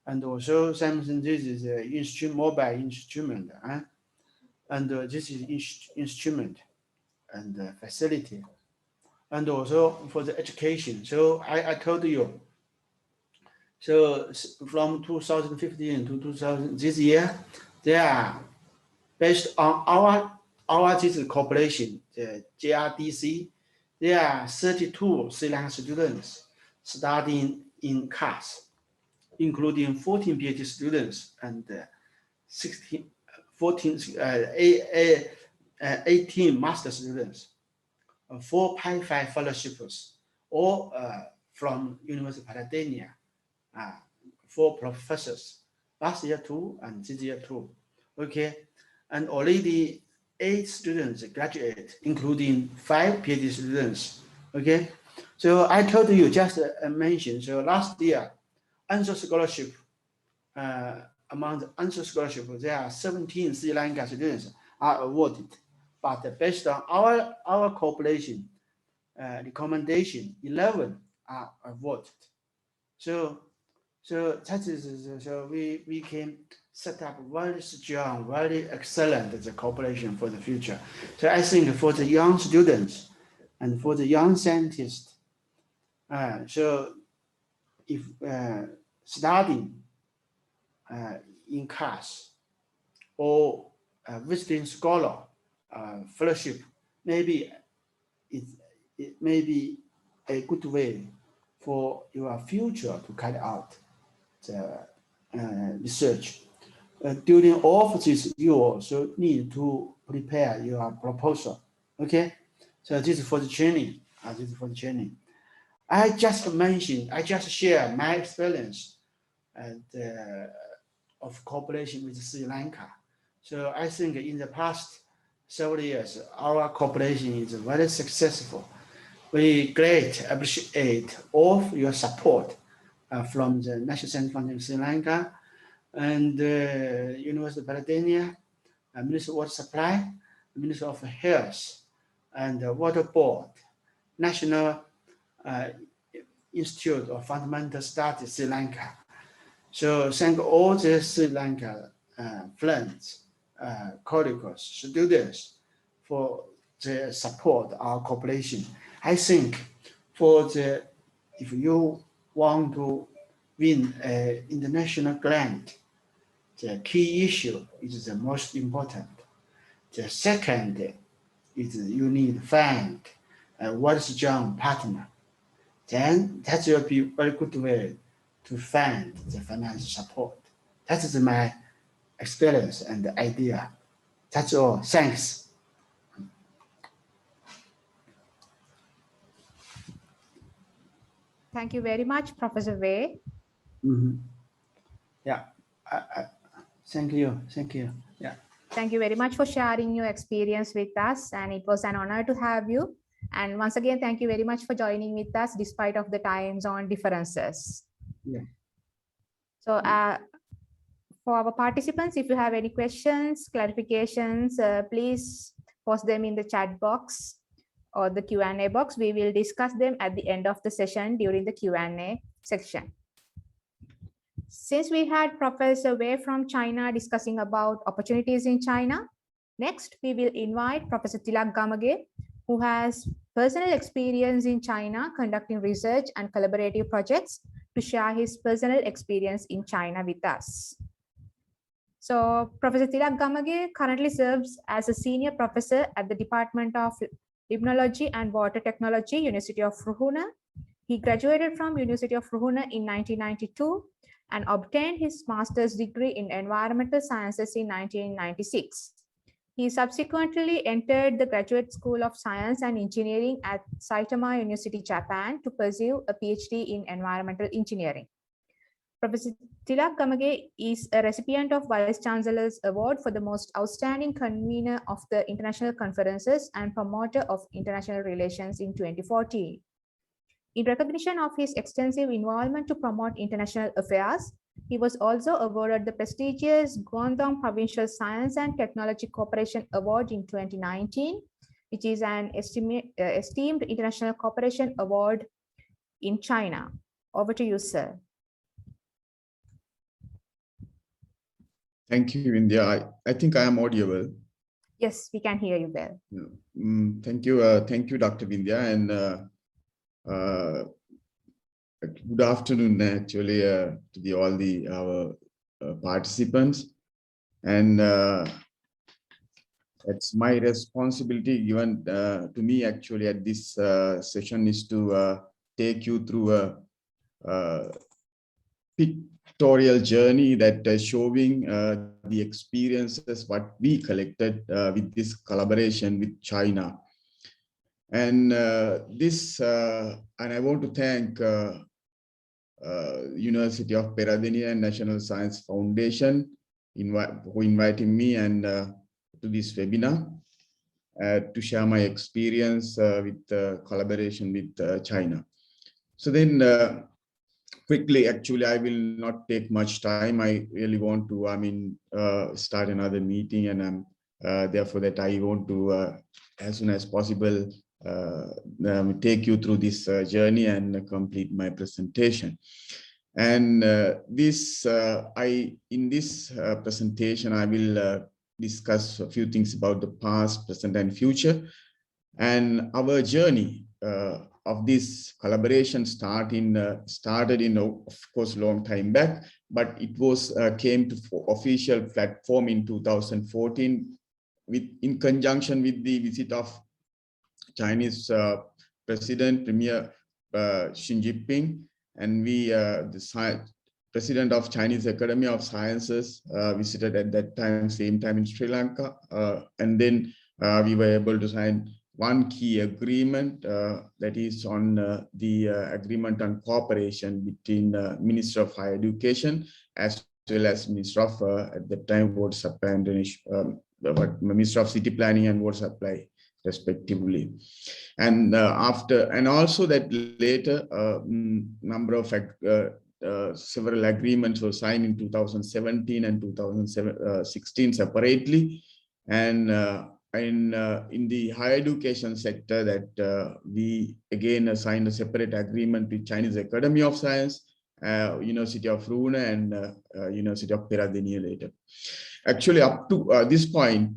And also something, this is a mobile instrument. And this is instrument and facility. And also for the education. So I told you, so from 2015 to 2000, this year, they are based on our this cooperation, the JRDC, there are 32 Sri Lankan students studying in CAS, including 14 PhD students and 18 master students, 4 Pi-Fi fellowships, all from University of Peradeniya, 4 professors, last year 2 and this year 2. Okay, and already 8 students graduate, including 5 PhD students. Okay, so I told you just mentioned. So last year, answer scholarship, among the answer scholarship, there are 17 Sri Lanka students are awarded, but based on our cooperation recommendation, 11 are awarded. So that is, so we can set up very strong, very excellent the cooperation for the future. So I think for the young students and for the young scientists, so if studying in class or visiting scholar fellowship, maybe it may be a good way for your future to carry out the research. During all of this, you also need to prepare your proposal. Okay, so this is for the training. This is for the training. I just mentioned, I just share my experience and of cooperation with Sri Lanka. So I think in the past several years, our cooperation is very successful. We greatly appreciate all of your support from the National Center Foundation Sri Lanka and University of Peradeniya, Ministry of Water Supply, Ministry of Health, and Water Board, National Institute of Fundamental Studies Sri Lanka. So thank all the Sri Lanka friends, colleagues, students for the support our cooperation. I think for the, if you want to win an international grant, the key issue is the most important. The second is you need to find a very strong partner. Then that will be a very good way to find the financial support. That is my experience and idea. That's all. Thanks. Thank you very much, Professor Wei. Yeah. Thank you. Thank you. Yeah. Thank you very much for sharing your experience with us, and it was an honor to have you. And once again, thank you very much for joining with us despite of the time zone differences. Yeah. So for our participants, if you have any questions, clarifications, please post them in the chat box or the Q&A box. We will discuss them at the end of the session during the Q&A section. Since we had Professor Wei from China discussing about opportunities in China, next we will invite Professor Tilak Gamage, who has personal experience in China conducting research and collaborative projects, to share his personal experience in China with us. So Professor Tilak Gamage currently serves as a senior professor at the Department of Limnology and Water Technology, University of Ruhuna. He graduated from University of Ruhuna in 1992 and obtained his master's degree in environmental sciences in 1996. He subsequently entered the Graduate School of Science and Engineering at Saitama University, Japan, to pursue a PhD in environmental engineering. Professor Tilak Gamage is a recipient of Vice Chancellor's Award for the most outstanding convener of the international conferences and promoter of international relations in 2014. In recognition of his extensive involvement to promote international affairs, he was also awarded the prestigious Guangdong Provincial Science and Technology Cooperation Award in 2019, which is an esteemed international cooperation award in China. Over to you, sir. Thank you, India. I think I am audible. Yes, we can hear you well. Thank you, Dr. Vindhya, and good afternoon, actually, to our participants. And it's my responsibility given to me, actually, at this session is to take you through a pictorial journey that is showing the experiences what we collected with this collaboration with China. And and I want to thank University of Peradeniya and National Science Foundation who invited me and to this webinar to share my experience with collaboration with China. So then quickly, actually, I will not take much time. I really want to, start another meeting, and therefore that I want to, as soon as possible, take you through this journey and complete my presentation. And in this presentation, I will discuss a few things about the past, present, and future, and our journey of this collaboration started in, of course, long time back, but it was came to official platform in 2014 in conjunction with the visit of Chinese President Premier Xi Jinping, and we the President of Chinese Academy of Sciences visited at that time, same time in Sri Lanka, and then we were able to sign one key agreement, that is on the agreement on cooperation between Minister of Higher Education as well as Minister of at the time Water Supply and Drainage, Minister of City Planning and Water Supply, respectively. And also that later number of several agreements were signed in 2017 and 2016 separately, and in the higher education sector, that we again signed a separate agreement with Chinese Academy of Science, University of Rune, and University of Peradeniya later. Actually, up to this point,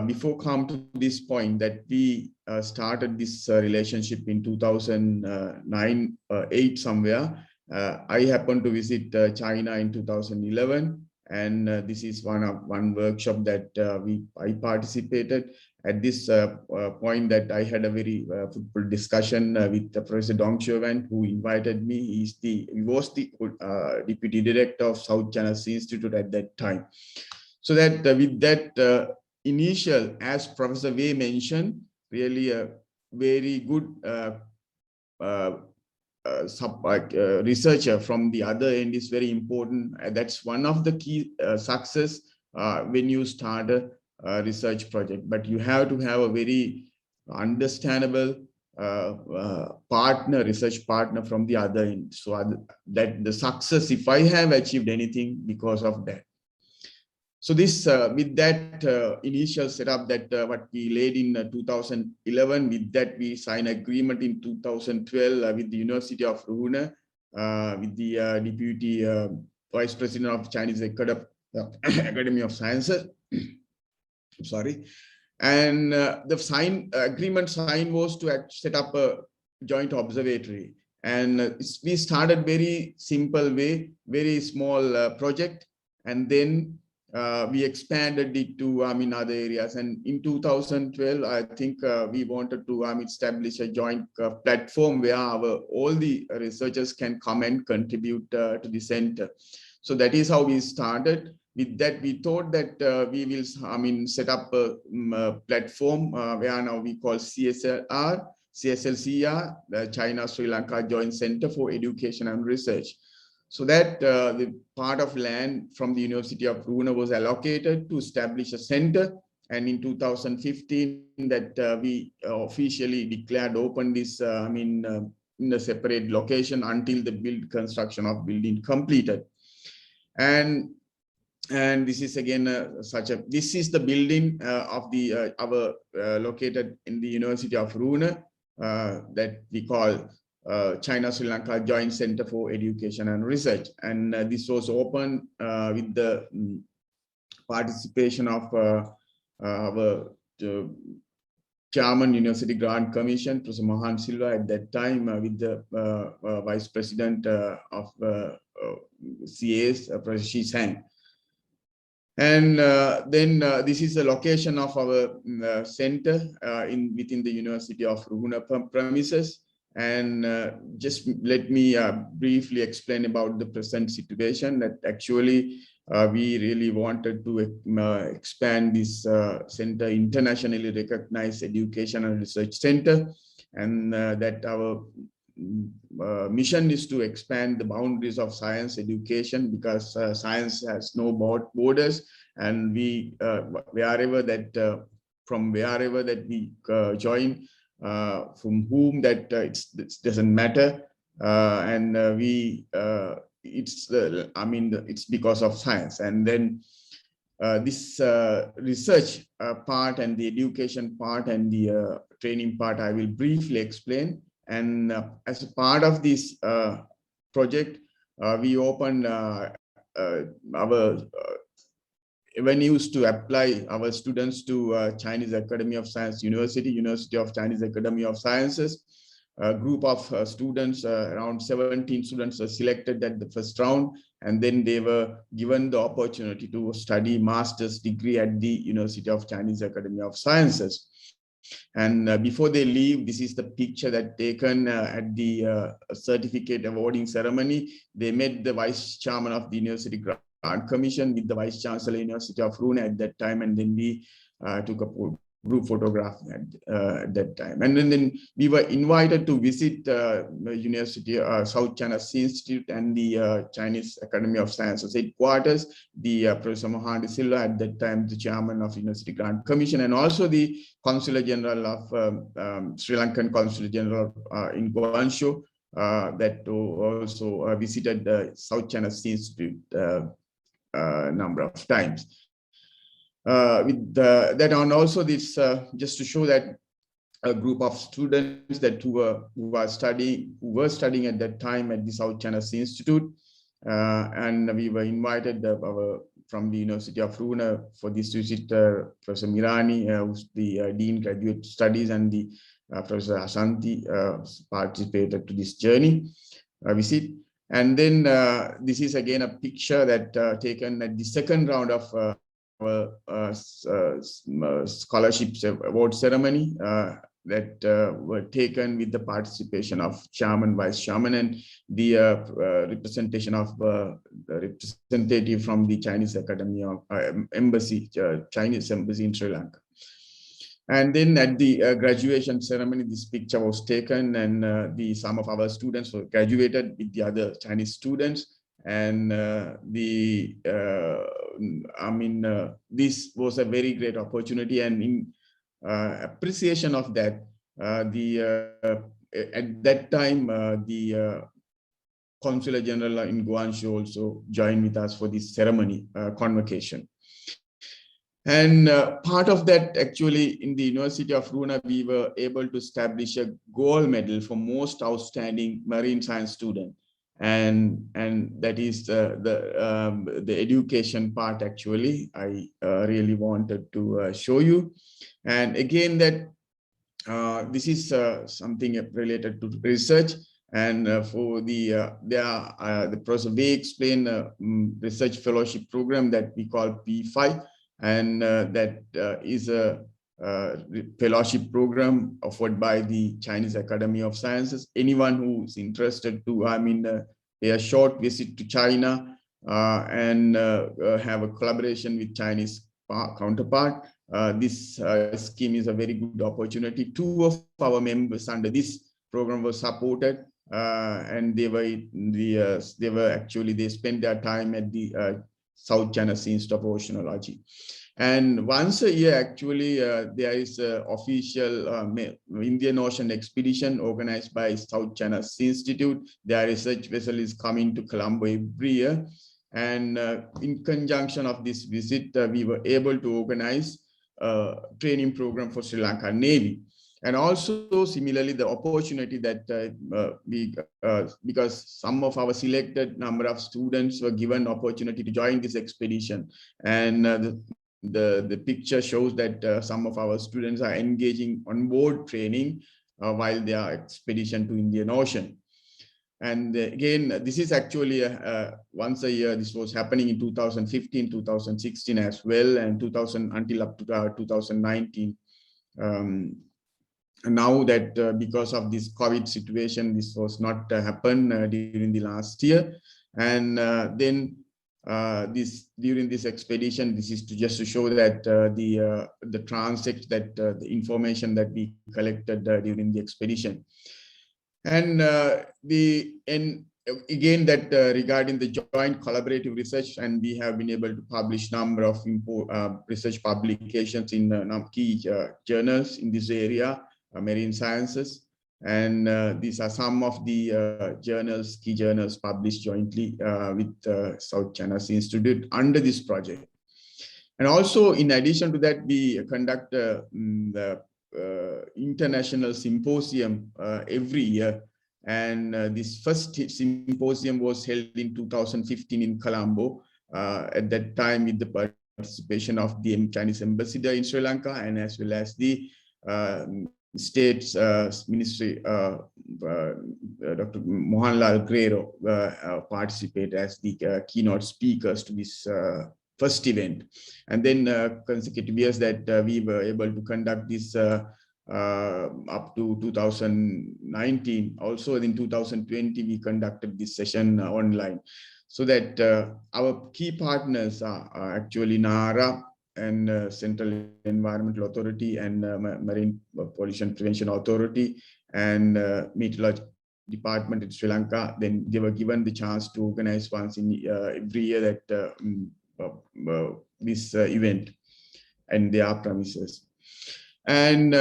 before come to this point, that we started this relationship in 2009-8 somewhere. I happened to visit China in 2011. And this is one workshop that I participated. At this point, that I had a very fruitful discussion with Professor Dong Chuan, who invited me. He was the Deputy Director of South China Sea Institute at that time. So that with that initial, as Professor Wei mentioned, really a very good researcher from the other end is very important. That's one of the key success when you start a research project. But you have to have a very understandable research partner from the other end. So that the success, if I have achieved anything because of that. So this, with that initial setup that what we laid in 2011, with that we signed agreement in 2012 with the University of Rune, with the Deputy Vice President of Chinese Academy of Sciences. I'm sorry. And the agreement signed was to set up a joint observatory. And we started very simple way, very small project, and then we expanded it to other areas. And in 2012, I think we wanted to establish a joint platform where all the researchers can come and contribute to the center. So that is how we started. With that, we thought that we will, set up a platform where now we call CSLCR, the China-Sri Lanka Joint Center for Education and Research. So that the part of land from the University of Runa was allocated to establish a center. And in 2015, that we officially declared open this, in a separate location until the construction of building completed. And this is again this is the building of the located in the University of Runa that we call China-Sri Lanka Joint Center for Education and Research. And this was opened with the participation of our Chairman University Grant Commission, Professor Mohan Silva at that time, with the Vice President of CAS, Professor Shi Sang. And then this is the location of our center within the University of Runa premises. And just let me briefly explain about the present situation, that actually we really wanted to expand this center, internationally recognized education and research center, and that our mission is to expand the boundaries of science education, because science has no borders, and we wherever that we join, from whom that it doesn't matter, and it's because of science. And then this research part and the education part and the training part I will briefly explain. And as a part of this project, we opened our avenues to apply our students to Chinese Academy of Science University of Chinese Academy of Sciences. A group of students, around 17 students, were selected at the first round, and then they were given the opportunity to study master's degree at the University of Chinese Academy of Sciences. And before they leave, this is the picture that taken at the certificate awarding ceremony. They met the Vice Chairman of the University Grant Commission with the Vice Chancellor University of Runa at that time, and then we took a group photograph at that time. And then we were invited to visit University South China Sea Institute and the Chinese Academy of Sciences headquarters. The Professor Mohan Silva at that time, the chairman of University Grant Commission, and also the Consular General of Sri Lankan Consular General in Guangzhou, that also visited the South China Sea Institute a number of times. With that, and also this just to show that a group of students that who were studying at that time at the South China Sea Institute, and we were invited from the University of Runa for this visit. Professor Mirani, who's the Dean Graduate Studies, and the Professor Asanti participated to this journey visit. And then this is again a picture that taken at the second round of scholarships award ceremony that were taken with the participation of chairman, vice chairman, and the representation of the representative from the Chinese Academy of Embassy, Chinese Embassy in Sri Lanka. And then at the graduation ceremony, this picture was taken, and some of our students were graduated with the other Chinese students. And this was a very great opportunity, and in appreciation of that, at that time, the Consular General in Guangzhou also joined with us for this ceremony convocation. And part of that, actually, in the University of Runa, we were able to establish a gold medal for most outstanding marine science student. And that is the education part. Actually, I really wanted to show you. And again, that this is something related to research. And for the Professor Wei explained research fellowship program that we call P5, and that is a fellowship program offered by the Chinese Academy of Sciences. Anyone who's interested to, pay a short visit to China and have a collaboration with Chinese counterpart. This scheme is a very good opportunity. 2 of our members under this program were supported, and they spent their time at the South China Sea Institute of Oceanology. And once a year, actually, there is an official Indian Ocean expedition organized by South China Sea Institute. Their research vessel is coming to Colombo every year. And in conjunction of this visit, we were able to organize a training program for Sri Lanka Navy. And also similarly, the opportunity that because some of our selected number of students were given opportunity to join this expedition. And the picture shows that some of our students are engaging on board training while they are expedition to Indian Ocean. And again, this is actually once a year. This was happening in 2015, 2016 as well, and until up to 2019. Now that because of this COVID situation, this was not happen during the last year. And then during this expedition, this is just to show that the transect, that the information that we collected during the expedition. And again, that regarding the joint collaborative research, and we have been able to publish number of research publications in key journals in this area, marine sciences. And these are some of the key journals published jointly with South China Sea Institute under this project. And also, in addition to that, we conduct the international symposium every year. And this first symposium was held in 2015 in Colombo, at that time with the participation of the Chinese ambassador in Sri Lanka, and as well as the State's Ministry, Dr. Mohanlal Grero participate as the keynote speakers to this first event. And then consecutive years that we were able to conduct this up to 2019. Also in 2020, we conducted this session online. So that our key partners are actually NARA and Central Environmental Authority and Marine Pollution Prevention Authority and Meteorology Department in Sri Lanka. Then they were given the chance to organize once in every year that this event and their premises. And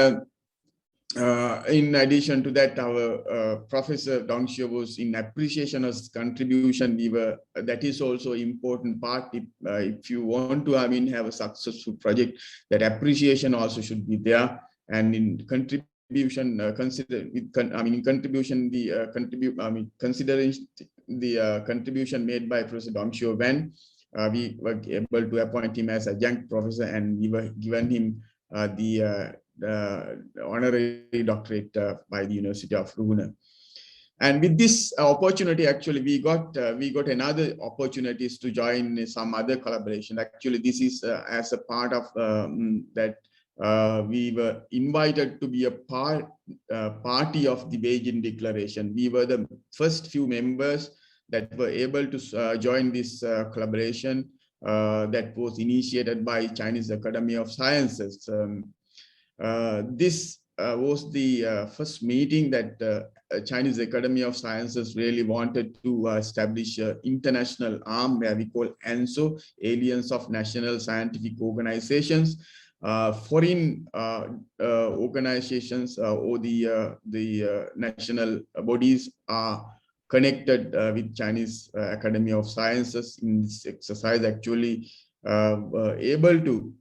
in addition to that, our Professor Dong Xiu was in appreciation of his contribution. That is also important part. If you want to, have a successful project, that appreciation also should be there. And in contribution, considering the contribution made by Professor Dong Xiu Wen, we were able to appoint him as adjunct professor, and we were given him the honorary doctorate by the University of Rune. And with this opportunity, actually, we got another opportunities to join some other collaboration. Actually, this is as a part of that we were invited to be a party of the Beijing Declaration. We were the first few members that were able to join this collaboration that was initiated by Chinese Academy of Sciences. This was the first meeting that Chinese Academy of Sciences really wanted to establish an international arm where we call ANSO, Alliance of National Scientific Organizations. Foreign organizations or the national bodies are connected with Chinese Academy of Sciences in this exercise, actually able to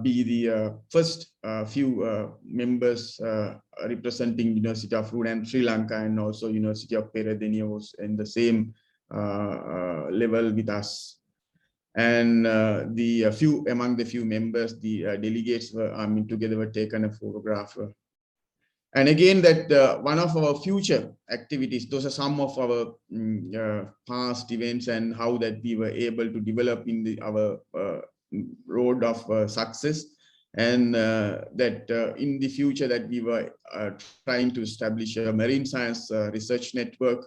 be the first few members representing University of Rune and Sri Lanka, and also University of Peradeniya was in the same level with us. And among the few members, the delegates were together were taken a photograph. And again, that one of our future activities, those are some of our past events and how that we were able to develop in our road of success. And that in the future that we were trying to establish a marine science research network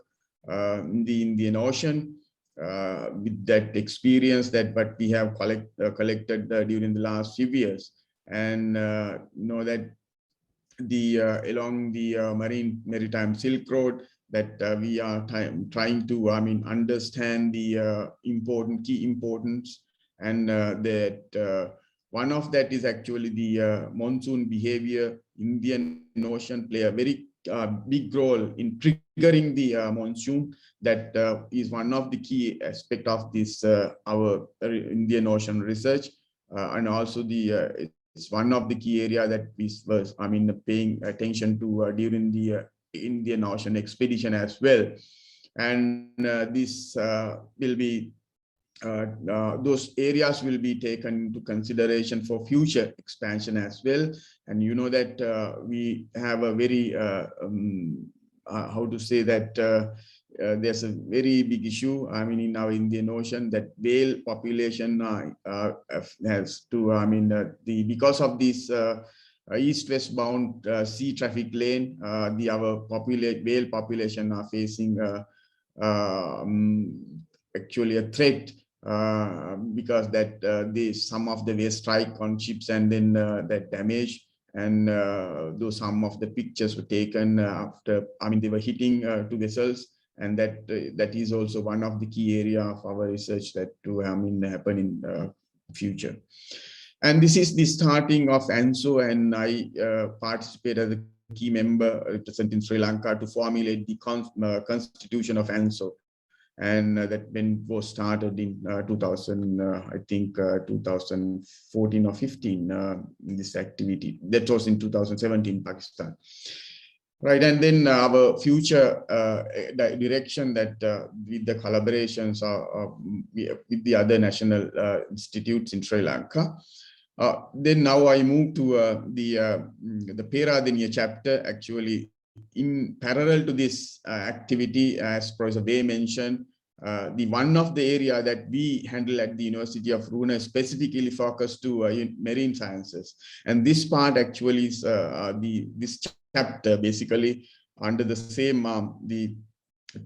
in the Indian Ocean. with that experience that what we have collected during the last few years, and know that the along the maritime Silk Road, that we are trying to understand the key importance, and that one of that is actually the monsoon behavior. Indian Ocean play a very big role in triggering the monsoon. That is one of the key aspect of this our Indian Ocean research, and also the it's one of the key area that we was paying attention to during the Indian Ocean expedition as well. And this will be those areas will be taken into consideration for future expansion as well. And you know that we have a very how to say that there's a very big issue in our Indian Ocean, that whale population has to because of this east-west bound sea traffic lane, our whale population are facing actually a threat, because that some of the waves strike on ships and then that damage. And though some of the pictures were taken after they were hitting to vessels, and that is also one of the key area of our research that to happen in future. And this is the starting of ANSO, and I participate as a key member representing Sri Lanka to formulate the constitution of ANSO. And that when was started in 2014 or 15 in this activity. That was in 2017 Pakistan. Right, and then our future direction that with the collaborations with the other national institutes in Sri Lanka. Then now I move to the Peradeniya chapter. Actually, in parallel to this activity, as Professor Bay mentioned, the one of the area that we handle at the University of Runa specifically focused to marine sciences, and this part actually is this chapter basically under the same the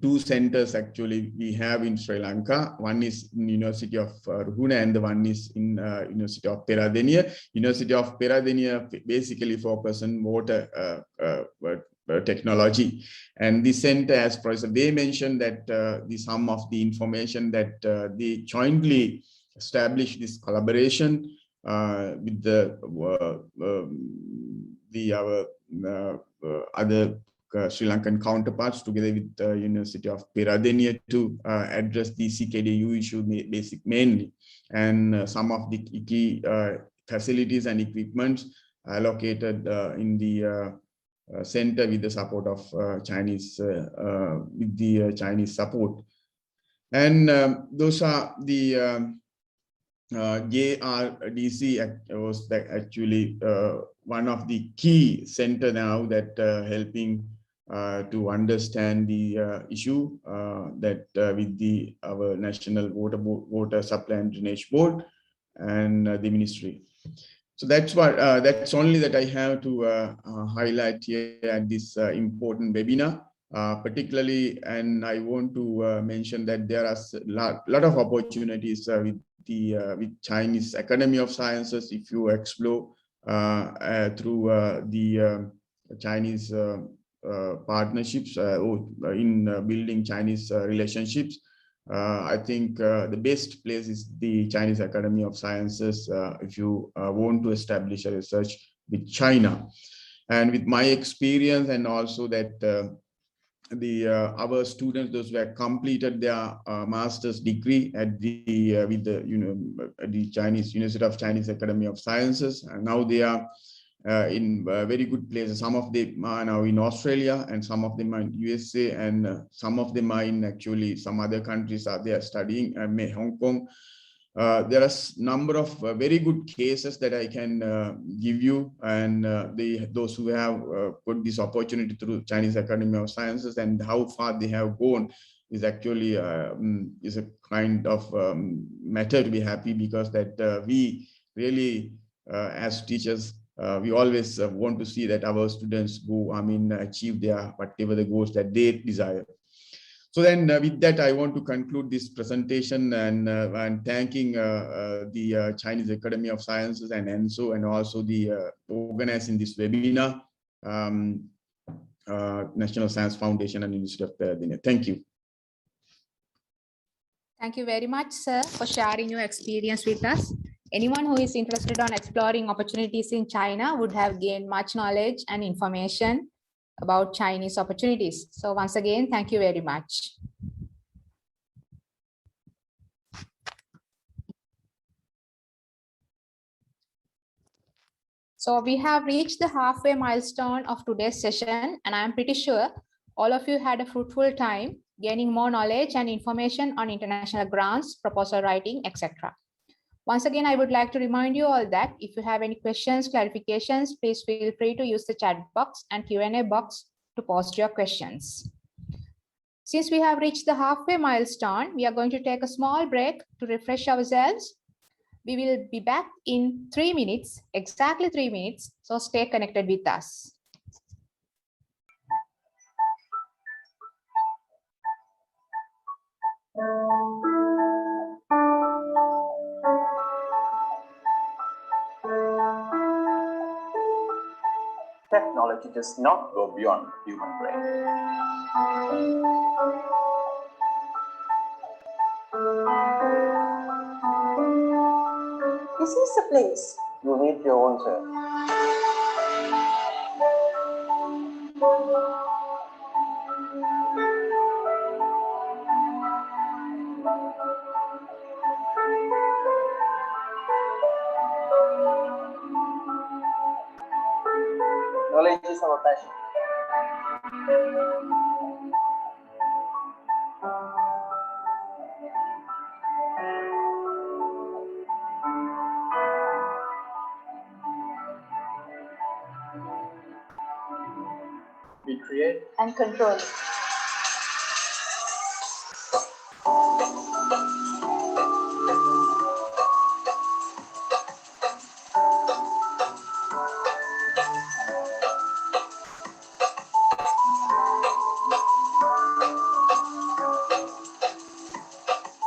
two centers actually we have in Sri Lanka. One is in University of Runa, and the one is in University of Peradeniya. University of Peradeniya basically focus on water technology, and the center, as Professor Bay mentioned, that the sum of the information that they jointly established this collaboration with our other Sri Lankan counterparts, together with the University of Peradeniya, to address the CKDU issue mainly, and some of the key facilities and equipments allocated in the center with the support of Chinese, with the Chinese support. And those are the JRDC was actually one of the key center now that helping to understand the issue that with our National Water Supply and Drainage Board and the ministry. So that's what that's only that I have to highlight here at this important webinar, particularly. And I want to mention that there are a lot of opportunities with Chinese Academy of Sciences if you explore through the Chinese partnerships in building Chinese relationships. I think the best place is the Chinese Academy of Sciences if you want to establish a research with China. And with my experience, and also that our students, those who have completed their master's degree at the with the Chinese University of Chinese Academy of Sciences, and now they are in very good places. Some of them are now in Australia, and some of them are in USA, and some of them are in actually some other countries are there studying, Hong Kong. There are a number of very good cases that I can give you, and those who have got this opportunity through Chinese Academy of Sciences and how far they have gone is actually is a kind of matter to be happy, because that we really as teachers we always want to see that our students go achieve their whatever the goals that they desire. So then with that, I want to conclude this presentation and thanking the Chinese Academy of Sciences and ENSO, and also the organizing this webinar, National Science Foundation and University of Peradeniya. Thank you. Thank you very much, sir, for sharing your experience with us. Anyone who is interested on exploring opportunities in China would have gained much knowledge and information about Chinese opportunities. So once again, thank you very much. So we have reached the halfway milestone of today's session, and I'm pretty sure all of you had a fruitful time gaining more knowledge and information on international grants, proposal writing, etc. Once again, I would like to remind you all that if you have any questions, clarifications, please feel free to use the chat box and Q&A box to post your questions. Since we have reached the halfway milestone, we are going to take a small break to refresh ourselves. We will be back in 3 minutes, exactly 3 minutes, so stay connected with us. Technology does not go beyond the human brain. This is the place you meet your own self. Knowledge is our passion. We create And control.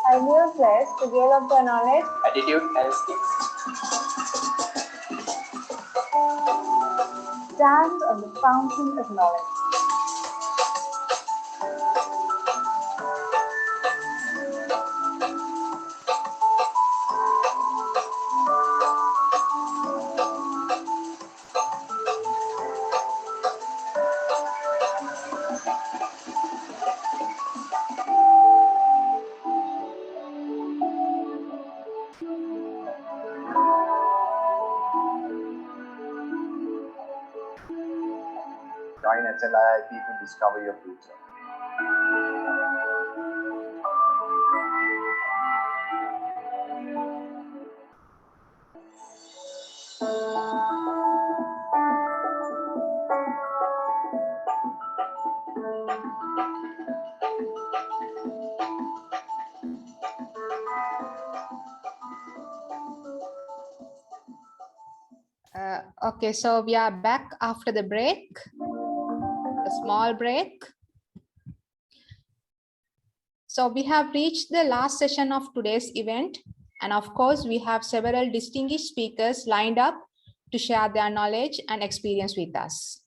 Ideal place to develop the knowledge, attitude and skills. stands on the fountain of knowledge. Join HLIIT to discover your future. Okay, so we are back after the break, a small break. So we have reached the last session of today's event. And of course, we have several distinguished speakers lined up to share their knowledge and experience with us.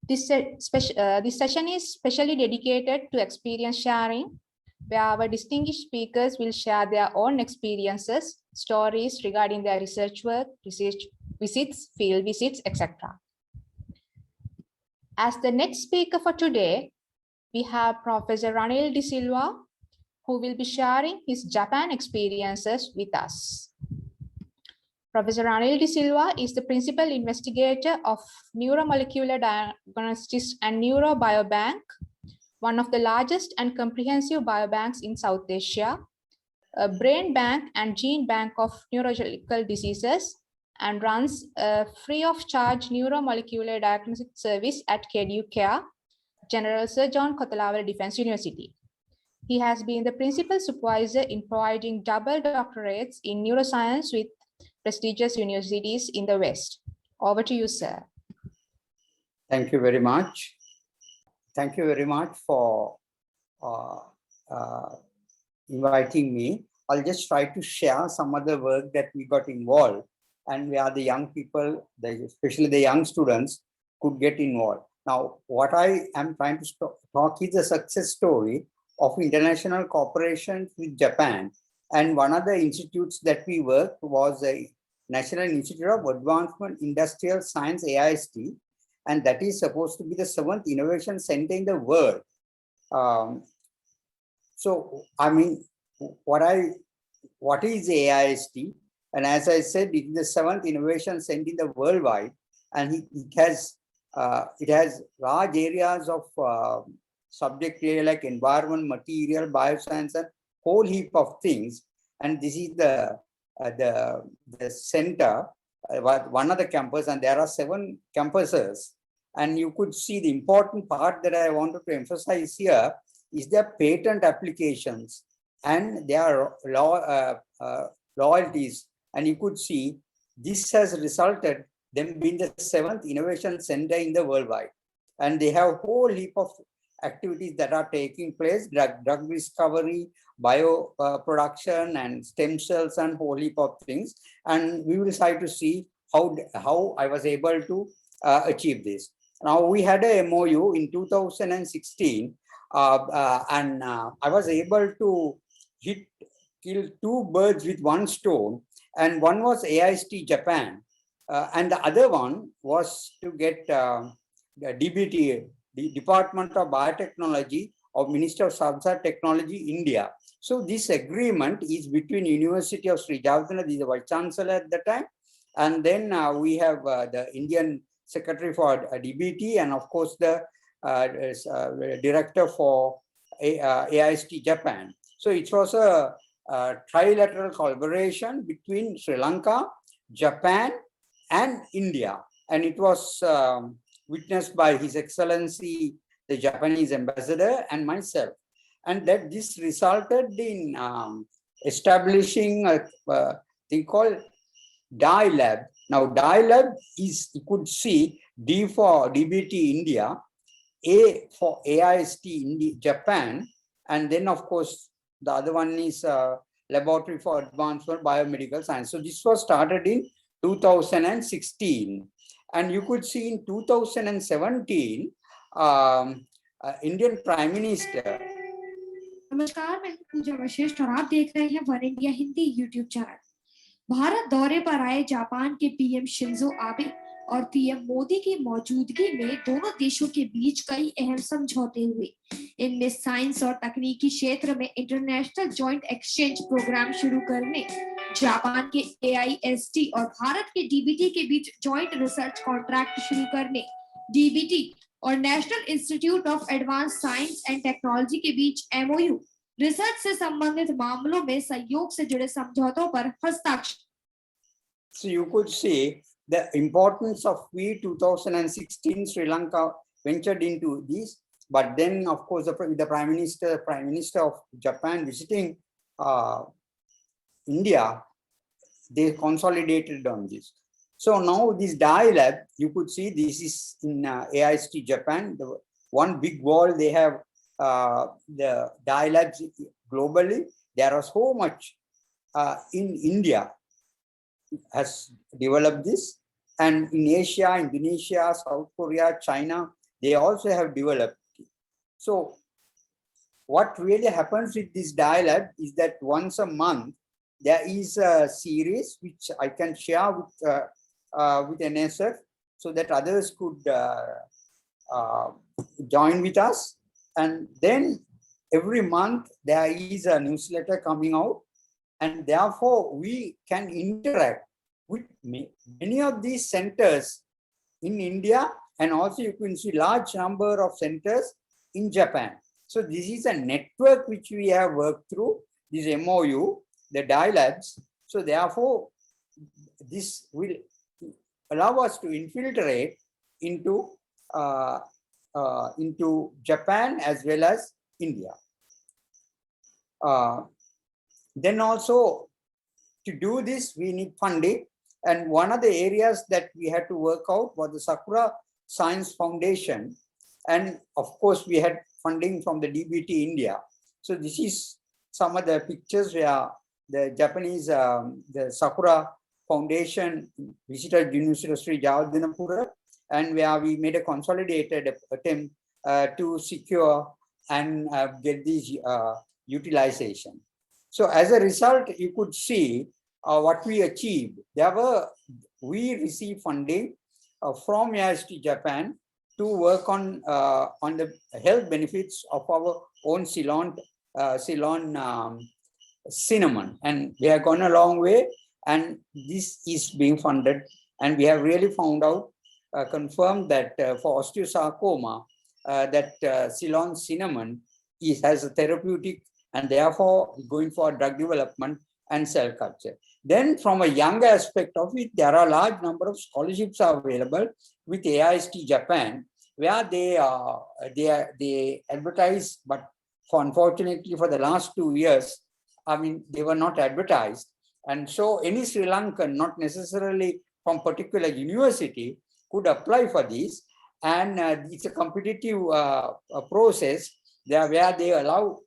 This session is specially dedicated to experience sharing, where our distinguished speakers will share their own experiences, stories regarding their research work, research visits, field visits, etc. As the next speaker for today, we have Professor Ranil De Silva, who will be sharing his Japan experiences with us. Professor Ranil De Silva is the principal investigator of Neuromolecular Diagnostics and Neurobiobank, one of the largest and comprehensive biobanks in South Asia, a brain bank and gene bank of neurological diseases, and runs a free-of-charge neuromolecular diagnostic service at KDU Care, General Sir John Kotelawala Defense University. He has been the principal supervisor in providing double doctorates in neuroscience with prestigious universities in the West. Over to you, sir. Thank you very much. Thank you very much for inviting me. I'll just try to share some of the work that we got involved and where the young people, especially the young students, could get involved. Now, what I am trying to talk is a success story of international cooperation with Japan. And one of the institutes that we worked was a National Institute of Advancement Industrial Science, AIST, and that is supposed to be the 7th innovation center in the world. So, I mean, what is AIST? And as I said, it is the 7th innovation center in the worldwide, and it has large areas of subject area like environment, material, bioscience, and whole heap of things. And this is the center, one of the campus, and there are 7 campuses. And you could see the important part that I wanted to emphasize here is their patent applications and their royalties. And you could see this has resulted them being the 7th innovation center in the worldwide. And they have a whole heap of activities that are taking place, drug discovery, bio production, and stem cells, and whole heap of things. And we will try to see how I was able to achieve this. Now, we had a MOU in 2016, and I was able to kill 2 birds with 1 stone, and one was AIST Japan, and the other one was to get the DBT, the Department of Biotechnology of Minister of Science and Technology, India. So this agreement is between University of Sri Javadana, the Vice Chancellor at the time, and then we have the Indian Secretary for DBT, and of course the Director for AIST Japan. So it was a trilateral collaboration between Sri Lanka, Japan, and India, and it was witnessed by His Excellency, the Japanese Ambassador, and myself. And that this resulted in establishing a thing called Dye Lab. Now, Dye Lab is, you could see, D for DBT India, A for AIST India, Japan, and then, of course, the other one is Laboratory for Advancement Biomedical Science. So this was started in 2016. And you could see in 2017, Indian Prime Minister. नमस्कार, मैं पूजा वशिष्ठ और आप देख रहे हैं one India Hindi YouTube channel. Bharat दौरे पर आए जापान के पीएम शिंजो आबे और पीएम मोदी की मौजूदगी में दोनों देशों के बीच कई अहम समझौते हुए। इनमें साइंस और तकनीकी क्षेत्र में इंटरनेशनल जॉइंट एक्सचेंज प्रोग्राम शुरू करने, जापान के AIST और भारत के DBT के बीच जॉइंट रिसर्च कॉन्ट्रैक्ट शुरू करने, DBT और national institute of advance science and technology के बीच MOU, रिसर्च से संबंधित मामलों में सहयोग से जुड़े समझौतों पर हस्ताक्षर। So you could see the importance of 2016 Sri Lanka ventured into this, but then of course the Prime Minister of Japan visiting India, they consolidated on this. So now this Dye Lab, you could see this is in AIST Japan, the one big wall they have. The Dye Labs globally, there are so much in India has developed this, and in Asia, Indonesia, South Korea, China, they also have developed it. So what really happens with this Dye Lab is that once a month, there is a series which I can share with NSF so that others could join with us. And then every month there is a newsletter coming out, and therefore we can interact with many of these centers in India, and also you can see large number of centers in Japan. So this is a network which we have worked through, this MOU, the Dye Labs. So therefore, this will allow us to infiltrate into Japan as well as India. Then also, to do this, we need funding. And one of the areas that we had to work out was the Sakura Science Foundation. And of course, we had funding from the DBT India. So this is some of the pictures where the Japanese, the Sakura Foundation visited University Jawadinapura, and where we made a consolidated attempt to secure and get these utilization. So as a result, you could see what we achieved. We received funding from AIST Japan to work on the health benefits of our own Ceylon cinnamon, and we have gone a long way, and this is being funded, and we have really found out, confirmed that for osteosarcoma, that Ceylon cinnamon has a therapeutic, and therefore going for drug development and cell culture. Then from a younger aspect of it, there are a large number of scholarships are available with AIST Japan, where they advertise, but unfortunately for the last 2 years, I mean, they were not advertised. And so any Sri Lankan, not necessarily from particular university, could apply for this. And it's a competitive process there, where they allow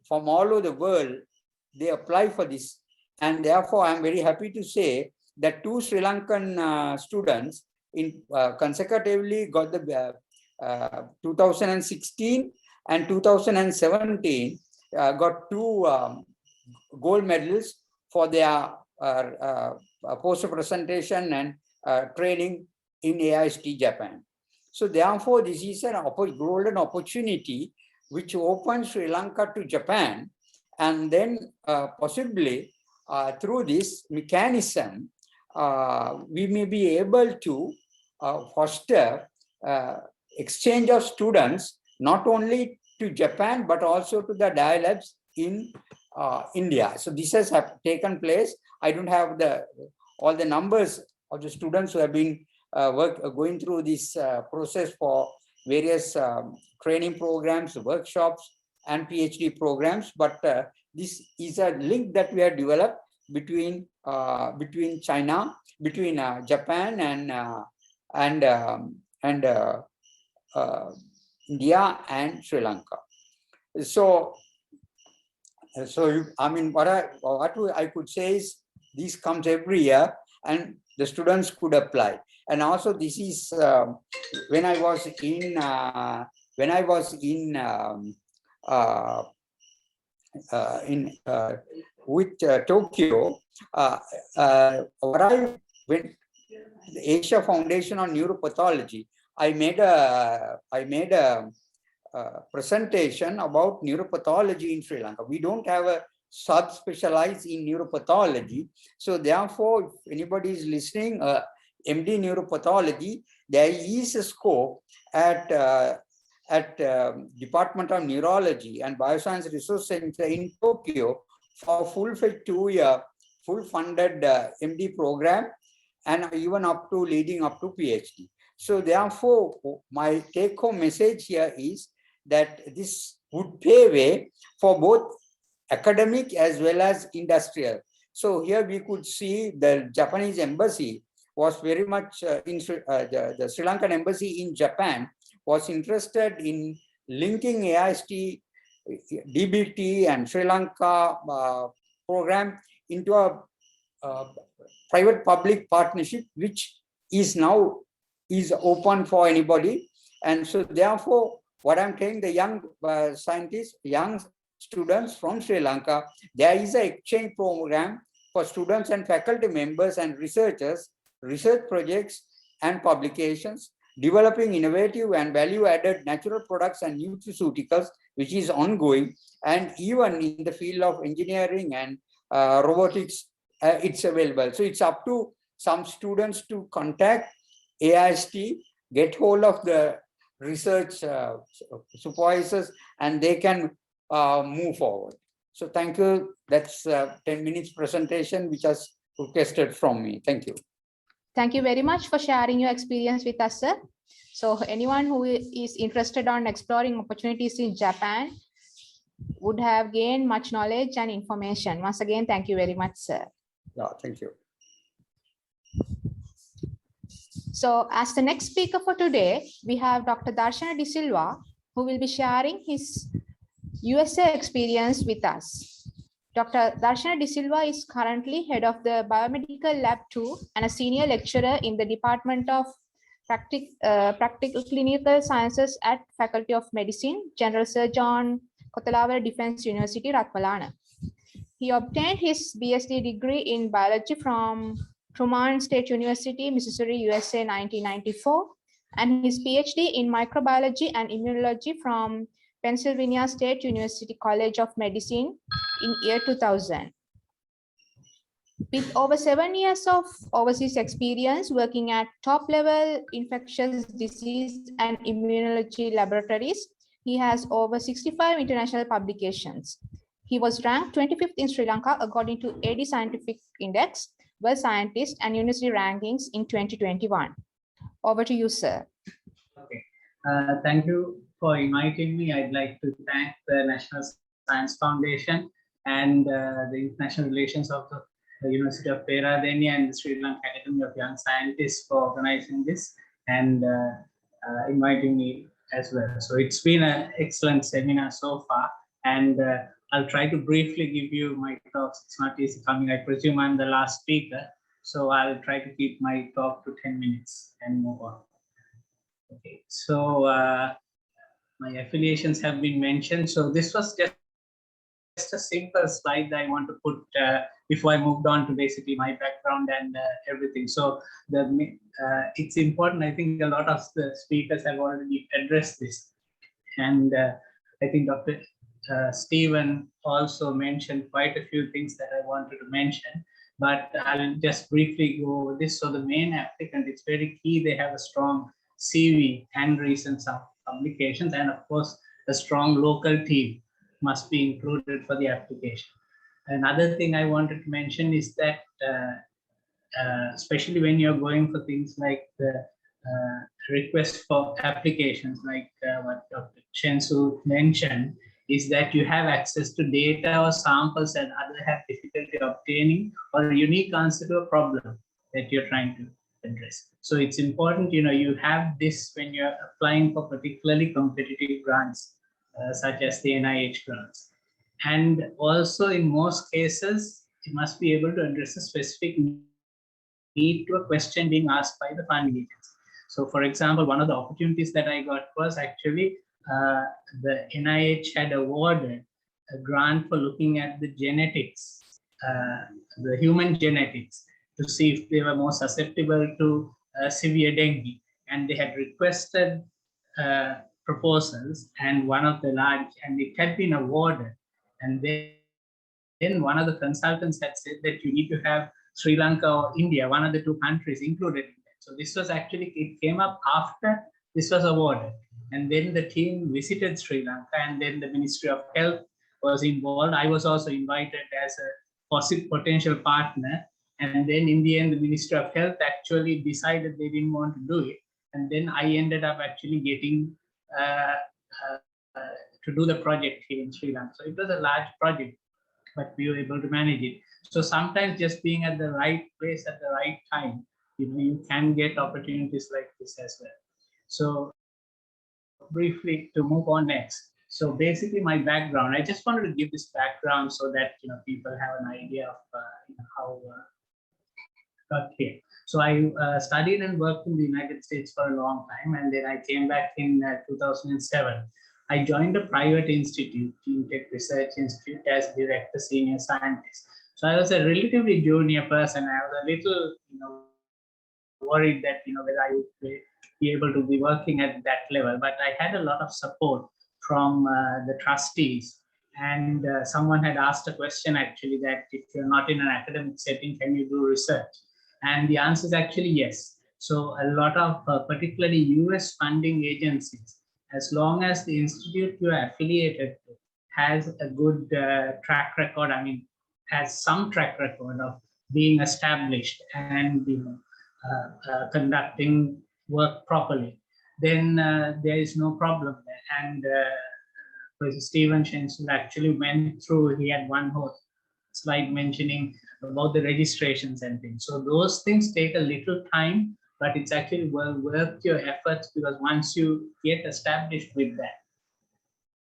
from all over the world, they apply for this. And therefore, I'm very happy to say that 2 Sri Lankan students consecutively got the 2016 and 2017 got 2 gold medals for their poster presentation and training in AIST Japan. So therefore, this is an golden opportunity which opens Sri Lanka to Japan, and then possibly through this mechanism, we may be able to foster exchange of students, not only to Japan, but also to the dialabs in India. So this has taken place. I don't have all the numbers of the students who have been going through this process for various training programs, workshops, and PhD programs. But this is a link that we have developed between China, between Japan and India and Sri Lanka. So I mean, what I could say is this comes every year, and the students could apply. And also, this is when I was with Tokyo. When the Asia Foundation on Neuropathology, I made a presentation about neuropathology in Sri Lanka. We don't have a subspecialized in neuropathology. So therefore, if anybody is listening, MD neuropathology, there is a scope at Department of Neurology and Bioscience Resource Center in Tokyo for full-fledged 2-year, full-funded MD program, and even up to leading up to PhD. So therefore, my take-home message here is that this would pave way for both academic as well as industrial. So here we could see the Japanese embassy was very much the Sri Lankan embassy in Japan was interested in linking AIST, DBT, and Sri Lanka program into a private-public partnership, which is now open for anybody. And so therefore, what I'm saying, the young scientists, young students from Sri Lanka, there is an exchange program for students and faculty members and researchers, research projects and publications, developing innovative and value-added natural products and nutraceuticals, which is ongoing, and even in the field of engineering and robotics, it's available. So it's up to some students to contact AIST, get hold of the research supervisors, and they can move forward. So thank you. That's 10 minutes presentation, which was requested from me. Thank you. Thank you very much for sharing your experience with us, sir. So anyone who is interested on exploring opportunities in Japan would have gained much knowledge and information. Once again, thank you very much, sir. Yeah, thank you. So as the next speaker for today, we have Dr. Darshana De Silva, who will be sharing his USA experience with us. Dr. Darshana De Silva is currently head of the Biomedical Lab 2 and a senior lecturer in the Department of Practical Clinical Sciences at Faculty of Medicine, General Sir John Kotalawala Defense University, Ratmalana. He obtained his BSc degree in biology from Truman State University, Missouri, USA, 1994, and his PhD in microbiology and immunology from Pennsylvania State University College of Medicine in year 2000. With over 7 years of overseas experience working at top-level infectious disease and immunology laboratories, he has over 65 international publications. He was ranked 25th in Sri Lanka according to AD Scientific Index, World Scientist and University Rankings in 2021. Over to you, sir. Okay. Thank you for inviting me. I'd like to thank the National Science Foundation and the International Relations of the University of Peradeniya and the Sri Lanka Academy of Young Scientists for organizing this and inviting me as well. So it's been an excellent seminar so far, and I'll try to briefly give you my talks. It's not easy coming. I presume I'm the last speaker, so I'll try to keep my talk to 10 minutes and move on. Okay, so my affiliations have been mentioned. So this was just a simple slide that I want to put before I moved on to basically my background and everything. So it's important. I think a lot of the speakers have already addressed this. And I think Dr. Stephen also mentioned quite a few things that I wanted to mention, but I'll just briefly go over this. So the main applicant, it's very key, they have a strong CV and recent publications, and of course, a strong local team must be included for the application. Another thing I wanted to mention is that, especially when you're going for things like the request for applications, like what Dr. Shensu mentioned, is that you have access to data or samples that others have difficulty obtaining, or a unique answer to a problem that you're trying to address. So it's important, you have this when you're applying for particularly competitive grants, such as the NIH grants. And also in most cases, you must be able to address a specific need to a question being asked by the funding agency. So for example, one of the opportunities that I got was actually the NIH had awarded a grant for looking at the genetics, the human genetics, to see if they were more susceptible to severe dengue. And they had requested proposals, and one of the large, and it had been awarded. And then one of the consultants had said that you need to have Sri Lanka or India, one of the two countries included in that. So this was actually, it came up after this was awarded. And then the team visited Sri Lanka, and then the Ministry of Health was involved. I was also invited as a potential partner. And then in the end, the Ministry of Health actually decided they didn't want to do it. And then I ended up actually getting to do the project here in Sri Lanka. So it was a large project, but we were able to manage it. So sometimes just being at the right place at the right time, you can get opportunities like this as well. So briefly to move on next. So basically my background, I just wanted to give this background so that people have an idea of how I got here. So I studied and worked in the United States for a long time, and then I came back in 2007. I joined a private institute, Gene Tech Research Institute, as director senior scientist. So I was a relatively junior person. I was a little, worried that whether I would be able to be working at that level. But I had a lot of support from the trustees, and someone had asked a question actually that if you're not in an academic setting, can you do research? And the answer is actually yes. So a lot of particularly US funding agencies, as long as the institute you are affiliated to has a good track record, has some track record of being established and conducting work properly, then there is no problem there. And Professor Stephen Shensu actually went through, he had one whole slide mentioning about the registrations and things. So those things take a little time, but it's actually worth your efforts, because once you get established with that,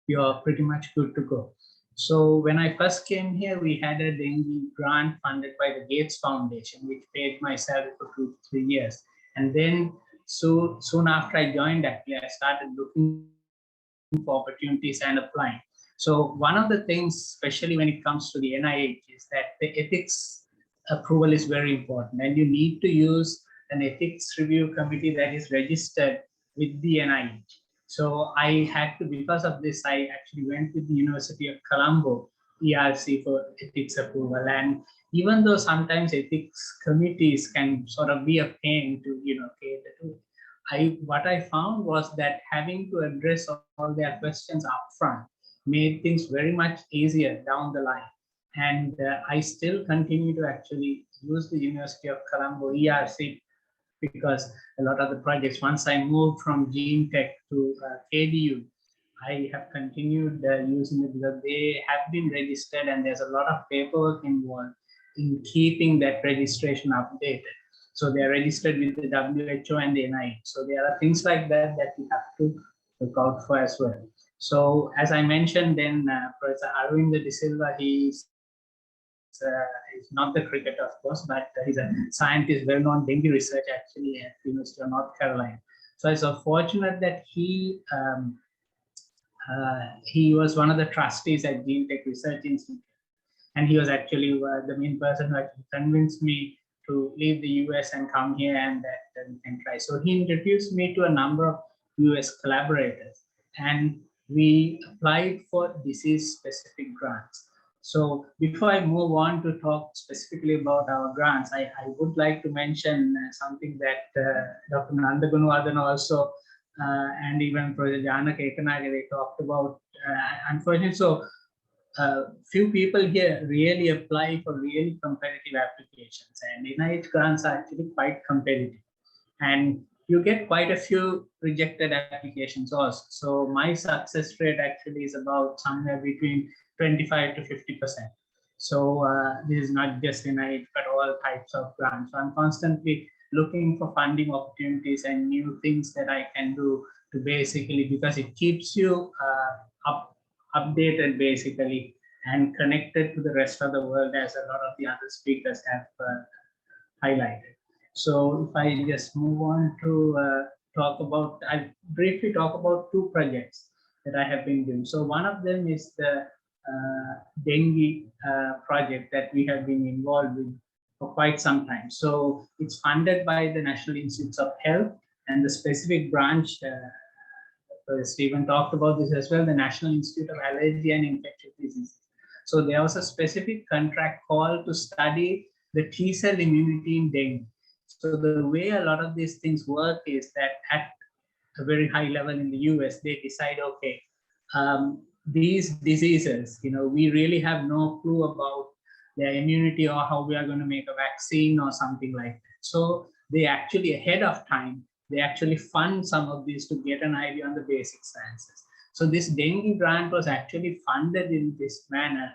you're pretty much good to go. So when I first came here, we had a dengue grant funded by the Gates Foundation, which paid my salary for 2 to 3 years. And then soon after I joined, actually, I started looking for opportunities and applying. So one of the things, especially when it comes to the NIH, is that the ethics approval is very important, and you need to use an ethics review committee that is registered with the NIH. So I had to, because of this, I actually went with the University of Colombo ERC for ethics approval. And even though sometimes ethics committees can sort of be a pain to, cater to, what I found was that having to address all their questions upfront made things very much easier down the line. And I still continue to actually use the University of Colombo ERC, because a lot of the projects, once I moved from Gene Tech to KDU, I have continued using it because they have been registered, and there's a lot of paperwork involved in keeping that registration updated. So they are registered with the WHO and the NIH. So there are things like that that we have to look out for as well. So as I mentioned, then Professor Arvind De Silva, he's not the cricketer, of course, but he's a scientist, well-known dengue research actually at the University of North Carolina. So I'm so fortunate that he was one of the trustees at Gene Tech Research Institute, and he was actually the main person who actually convinced me to leave the US and come here, and that we can try. So he introduced me to a number of US collaborators, and we applied for disease-specific grants. So before I move on to talk specifically about our grants, I would like to mention something that Dr. Nandagunawardhan also and even Professor Janak Ekanaga, they talked about. Unfortunately, so few people here really apply for really competitive applications, and NIH grants are actually quite competitive. And you get quite a few rejected applications also. So my success rate actually is about somewhere between 25 to 50%. So this is not just NIH, but all types of grants. So I'm constantly looking for funding opportunities and new things that I can do to basically, because it keeps you updated basically and connected to the rest of the world, as a lot of the other speakers have highlighted. So if I just move on to I'll briefly talk about two projects that I have been doing. So one of them is the dengue project that we have been involved with for quite some time. So it's funded by the National Institutes of Health, and the specific branch, Stephen talked about this as well, the National Institute of Allergy and Infectious Diseases. So there was a specific contract call to study the T-cell immunity in dengue. So the way a lot of these things work is that at a very high level in the US, they decide, okay, these diseases, we really have no clue about their immunity or how we are going to make a vaccine or something like that. So they actually, ahead of time, they actually fund some of these to get an idea on the basic sciences. So this dengue grant was actually funded in this manner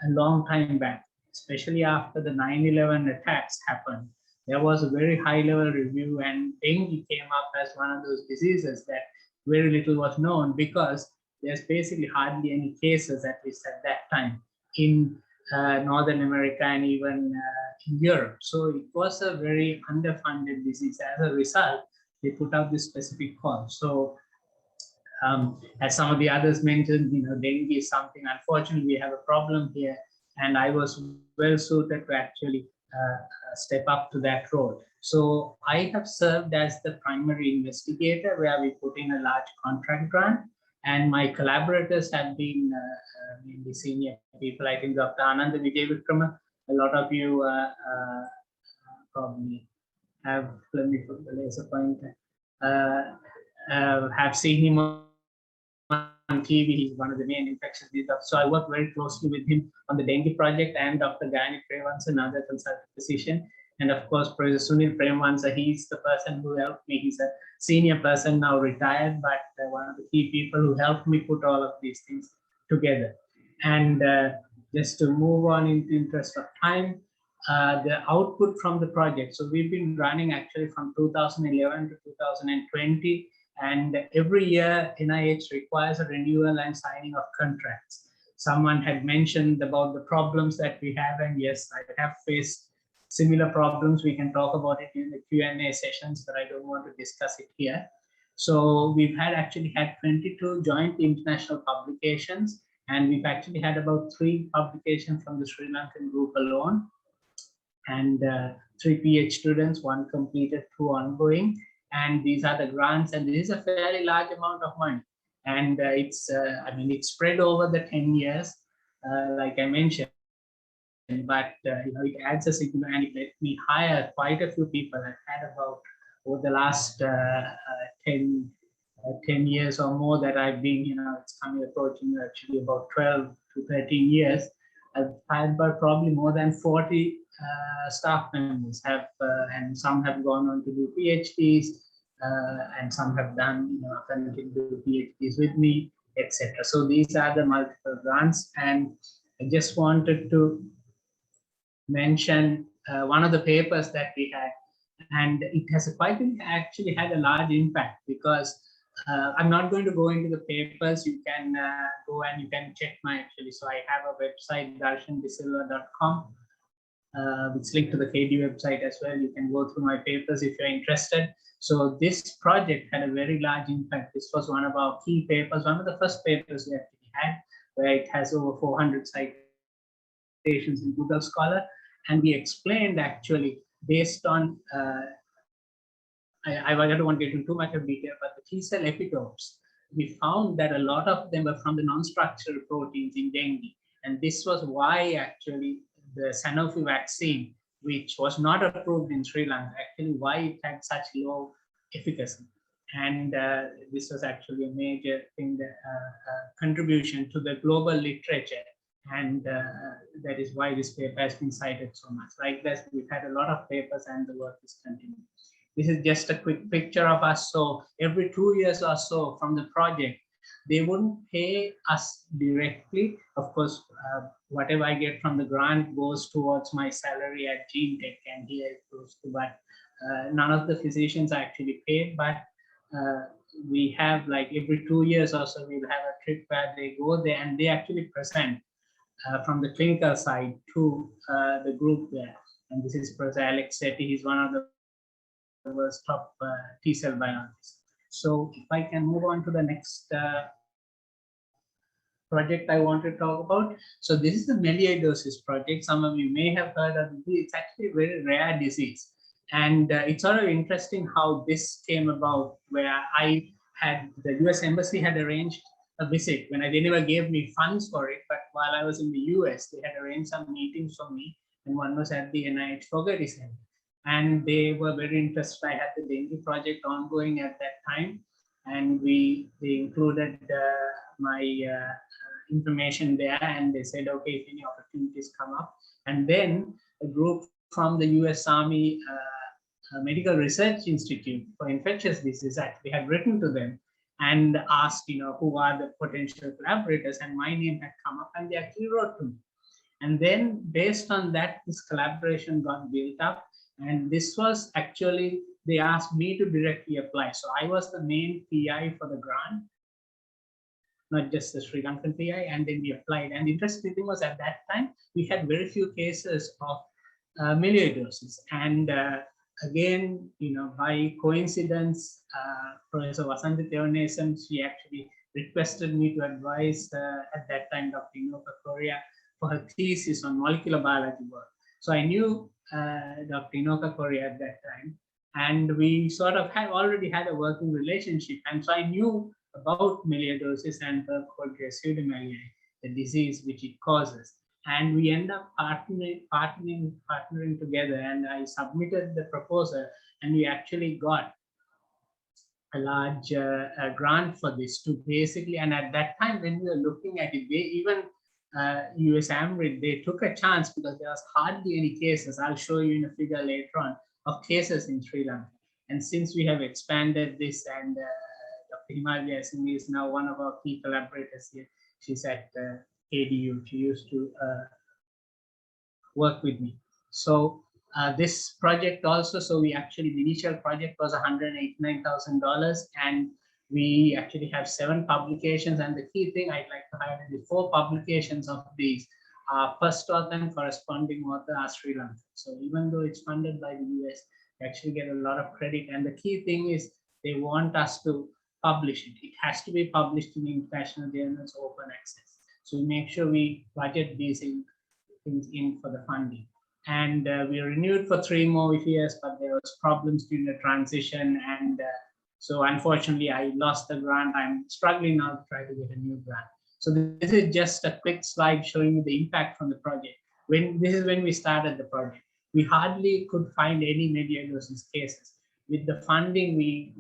a long time back, especially after the 9/11 attacks happened. There was a very high level review, and dengue came up as one of those diseases that very little was known, because there's basically hardly any cases, at least at that time, in Northern America and even in Europe. So it was a very underfunded disease. As a result, they put out this specific call. So as some of the others mentioned, dengue is something, unfortunately, we have a problem here, and I was well suited to actually step up to that role. So I have served as the primary investigator, where we put in a large contract grant, and my collaborators have been mainly senior people. I think Dr. Anand Vijayvikrama, a lot of you probably have, let me put the laser pointer, have seen him on TV. He's one of the main infectious disease doctors. So I work very closely with him on the dengue project, and Dr. Gani Prevansa, another consultant physician. And of course, Professor Sunil Prevansa, he's the person who helped me. He's a senior person now, retired, but one of the key people who helped me put all of these things together. And just to move on in the interest of time, the output from the project. So we've been running actually from 2011 to 2020 And every year, NIH requires a renewal and signing of contracts. Someone had mentioned about the problems that we have, and yes, I have faced similar problems. We can talk about it in the Q&A sessions, but I don't want to discuss it here. So we've actually had 22 joint international publications, and we've actually had about 3 publications from the Sri Lankan group alone, and 3 PhD students, 1 completed, 2 ongoing. And these are the grants, and this is a fairly large amount of money. And it's spread over the 10 years, like I mentioned, but it adds a significant, and it let me hire quite a few people. I've had about, over the last 10 years or more that I've been, it's coming approaching actually about 12 to 13 years. I've had about probably more than 40 staff members and some have gone on to do PhDs, and some have done, continued to do PhDs with me, etc. So these are the multiple grants, and I just wanted to mention one of the papers that we had, and it has actually had a large impact, because I'm not going to go into the papers. You can go and you can check so I have a website, darshandisilva.com. It's linked to the KD website as well. You can go through my papers if you're interested. So this project had a very large impact. This was one of our key papers, one of the first papers we actually had, where it has over 400 citations in Google Scholar. And we explained actually based on, I don't want to get into too much of detail, but the T cell epitopes, we found that a lot of them were from the non-structural proteins in dengue. And this was why actually the Sanofi vaccine, which was not approved in Sri Lanka, actually why it had such low efficacy. And this was actually a major thing, contribution to the global literature. And that is why this paper has been cited so much. Like this, we've had a lot of papers and the work is continuing. This is just a quick picture of us. So every 2 years or so from the project, they wouldn't pay us directly. Of course, whatever I get from the grant goes towards my salary at GeneTech, and here it goes to, but none of the physicians are actually paid, but we have like every 2 years or so, we'll have a trip where they go there and they actually present from the clinical side to the group there. And this is Professor Alex Sethi. He's one of the world's top T-cell biologists. So if I can move on to the next project I want to talk about. So this is the melioidosis project. Some of you may have heard of it. It's actually a very rare disease. And it's sort of interesting how this came about, where the US Embassy had arranged a visit when they never gave me funds for it, but while I was in the US, they had arranged some meetings for me, and one was at the NIH Fogarty Center. And they were very interested. I had the dengue project ongoing at that time, and they included my information there, and they said, okay, if any opportunities come up. And then a group from the US Army Medical Research Institute for Infectious Disease actually had written to them and asked, who are the potential collaborators, and my name had come up, and they actually wrote to me. And then based on that, this collaboration got built up, and this was actually, they asked me to directly apply. So I was the main PI for the grant, not just the Sri Lankan PI, and then we applied. And the interesting thing was, at that time, we had very few cases of melioidosis. And again, by coincidence, Professor Vasanthi Theonesam, she actually requested me to advise at that time Dr. Inoka Korea for her thesis on molecular biology work. So I knew Dr. Inoka Korea at that time, and we sort of already had a working relationship. And so I knew about melioidosis and Burkholder pseudomyeliae, the disease which it causes. And we end up partnering together, and I submitted the proposal, and we actually got a large grant for this to basically, and at that time when we were looking at it, they even US AMRID, they took a chance because there was hardly any cases. I'll show you in a figure later on of cases in Sri Lanka. And since we have expanded this, and Dr. Himalaya Singh is now one of our key collaborators here. She's at ADU. She used to work with me. So this project also, so we actually, the initial project was $189,000, and We actually have 7 publications, and the key thing I'd like to highlight is 4 publications of these. First author and corresponding author are Sri Lanka. So even though it's funded by the US, we actually get a lot of credit. And the key thing is they want us to publish it. It has to be published in international journals, open access. So we make sure we budget these things in for the funding. And we renewed for 3 more years, but there was problems during the transition, and so unfortunately I lost the grant. I'm struggling now to try to get a new grant. So this is just a quick slide showing you the impact from the project. This is when we started the project. We hardly could find any mediolosis cases. With the funding, we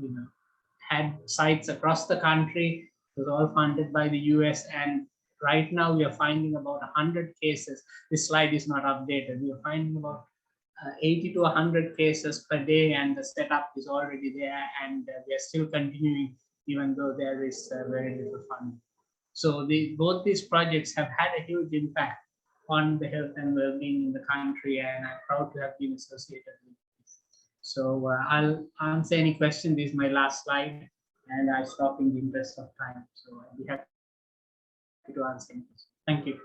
had sites across the country. It was all funded by the US, and right now we are finding about 100 cases. This slide is not updated. We are finding about 80 to 100 cases per day, and the setup is already there, and we are still continuing even though there is very little funding. So both these projects have had a huge impact on the health and well-being in the country, and I'm proud to have been associated with this. So I'll answer any question. This is my last slide, and I stop in the interest of time. So I'll be happy to answer any questions. Thank you.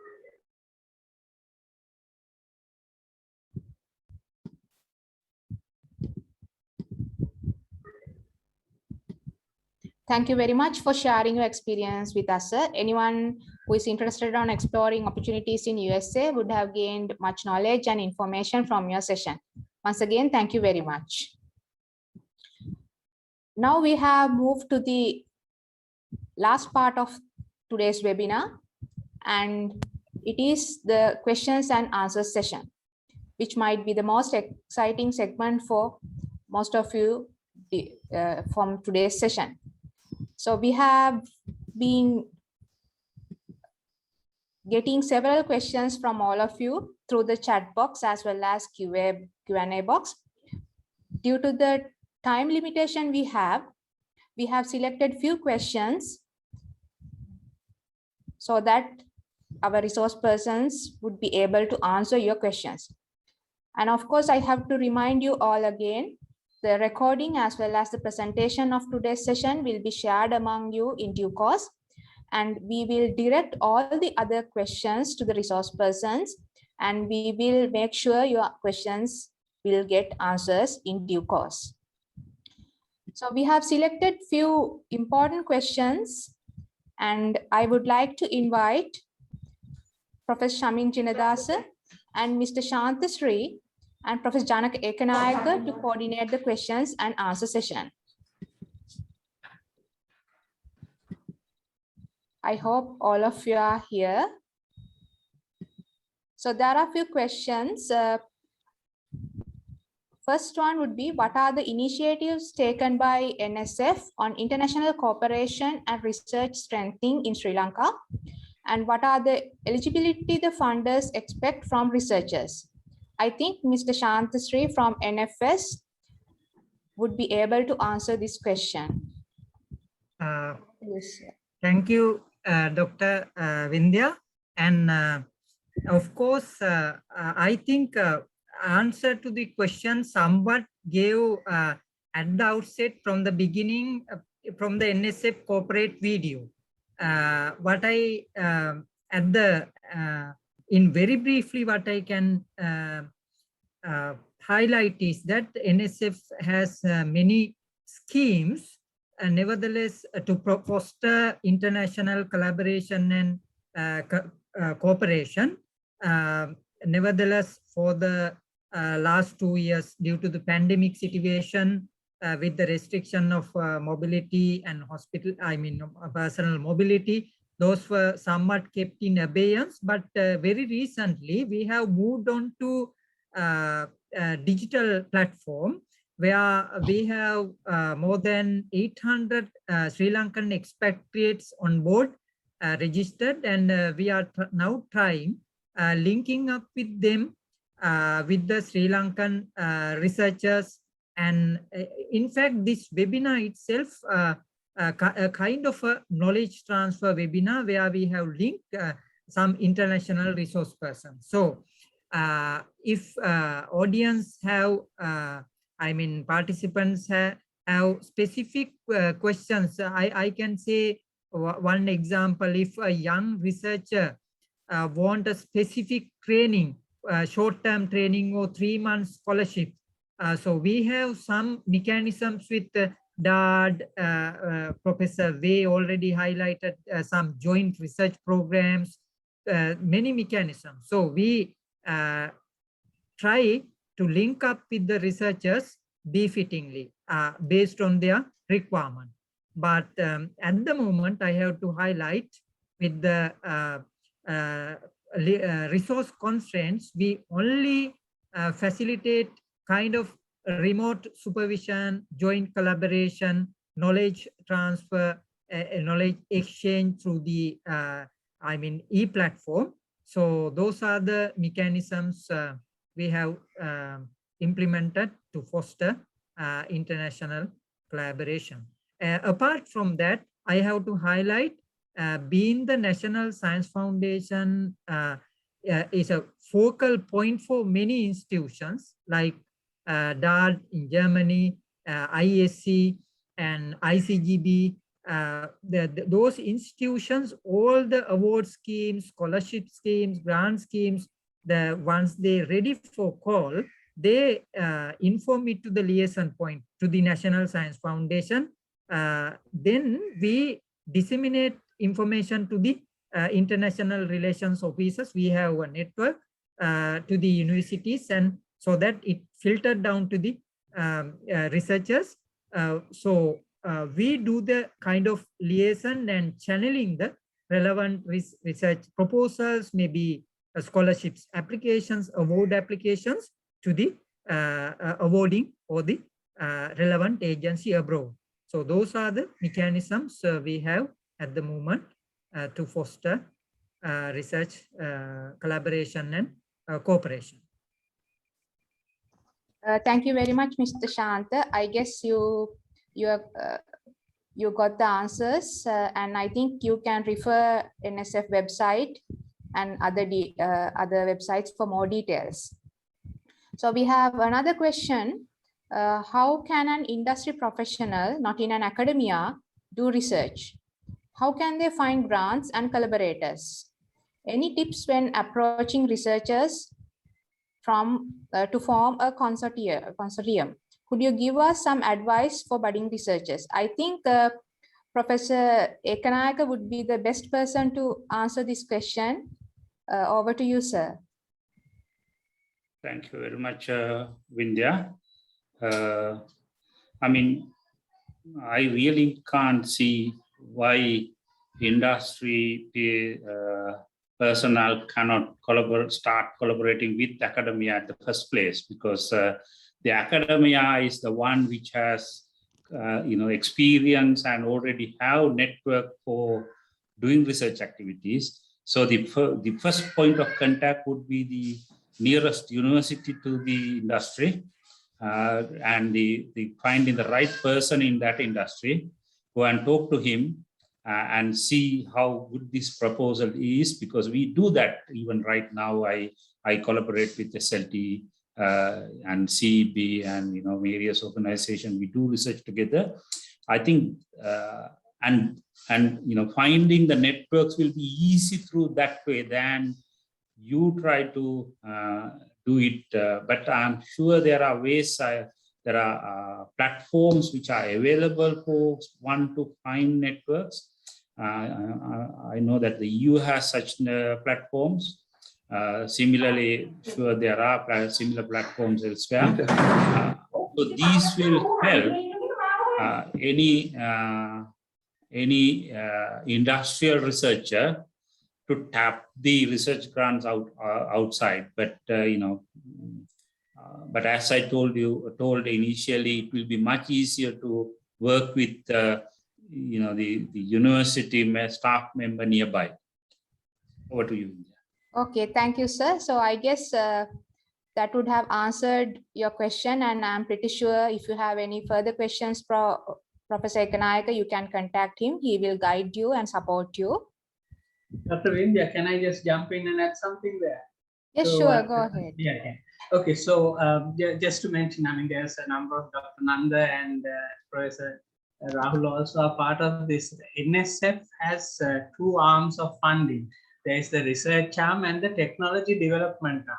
Thank you very much for sharing your experience with us, sir. Anyone who is interested on exploring opportunities in USA would have gained much knowledge and information from your session. Once again, thank you very much. Now we have moved to the last part of today's webinar, and it is the questions and answers session, which might be the most exciting segment for most of you from today's session. So we have been getting several questions from all of you through the chat box as well as Q&A box. Due to the time limitation we have selected few questions so that our resource persons would be able to answer your questions. And of course, I have to remind you all again, the recording as well as the presentation of today's session will be shared among you in due course, and we will direct all the other questions to the resource persons, and we will make sure your questions will get answers in due course. So we have selected few important questions, and I would like to invite Professor Shamin Jinadasa and Mr. Shantasri and Professor Janak Ekanayaka to coordinate the questions and answer session. I hope all of you are here. So there are a few questions. First one would be, what are the initiatives taken by NSF on international cooperation and research strengthening in Sri Lanka? And what are the eligibility the funders expect from researchers? I think Mr. Shantasri from NFS would be able to answer this question. Yes, thank you, Dr. Vindya. And of course, I think answer to the question somewhat gave at the outset from the beginning from the NSF corporate video. What I at the in very briefly, what I can highlight is that NSF has many schemes, nevertheless, to foster international collaboration and cooperation. Nevertheless, for the last 2 years, due to the pandemic situation, with the restriction of mobility and personal mobility, those were somewhat kept in abeyance. But very recently, we have moved on to digital platform where we have more than 800 Sri Lankan expatriates on board registered, and we are now trying linking up with them with the Sri Lankan researchers. And in fact, this webinar itself, a kind of a knowledge transfer webinar where we have linked some international resource persons. So if audience have, participants have specific questions. I can say one example, if a young researcher want a specific training, short-term training or 3 months scholarship. So we have some mechanisms with DAD, Professor Wei already highlighted some joint research programs, many mechanisms. So we try to link up with the researchers befittingly based on their requirement. But at the moment, I have to highlight with the resource constraints, we only facilitate kind of remote supervision, joint collaboration, knowledge transfer, knowledge exchange through the, e-platform. So those are the mechanisms we have implemented to foster international collaboration. Apart from that, I have to highlight being the National Science Foundation is a focal point for many institutions like DARD in Germany, ISC and ICGB. Those institutions, all the award schemes, scholarship schemes, grant schemes, once they're ready for call, they inform it to the liaison point, to the National Science Foundation. Then we disseminate information to the international relations officers. We have a network to the universities, and so that it filtered down to the researchers. We do the kind of liaison and channeling the relevant research proposals, maybe scholarships applications, award applications to the awarding or the relevant agency abroad. So those are the mechanisms we have at the moment to foster research collaboration and cooperation. Thank you very much, Mr. Shanta. I guess you got the answers, and I think you can refer NSF website and other websites for more details. So we have another question. How can an industry professional, not in an academia, do research? How can they find grants and collaborators? Any tips when approaching researchers to form a consortium? Could you give us some advice for budding researchers? I think Professor Ekanayaka would be the best person to answer this question. Over to you, sir. Thank you very much, Vindhya. I mean, I really can't see why industry personnel cannot start collaborating with academia at the first place, because the academia is the one which has experience and already have network for doing research activities. So the first point of contact would be the nearest university to the industry, and the finding the right person in that industry, go and talk to him and see how good this proposal is, because we do that even right now. I collaborate with SLT and CEB and various organizations. We do research together. I think and finding the networks will be easy through that way than you try to do it. But I'm sure there are ways, there are platforms which are available for one to find networks. I know that the EU has such platforms. Similarly, sure there are similar platforms elsewhere. So these will help any industrial researcher to tap the research grants outside, but but as I told initially, it will be much easier to work with the university staff member nearby. Over to you. Okay, thank you, sir. So I guess that would have answered your question, and I'm pretty sure if you have any further questions, Professor Ekanayaka, you can contact him. He will guide you and support you. Dr. Vindhya, can I just jump in and add something there? Yes, So, sure, go ahead. Yeah, okay. Okay, so just to mention, I mean, there's a number of Dr. Nanda and Professor Rahul also are part of this. NSF has two arms of funding. There is the research arm and the technology development arm.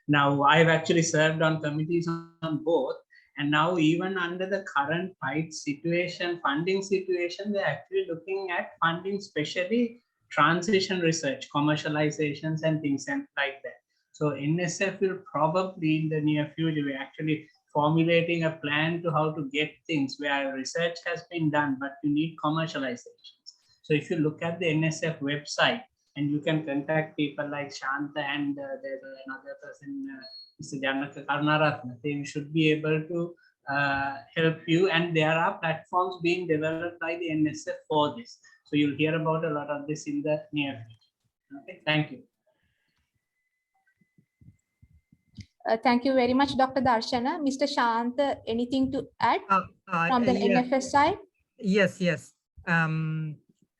Now, I've actually served on committees on both, and now even under the current tight situation, funding situation, they're actually looking at funding, especially transition research, commercializations and things like that. So NSF will probably in the near future, we're actually formulating a plan to how to get things where research has been done, but you need commercializations. So if you look at the NSF website, and you can contact people like Shanta and there's another person, Mr. Janaka Karnaratna. They should be able to help you, and there are platforms being developed by the NSF for this. So you'll hear about a lot of this in the near future. Okay, thank you. Thank you very much, Dr. Darshana. Mr. Shant, anything to add from the yeah. NFS side? Yes, yes.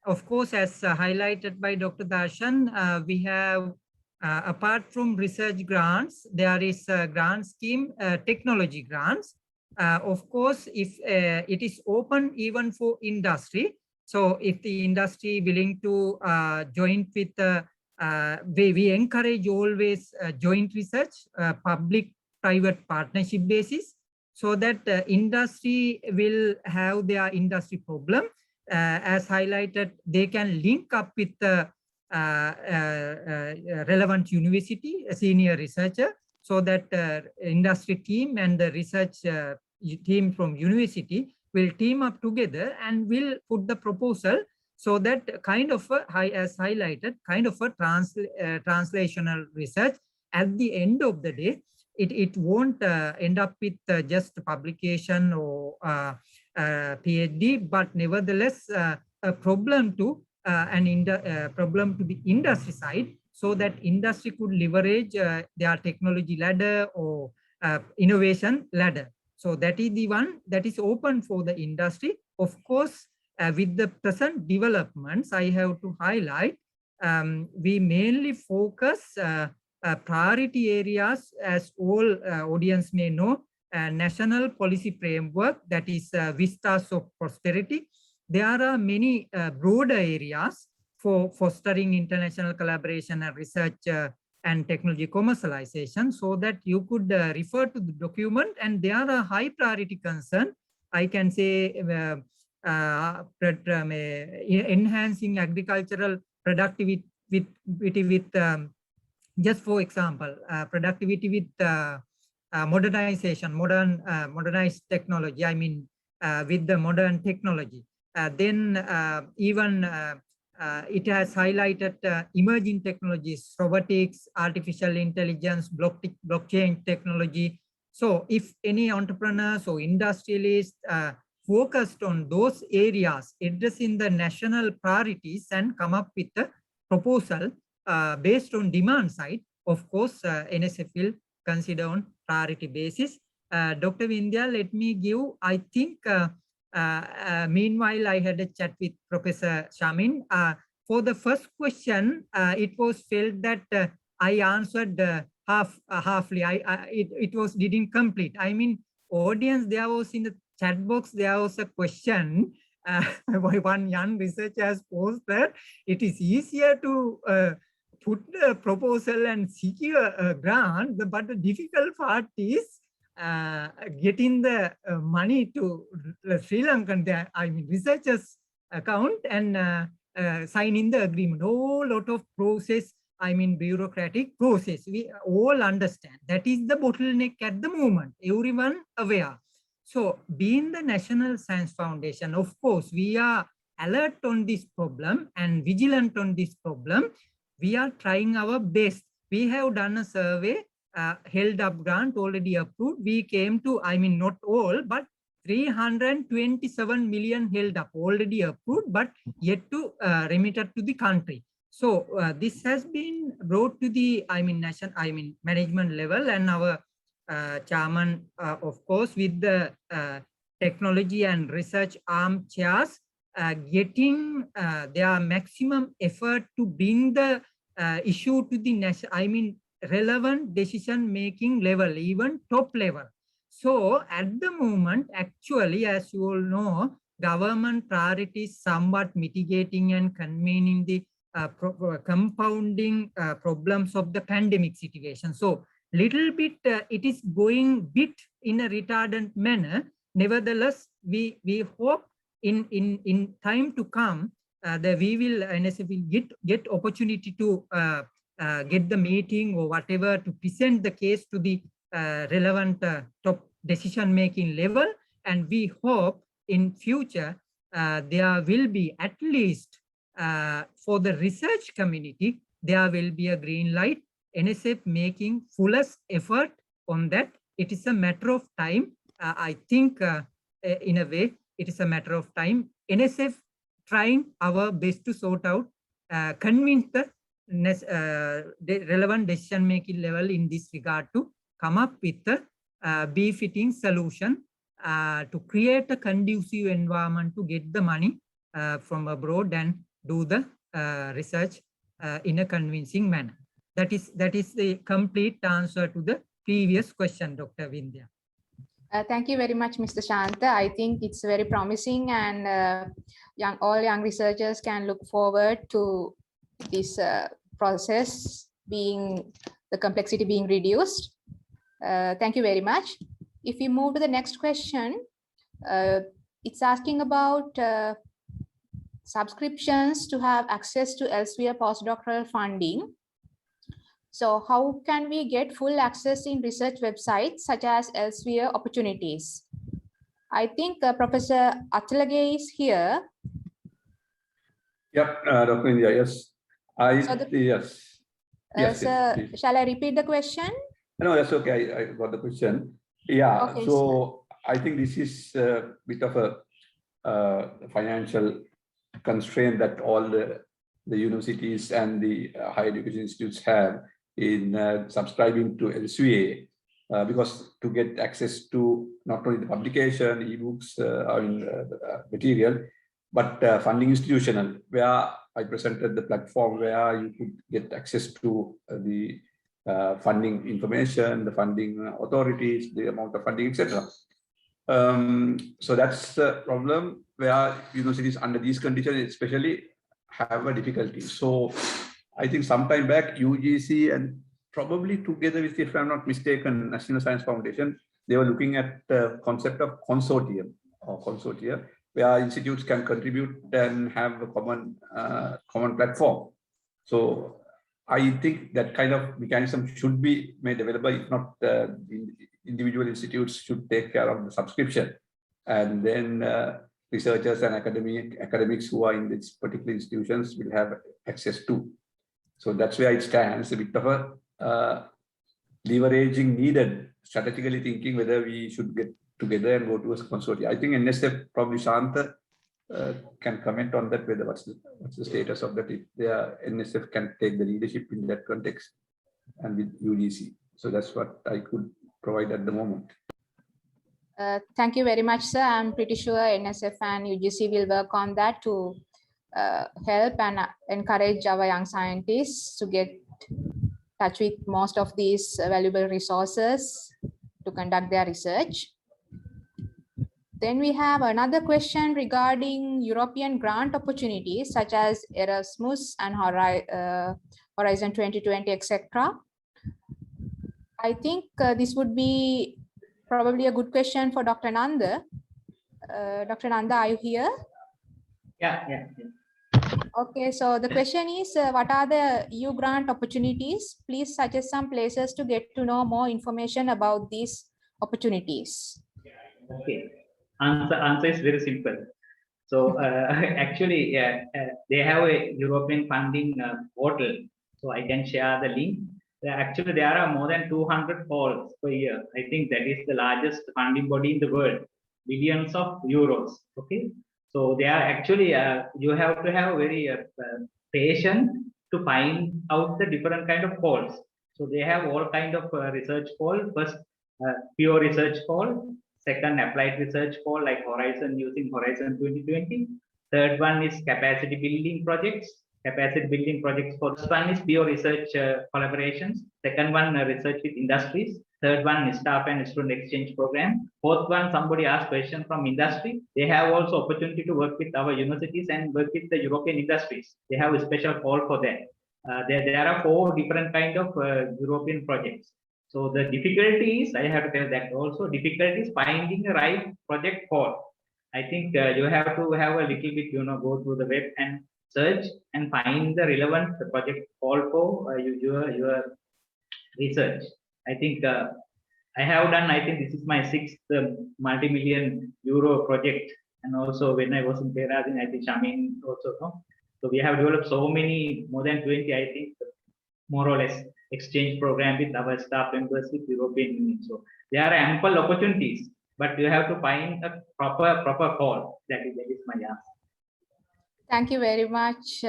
Of course, as highlighted by Dr. Darshan, we have, apart from research grants, there is a grant scheme, technology grants. Of course, if it is open even for industry, so if the industry willing to join with we encourage always joint research, public-private partnership basis, so that industry will have their industry problem. As highlighted, they can link up with the relevant university, a senior researcher, so that industry team and the research team from university will team up together and will put the proposal, so that kind of as highlighted, kind of a translational research. At the end of the day, it won't end up with just publication or PhD, but nevertheless a problem to problem to the industry side, so that industry could leverage their technology ladder or innovation ladder. So that is the one that is open for the industry. Of course, with the present developments, I have to highlight, we mainly focus priority areas, as all audience may know, national policy framework, that is vistas of prosperity. There are many broader areas for fostering international collaboration and research and technology commercialization, so that you could refer to the document, and there are high priority concern. I can say enhancing agricultural productivity with just for example, productivity with modernization, modernized technology, I mean, with the modern technology. Then even it has highlighted emerging technologies, robotics, artificial intelligence, blockchain technology. So if any entrepreneurs or industrialists focused on those areas, addressing the national priorities and come up with a proposal based on demand side, of course, NSF will consider on priority basis. Dr. Vindhya, let me give, I think, meanwhile, I had a chat with Professor Shamin. For the first question, it was felt that I answered halfly. It was didn't complete. I mean, audience, there was in the chat box, there was a question. One young researcher has posed that it is easier to put the proposal and secure a grant, but the difficult part is getting the money to Sri Lankan, I mean, researchers account and signing the agreement. Whole lot of process, I mean, bureaucratic process. We all understand that is the bottleneck at the moment. Everyone aware. So, being the National Science Foundation, of course, we are alert on this problem and vigilant on this problem. We are trying our best. We have done a survey, held up grant already approved. We came to, I mean, not all, but 327 million held up already approved, but yet to remitted to the country. So this has been brought to the, I mean, management level, and our chairman, of course, with the technology and research arm chairs, getting their maximum effort to bring the issue to the national, I mean, relevant decision-making level, even top level. So at the moment, actually, as you all know, government priorities somewhat mitigating and convening the compounding problems of the pandemic situation. So little bit, it is going bit in a retarded manner. Nevertheless, we hope in time to come that we will, NSF will get opportunity to get the meeting or whatever to present the case to the relevant top decision making level, and we hope in future there will be at least for the research community, there will be a green light, NSF making fullest effort on that. It is a matter of time. I think in a way, it is a matter of time. NSF trying our best to sort out, convince the relevant decision making level in this regard to come up with a befitting solution to create a conducive environment to get the money from abroad and do the research in a convincing manner. That is the complete answer to the previous question, Dr. Vindhya. Thank you very much, Mr. Shantha. I think it's very promising, and all young researchers can look forward to this process being, the complexity being reduced. Thank you very much. If we move to the next question, it's asking about subscriptions to have access to Elsevier postdoctoral funding. So how can we get full access in research websites such as Elsevier opportunities? I think Professor Atlage is here. Yep, Dr. India, yes. Yes. Shall I repeat the question? No, that's okay. I got the question. Yeah, okay, so I think this is a bit of a financial constraint that all the universities and the higher education institutes have in subscribing to Elsevier, because to get access to not only the publication, ebooks, material, but funding institutional, where I presented the platform where you could get access to the funding information, the funding authorities, the amount of funding, etc. So that's the problem where universities under these conditions especially have a difficulty. So I think sometime back UGC and probably together with, if I'm not mistaken, National Science Foundation, they were looking at the concept of consortium where institutes can contribute and have a common platform. So I think that kind of mechanism should be made available. If not, individual institutes should take care of the subscription, and then researchers and academics who are in these particular institutions will have access to. So that's where it stands, a bit of a leveraging needed, strategically thinking whether we should get together and go to a consortium. I think NSF, probably Shantha, can comment on that, whether what's the status of that, if NSF can take the leadership in that context and with UGC. So that's what I could provide at the moment. Thank you very much, sir. I'm pretty sure NSF and UGC will work on that to help and encourage our young scientists to get in touch with most of these valuable resources to conduct their research. Then we have another question regarding European grant opportunities such as Erasmus and Horizon 2020, etc. I think this would be probably a good question for Dr. Nanda. Dr. Nanda, are you here? Yeah. Okay, so the question is, what are the EU grant opportunities? Please suggest some places to get to know more information about these opportunities. Okay, answer is very simple. So actually, they have a European funding portal. So I can share the link. Actually, there are more than 200 calls per year. I think that is the largest funding body in the world, billions of euros. Okay. So they are actually, you have to have very patient to find out the different kind of calls. So they have all kind of research call. First, pure research call. Second, applied research call like Horizon, using Horizon 2020. Third one is capacity building projects. capacity building projects. For this one is pure research collaborations. Second one, research with industries. Third one is staff and student exchange program. Fourth one, somebody asked question from industry. They have also opportunity to work with our universities and work with the European industries. They have a special call for that. There are 4 different kind of European projects. So the difficulty is, I have to tell that also, difficulty is finding the right project call. I think you have to have a little bit, go through the web and search and find the relevant project call for your research. I think I have done, I think this is my 6th multi-million euro project. And also when I was in Peradeniya, I think Shamin also, no? So we have developed so many, more than 20, I think, more or less exchange program with our staff members with European Union. So there are ample opportunities, but you have to find a proper call. That is my answer. Thank you very much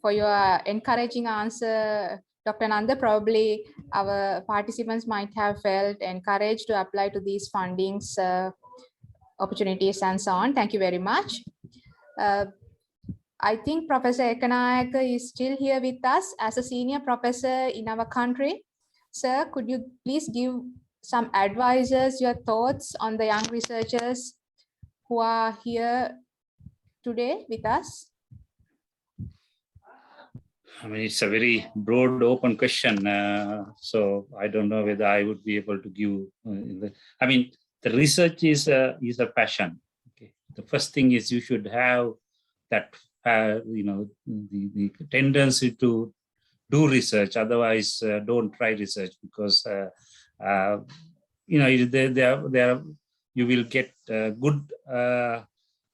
for your encouraging answer, Dr. Nanda. Probably our participants might have felt encouraged to apply to these fundings, opportunities and so on. Thank you very much. I think Professor Ekanayaka is still here with us as a senior professor in our country. Sir, could you please give some advices, your thoughts on the young researchers who are here today with us? I mean, it's a very broad, open question. So I don't know whether I would be able to give. I mean, the research is a passion. Okay. The first thing is you should have that, the tendency to do research. Otherwise, don't try research because you will get good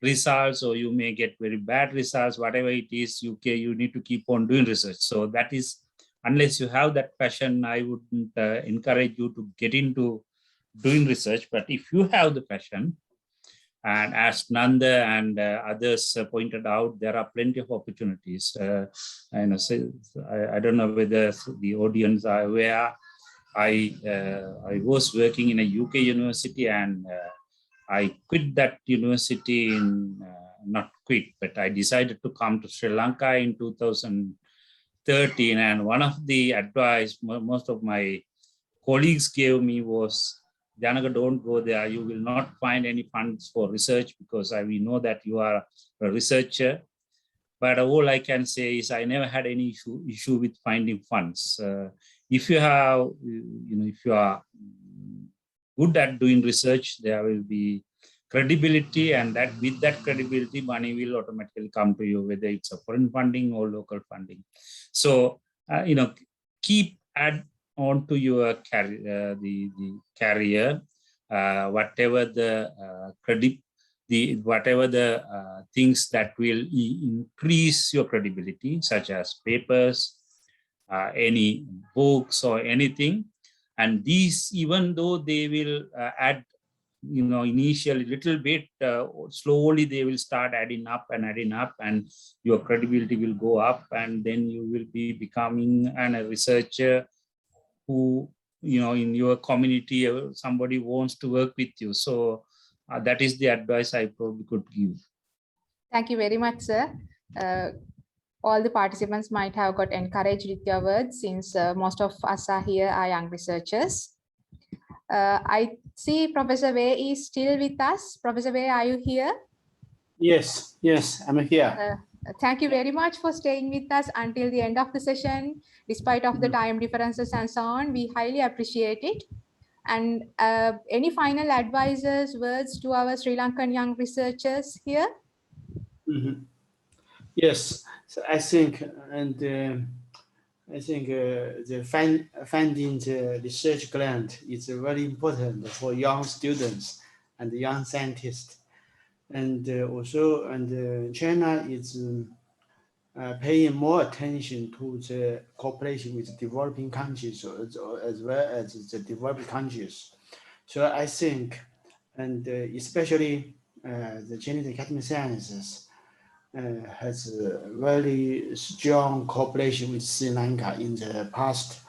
results, or you may get very bad results. Whatever it is, you need to keep on doing research. So that is, unless you have that passion, I wouldn't encourage you to get into doing research. But if you have the passion, and as Nanda and others pointed out, there are plenty of opportunities. I don't know whether the audience are aware. I was working in a UK university, and I quit that university not quit, but I decided to come to Sri Lanka in 2013. And one of the advice most of my colleagues gave me was, Janaka, don't go there. You will not find any funds for research because we know that you are a researcher. But all I can say is I never had any issue with finding funds. If you have, if you are good at doing research, there will be credibility, and that with that credibility, money will automatically come to you, whether it's a foreign funding or local funding. So, keep on to your career, the career, whatever the things that will increase your credibility, such as papers, any books or anything. And these, even though they will add, initially little bit, slowly they will start adding up, and your credibility will go up, and then you will be becoming a researcher who, in your community, somebody wants to work with you. So that is the advice I probably could give. Thank you very much, sir. All the participants might have got encouraged with your words, since most of us are here are young researchers. I see Professor Wei is still with us. Professor Wei, are you here? Yes, I'm here. Thank you very much for staying with us until the end of the session, despite of the time differences and so on. We highly appreciate it. And any final advices, words to our Sri Lankan young researchers here? Yes, so I think, the finding the research grant is very important for young students and young scientists. And China is paying more attention to the cooperation with developing countries as well as the developed countries. So I think, and especially the genetic academic sciences has a very strong cooperation with Sri Lanka in the past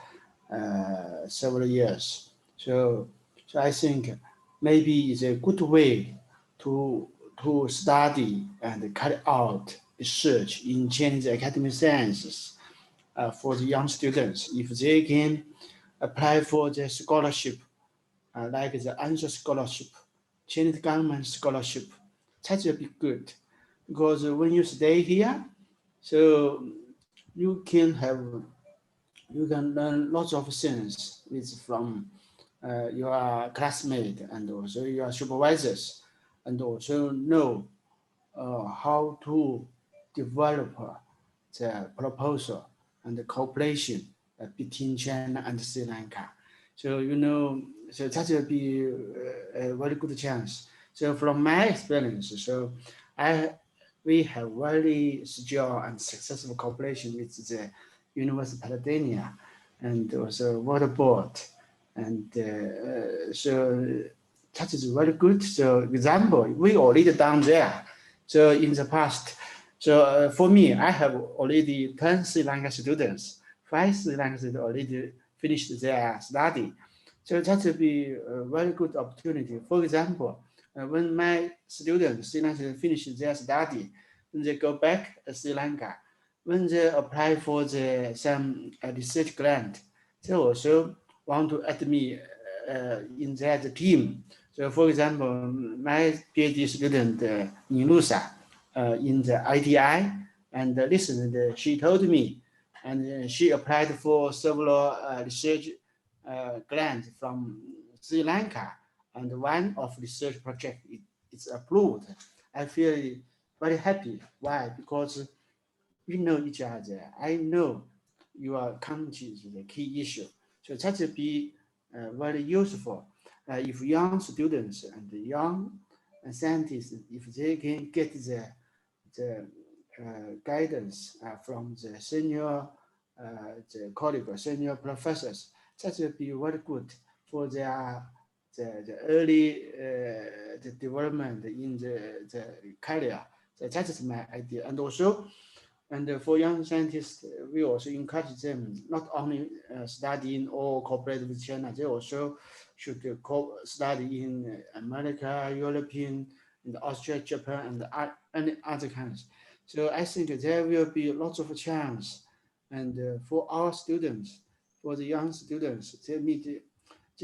several years. So I think maybe it's a good way to study and carry out research in Chinese academic sciences for the young students. If they can apply for the scholarship, like the answer scholarship, Chinese government scholarship, that will be good. Because when you stay here, so you can learn lots of things from your classmate and also your supervisors, and also know how to develop the proposal and the cooperation between China and Sri Lanka. So, so that will be a very good chance. So from my experience, so we have very secure and successful cooperation with the University of Peradeniya and also Water Board. And so that is very good. So example, we already done there. So in the past, so for me, I have already 10 Sri Lanka students. 5 Sri Lanka students already finished their study. So that will be a very good opportunity. For example, when my students Sri Lanka finish their study, when they go back to Sri Lanka, when they apply for some research grant, they also want to add me in their team. So for example, my PhD student, Nilusa, in the ITI, and listen, she told me, and she applied for several research grants from Sri Lanka, and one of research project is approved. I feel very happy. Why? Because we know each other. I know your country is the key issue. So that will be very useful if young students and young scientists, if they can get the guidance from the senior the colleague, senior professors, that will be very good for their the early the development in the career. So that is my idea. And also, and for young scientists, we also encourage them not only studying or cooperate with China, they also should study in America, European, and Australia, Japan, and other countries. So I think there will be lots of chance, and for our students, for the young students, they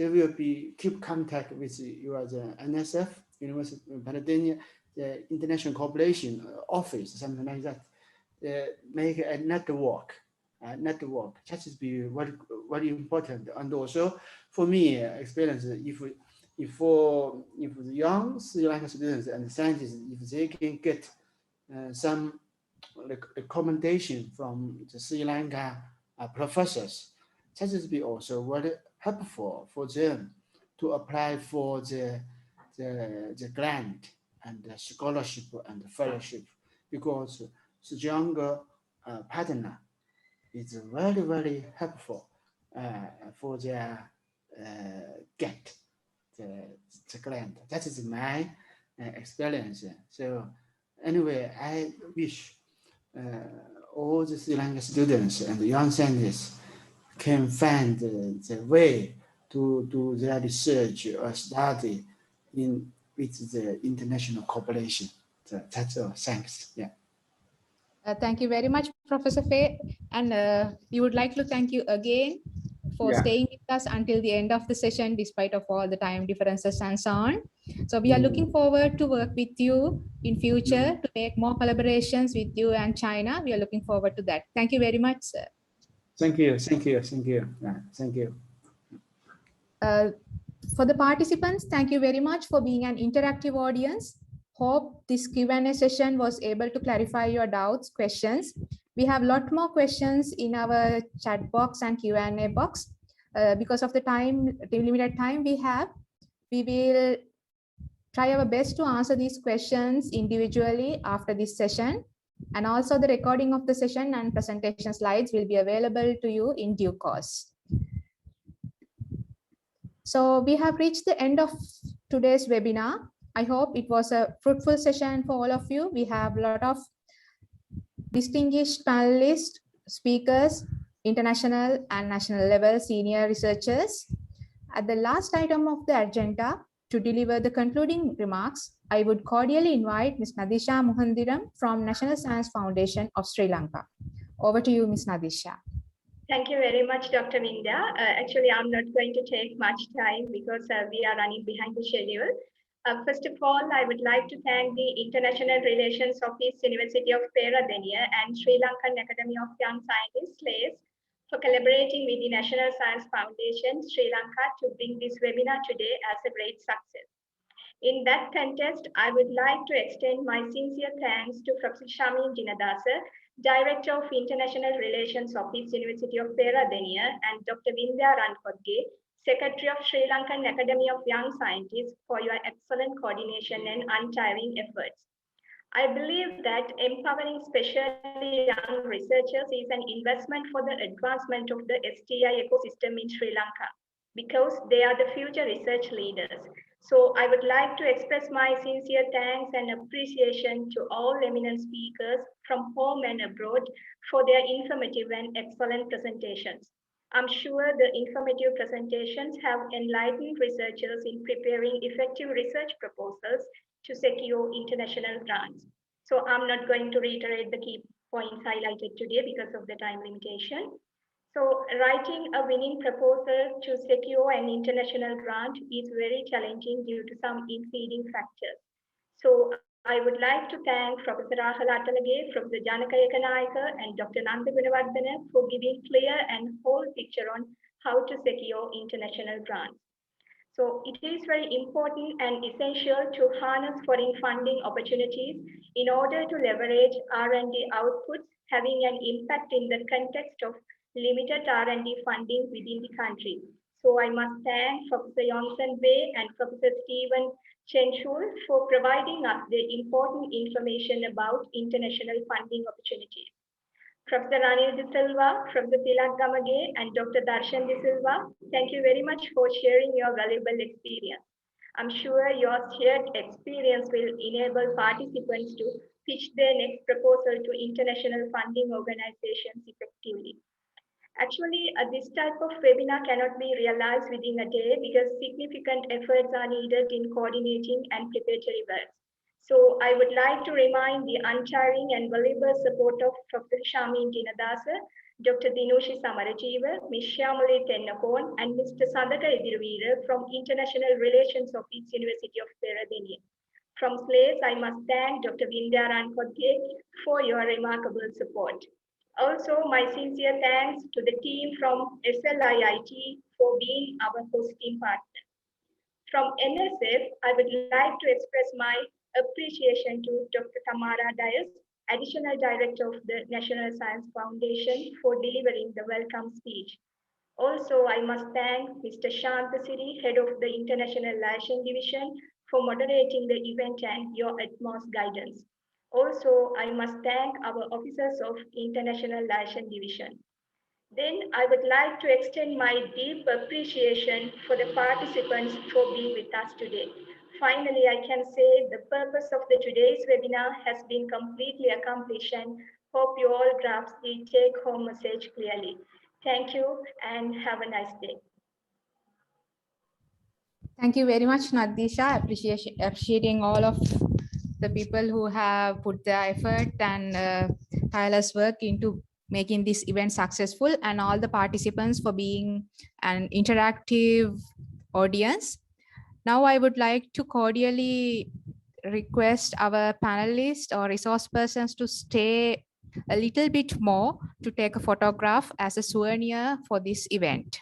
will be keep contact with the NSF, University of Peradeniya, the International Cooperation Office, something like that. Make a network. That is be very, very important. And also for me, experience if the young Sri Lankan students and scientists, if they can get some recommendation from the Sri Lanka professors, that is be also very helpful for them to apply for the grant and the scholarship and the fellowship, because the younger partner is very, very helpful for their get the grant. That is my experience. So anyway, I wish all the Sri Lanka students and young scientists can find the way to do their research or study with the international cooperation. So that's all. Thanks. Yeah. Thank you very much, Professor Fay. And we would like to thank you again for staying with us until the end of the session, despite of all the time differences and so on. So we are looking forward to work with you in future to make more collaborations with you and China. We are looking forward to that. Thank you very much, sir. Thank you. Thank you. Thank you. Thank you. For the participants, thank you very much for being an interactive audience. Hope this Q&A session was able to clarify your doubts, questions. We have a lot more questions in our chat box and Q&A box. Because of the limited time we have, we will try our best to answer these questions individually after this session. And also the recording of the session and presentation slides will be available to you in due course. So we have reached the end of today's webinar. I hope it was a fruitful session for all of you. We have a lot of distinguished panelists, speakers, international and national level senior researchers. At the last item of the agenda, To deliver the concluding remarks, I would cordially invite Ms. Nadisha Mohandiram from National Science Foundation of Sri Lanka. Over to you, Ms. Nadisha. Thank you very much, Dr. Vindya. Actually, I'm not going to take much time because we are running behind the schedule. First of all, I would like to thank the International Relations Office, University of Peradeniya and Sri Lankan Academy of Young Scientists, SLACE, for collaborating with the National Science Foundation, Sri Lanka, to bring this webinar today as a great success. In that context, I would like to extend my sincere thanks to Professor Shamin Dinadasa, Director of International Relations Office, University of Peradeniya, and Dr. Vindya Rankodge, Secretary of Sri Lankan Academy of Young Scientists, for your excellent coordination and untiring efforts. I believe that empowering especially young researchers is an investment for the advancement of the STI ecosystem in Sri Lanka, because they are the future research leaders. So I would like to express my sincere thanks and appreciation to all eminent speakers from home and abroad for their informative and excellent presentations. I'm sure the informative presentations have enlightened researchers in preparing effective research proposals to secure international grants. So I'm not going to reiterate the key points highlighted today because of the time limitation. So writing a winning proposal to secure an international grant is very challenging due to some impeding factors. So I would like to thank Professor Rahul Atalage, Professor Janaka Ekanayaka, and Dr. Nanda Gunawardena for giving clear and whole picture on how to secure international grants. So it is very important and essential to harness foreign funding opportunities in order to leverage R&D outputs having an impact in the context of limited R&D funding within the country. So I must thank Professor Yongsan Wei and Professor Stephen Chenshul for providing us the important information about international funding opportunities. Professor Anil De Silva, Professor Tilak Gamage, and Dr. Darshan De Silva, thank you very much for sharing your valuable experience. I'm sure your shared experience will enable participants to pitch their next proposal to international funding organizations effectively. Actually, this type of webinar cannot be realized within a day because significant efforts are needed in coordinating and preparatory work. So I would like to remind the untiring and valuable support of Dr. Shamin Dinadasa, Dr. Dinushi Samarajiva, Ms. Shyamali Tennakon, and Mr. Sadaka Edirveera from International Relations Office, University of Peradeniya. From SLACE, I must thank Dr. Vindya Rankodge for your remarkable support. Also, my sincere thanks to the team from SLIIT for being our hosting partner. From NSF, I would like to express my appreciation to Dr. Tamara Dias, Additional Director of the National Science Foundation, for delivering the welcome speech. Also, I must thank Mr. Shantasiri, Head of the International Liaison Division, for moderating the event and your utmost guidance. Also, I must thank our officers of International Liaison Division. Then I would like to extend my deep appreciation for the participants for being with us today. Finally, I can say the purpose of today's webinar has been completely accomplished, and hope you all grasp the take-home message clearly. Thank you and have a nice day. Thank you very much, Nadisha. Appreciating all of the people who have put their effort and tireless work into making this event successful, and all the participants for being an interactive audience. Now I would like to cordially request our panelists or resource persons to stay a little bit more to take a photograph as a souvenir for this event.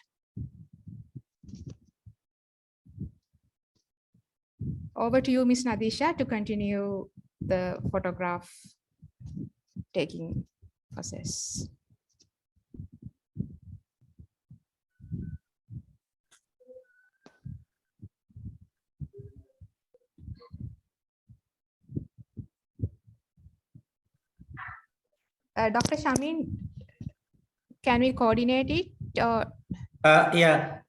Over to you, Ms. Nadisha, to continue the photograph taking process. Dr. Shamin, can we coordinate it? Yeah,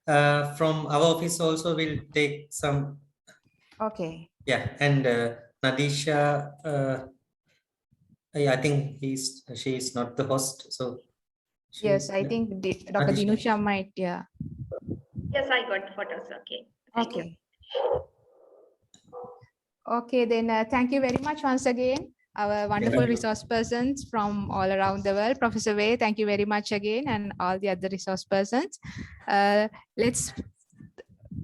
from our office also will take some. Okay. Yeah, and Nadisha, I think she is not the host, so. Yes, I think Dr. Dinusha might, yeah. Yes, I got photos, okay. Okay. Okay, then thank you very much once again, our wonderful you. resource persons from all around the world. Professor Wei, thank you very much again, and all the other resource persons. Let's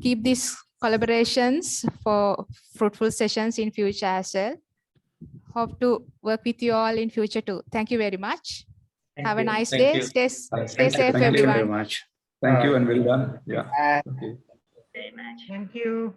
keep these collaborations for fruitful sessions in future as well. Hope to work with you all in future too. Thank you very much. Have a nice day. Stay safe, Thank you everyone. very much. Thank you and well done. Yeah. Very much. Thank you.